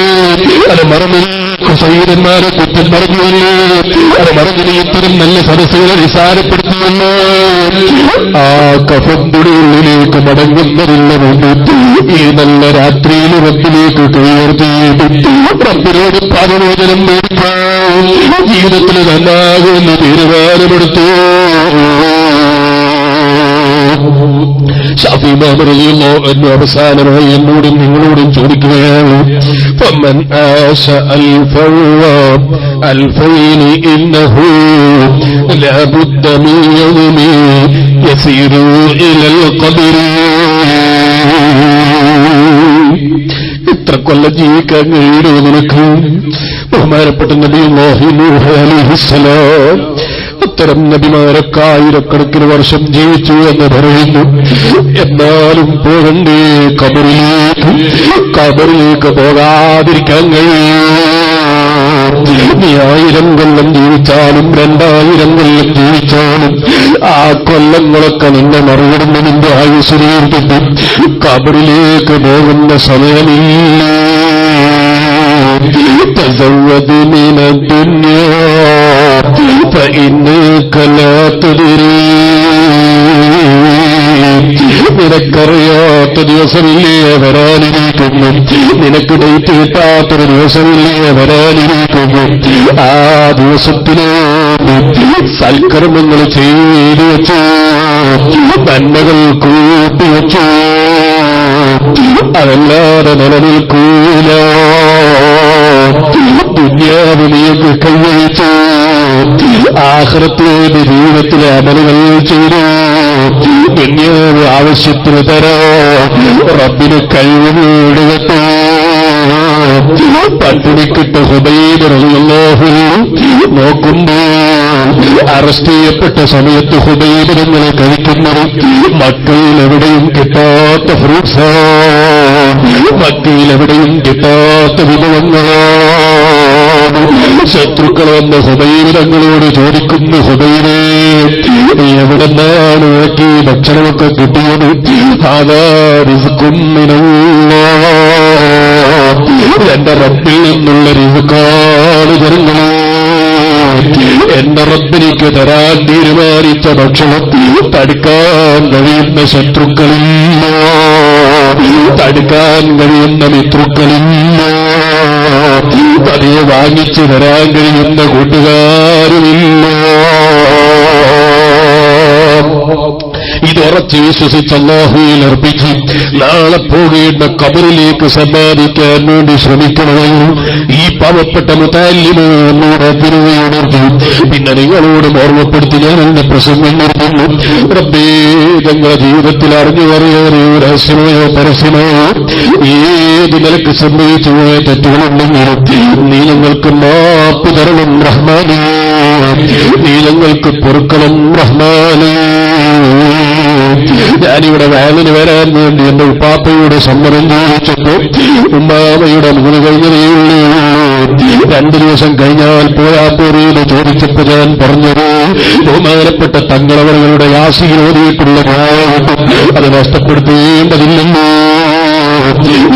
അത് മറന്ന് സയ്യിദന്മാരെ കുറ്റം പറഞ്ഞുവല്ലേ? അത് മറന്ന് നീ ഇത്തരം നല്ല സദസ്സുകളെ നിസാരപ്പെടുത്തിയല്ലോ. ആ കഫന്തുടിയുള്ളിലേക്ക് മടങ്ങുന്നതില്ലെന്നുണ്ട് ഈ നല്ല രാത്രിയിൽ റബ്ബിലേക്ക് കയർത്തിയിട്ട് റബ്ബിനോട് പാപമോചനം മേടിക്കാൻ ജീവിതത്തിൽ നന്നാകുമെന്ന് തീരുമാനമെടുത്തു. ശാഫി ഇമാം റളിയല്ലാഹു അൻഹു അവസാനമായി എന്നോടും നിങ്ങളോടും ചോദിക്കുകയാണ്, ഫമൻ ആശ അൽഫൈനി ഇന്നഹു ലാ ബുദ്ദ മിൻ യൗമി യസീറു ഇലൽ ഖബരി. എത്ര കൊല്ലം ജീവിക്കാൻ കഴിയുമോ നിനക്ക്? ബഹുമാനപ്പെട്ട നബിയുല്ലാഹി നൂഹ് അലൈഹിസ്സലാം അത്തരം നബിമാരൊക്കെ ആയിരക്കണക്കിന് വർഷം ജീവിച്ചു എന്ന് പറയുന്നു. എന്നാലും പോകണ്ടേ ഖബറിലേക്ക് പോകാതിരിക്കാൻ കഴിയും? നീ 1000 കൊല്ലം ജീവിച്ചാലും 2000 കൊല്ലം ജീവിച്ചാലും ആ കൊല്ലങ്ങളൊക്കെ നിന്നെ മറികടന്ന് നിന്റെ ആയുസ്സിലേർത്തിട്ട് ഖബറിലേക്ക് പോകുന്ന സമയമില്ല. تزود من الدنيا فإنك لا تدري. നിനക്കറിയാത്ത ദിവസമില്ലേ വരാനിരിക്കുന്നു, നിനക്ക് ഡേറ്റ് കിട്ടാത്തൊരു ദിവസമില്ലേ വരാനിരിക്കുന്നു. ആ ദിവസത്തിലെ സൽക്കർമ്മങ്ങൾ ചെയ്തു വെച്ചു, നന്മകൾ കൂട്ടിവെച്ചു, അതല്ലാതെ നിലനിൽക്കൂല. ദുനിയാവിലേക്ക് കൈവഴിച്ചു, ആഖിറത്തിലെ ജീവിതത്തിലെ അമലുകൾ ചെയ്തു. ദുനിയാവ് ആവശ്യത്തിന് തരാ റബ്ബിന് കഴിവ് നേടുകട്ടോ. പട്ടിണിക്കിട്ട് ഹുബൈബ് റളിയല്ലാഹു നോക്കുമ്പോൾ അറസ്റ്റ് ചെയ്യപ്പെട്ട സമയത്ത് ഹുബൈബ് തങ്ങൾ കഴിക്കുന്നത് മക്കയിൽ എവിടെയും കിട്ടാത്ത ഫ്രൂട്ട്സാ, മക്കയിൽ എവിടെയും കിട്ടാത്ത വിഭവങ്ങളാ. ശത്രുക്കൾ വന്ന് ഹുബൈബ് തങ്ങളോട് ചോദിക്കുന്നു, ഹുബൈബേ എവിടെന്നാണ് നോക്കി ഭക്ഷണമൊക്കെ കിട്ടിയത്? അതാ റിസ്ഖും മിനല്ലാഹ്, എന്റെ റബ്ബിൽ നിന്നുള്ള റിസ്ഖാണ് ജനങ്ങളെ. എന്റെ റബ്ബിനിക്ക് തരാൻ തീരുമാനിച്ച ഭക്ഷണം തടുക്കാൻ കഴിയുന്ന ശത്രുക്കളില്ല, തടുക്കാൻ കഴിയുന്ന മിത്രുക്കളില്ല, അതേ വാങ്ങിച്ചു തരാൻ കഴിയുന്ന കൂട്ടുകാരുമില്ല. ഇതുറച്ച് വിശ്വസിച്ച് അല്ലാഹുവിൽ അർപ്പിച്ച് നാളെ പോകേണ്ട ഖബറിലേക്ക് സമ്പാദിക്കാൻ വേണ്ടി ശ്രമിക്കണമെന്ന് ഈ പാവപ്പെട്ട മുതല്ലിമ് എന്നോട് തിരുവയുണർത്തി. പിന്നെ നിങ്ങളോടും ഓർമ്മപ്പെടുത്തി ഞാൻ എന്റെ പ്രസംഗം നിർത്തുന്നു. റബ്ബേ, ഞങ്ങളുടെ ജീവിതത്തിൽ അറിഞ്ഞു അറിയാനോ രഹസ്യമയോ പരസ്യമയോ ഏത് നിലക്ക് സംഭവിച്ചു പോയ തെറ്റുകളുണ്ടെങ്കിലും നീ ഞങ്ങൾക്ക് മാപ്പ് തരണം റഹ്മാനേ, നീ ഞങ്ങൾക്ക് പൊറുക്കണം റഹ്മാനേ. ഞാനിവിടെ വയലിന് വരാൻ വേണ്ടി എന്റെ ഉപ്പാപ്പയുടെ സമ്മതം ചോദിച്ചപ്പോൾ ഉമ്മാമയുടെ 3 കഴിഞ്ഞതേയുള്ളൂ, 2 ദിവസം കഴിഞ്ഞാൽ പോയാ പോരെന്ന് ചോദിച്ചപ്പോൾ ഞാൻ പറഞ്ഞത് ബഹുമാനപ്പെട്ട തങ്ങളവരുടെ യാസീനോദിയിട്ടുള്ള അത് നഷ്ടപ്പെടുത്തേണ്ടതില്ലെന്നോ,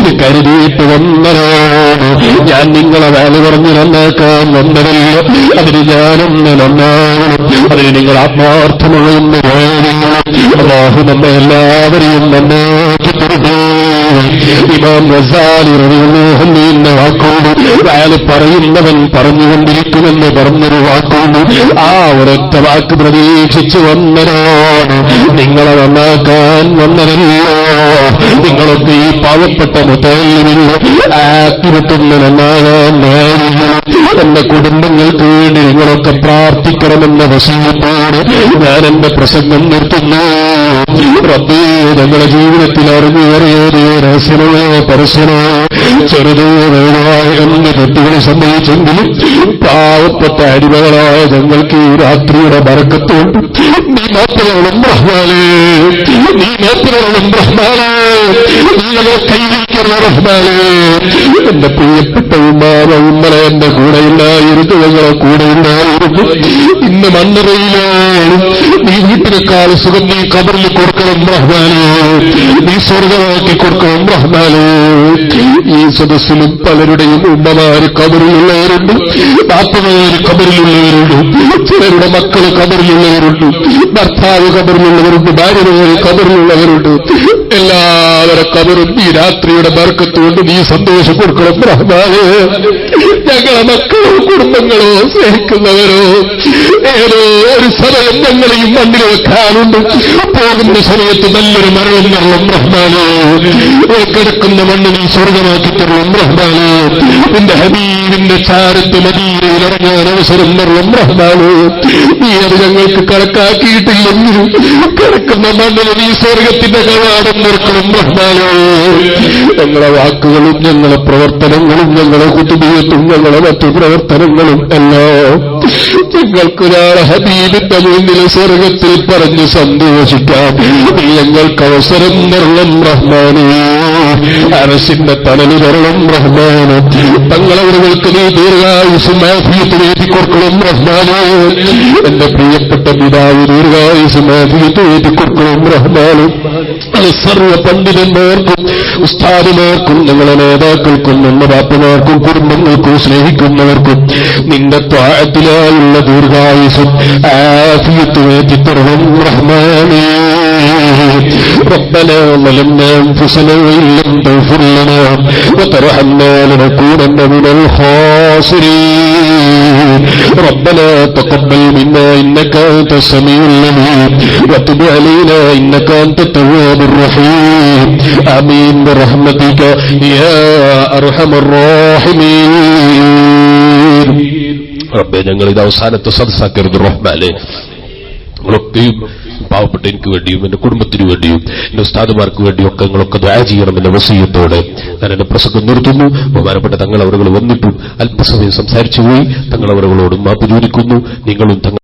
ഇത് കരുതിയിട്ട് വന്നതാണ്. ഞാൻ നിങ്ങളെ വേല പറഞ്ഞ് നന്നാക്കാൻ വന്നതല്ല, അതിന് ഞാനൊന്ന് നന്നാകണം, അതിന് നിങ്ങൾ ആത്മാർത്ഥമായൊന്ന് വേണം. അല്ലാഹു നമ്മെ എല്ലാവരെയും നന്നാക്കി തരട്ടെ. ഇമാം ഗസാലി റളിയല്ലാഹു അൻഹു എന്ന വാക്കുകൊണ്ട് അയാൾ പറയുന്നവൻ പറഞ്ഞുകൊണ്ടിരിക്കുമെന്ന് പറഞ്ഞൊരു വാക്കുകൊണ്ട് ആ ഒരൊറ്റ വാക്ക് പ്രതീക്ഷിച്ചു വന്നതാണ്. നിങ്ങളെ നന്നാക്കാൻ വന്നതല്ല. നിങ്ങളൊക്കെ ഈ പാവപ്പെട്ട മുതല്ലിമില്ല ആക്കിരത്തുന്ന നന്നാകാൻ എന്റെ കുടുംബങ്ങൾക്ക് വേണ്ടി നിങ്ങളൊക്കെ പ്രാർത്ഥിക്കണമെന്ന വസീയത്തോടെ ഞാൻ എന്റെ പ്രസംഗം നിർത്തുന്നു. റബ്ബേ, ഞങ്ങളുടെ ജീവിതത്തിൽ അറിഞ്ഞേറിയേറിയ രഹസ്യമോ പരസ്യമോ ചെറുതോ വേണമായ എന്ന തെറ്റുകൾ സംഭവിച്ചെങ്കിലും പാവപ്പെട്ട അടിമകളായ ഞങ്ങൾക്ക് ഈ രാത്രിയുടെ ബറക്കത്തുണ്ട്. നീ മാത്രം റഹ്മാനേ, നീ മാത്രം റഹ്മാനേ, നീങ്ങളെ കൈവയ്ക്കുന്ന റഹ്മാനേ. എന്റെ പ്രിയപ്പെട്ട ഉമ്മാവ ഇന്നലെ എന്റെ കൂടെയില്ലായിരുന്നു, ഞങ്ങളെ കൂടെയില്ലായിരുന്നു. ഇന്ന് മണ്ണറയിലാണ്. നീ വീട്ടിനേക്കാൾ സുഖം നീ ഖബറിൽ കൊടുക്കണം റഹ്മാനേ, നീ സ്വർഗമാക്കി കൊടുക്കണം റഹ്മാനേ. ഈ സദസ്സിലും പലരുടെയും ഉമ്മമാര് ഖബറിലുള്ളവരുണ്ട്, ബാപ്പമാര് ഖബറിലുള്ളവരുണ്ട്, ചിലരുടെ മക്കള് ഖബറിലുള്ളവരുണ്ട്, ഭർത്താവ് ഖബറിലുള്ളവരുണ്ട്, ഭാര്യമാര് ഖബറിലുള്ളവരുണ്ട്. എല്ലാവരുടെ കബറും ഈ രാത്രിയുടെ ബർക്കത്തുകൊണ്ട് നീ സന്തോഷം കൊടുക്കണം റഹ്മാനേ. ഞങ്ങളെ മക്കളോ കുടുംബങ്ങളോ സ്നേഹിക്കുന്നവരോ ഏതോ ഒരു സമയം ഞങ്ങളെയും മണ്ണിൽ വെക്കാനുണ്ട്. പോകുന്ന സമയത്ത് നല്ലൊരു മരണം തരണം റഹ്മാനേ. കിടക്കുന്ന മണ്ണ് നീ സ്വർഗമാക്കി തരണം റഹ്മാനേ. നിന്റെ ഹബീബിന്റെ ചാരത്ത് മദീനയിൽ ഇറങ്ങാൻ അവസരം തരണം റഹ്മാനേ. നീ അത് ഞങ്ങൾക്ക് കണക്കാക്കിയിട്ടില്ലെങ്കിൽ കിടക്കുന്ന മണ്ണിന് നീ സ്വർഗത്തിന്റെ കവാടം നിർക്കണം റഹ്മാനേ. ഞങ്ങളെ വാക്കുകളും ഞങ്ങളെ പ്രവർത്തനങ്ങളും ഞങ്ങളെ കുതുബിയത്തും ഞങ്ങളെ മറ്റു പ്രവർത്തനങ്ങളും എല്ലാം ഞങ്ങൾക്കൊരാളെ ഹബീബിന്റെ മുന്നിൽ സ്വർഗത്തിൽ പറഞ്ഞ് സന്തോഷിക്കാം നീ ഞങ്ങൾക്ക് അവസരം തരണം റഹ്മാനേ. അരശിന്റെ തണല് തരണം റഹ്മാനേ. തങ്ങളവർക്ക് നീ ദീർഘായുസും ആഫിയത്തും ഏറ്റിക്കൊടുക്കണം റഹ്മാനേ. എന്റെ പ്രിയപ്പെട്ട പിതാവ് ദീർഘായുസും ആഫിയത്തും ഏറ്റിക്കൊടുക്കണം റഹ്മാനേ. അത് സർവ്വ പണ്ഡിതന്മാർക്കും ഉസ്താദുമാർക്കും ഞങ്ങളെ നേതാക്കൾക്കും നമ്മുടെ ബാപ്പമാർക്കും കുടുംബങ്ങൾക്കും സ്നേഹിക്കുന്നവർക്കും നിന്റെ ത്വാഅത്തിലായുള്ള ദീർഘായുസും ആഫിയത്തും ഏറ്റിത്തരണം റഹ്മാനേ. ربنا ظلمنا أنفسنا وإن لم تغفر لنا وترحمنا لنكونن من الخاسرين. ربنا تقبل منا إنك أنت السميع العليم وتب علينا إنك أنت التواب الرحيم. آمين برحمتك يا أرحم الراحمين. ربنا ഞങ്ങൾ ഇത് അവസാനത്തെ സദസ്സാക്കരുത് റഹ്മാനേ. നമ്മളൊക്കെയും പാവപ്പെട്ട എനിക്ക് വേണ്ടിയും എന്റെ കുടുംബത്തിനു വേണ്ടിയും എന്റെ ഉസ്താദുമാർക്ക് വേണ്ടിയും ഒക്കെ നിങ്ങളൊക്കെ ദുആ ചെയ്യണമെന്ന വസിയത്തോടെ ഞാൻ എന്റെ പ്രസംഗം നിർത്തുന്നു. ബഹുമാനപ്പെട്ട തങ്ങൾ അവരുകൾ വന്നിട്ടും അല്പസമയം സംസാരിച്ചുപോയി. തങ്ങൾ അവരുകളോടും മാപ്പ് ചോദിക്കുന്നു. നിങ്ങളും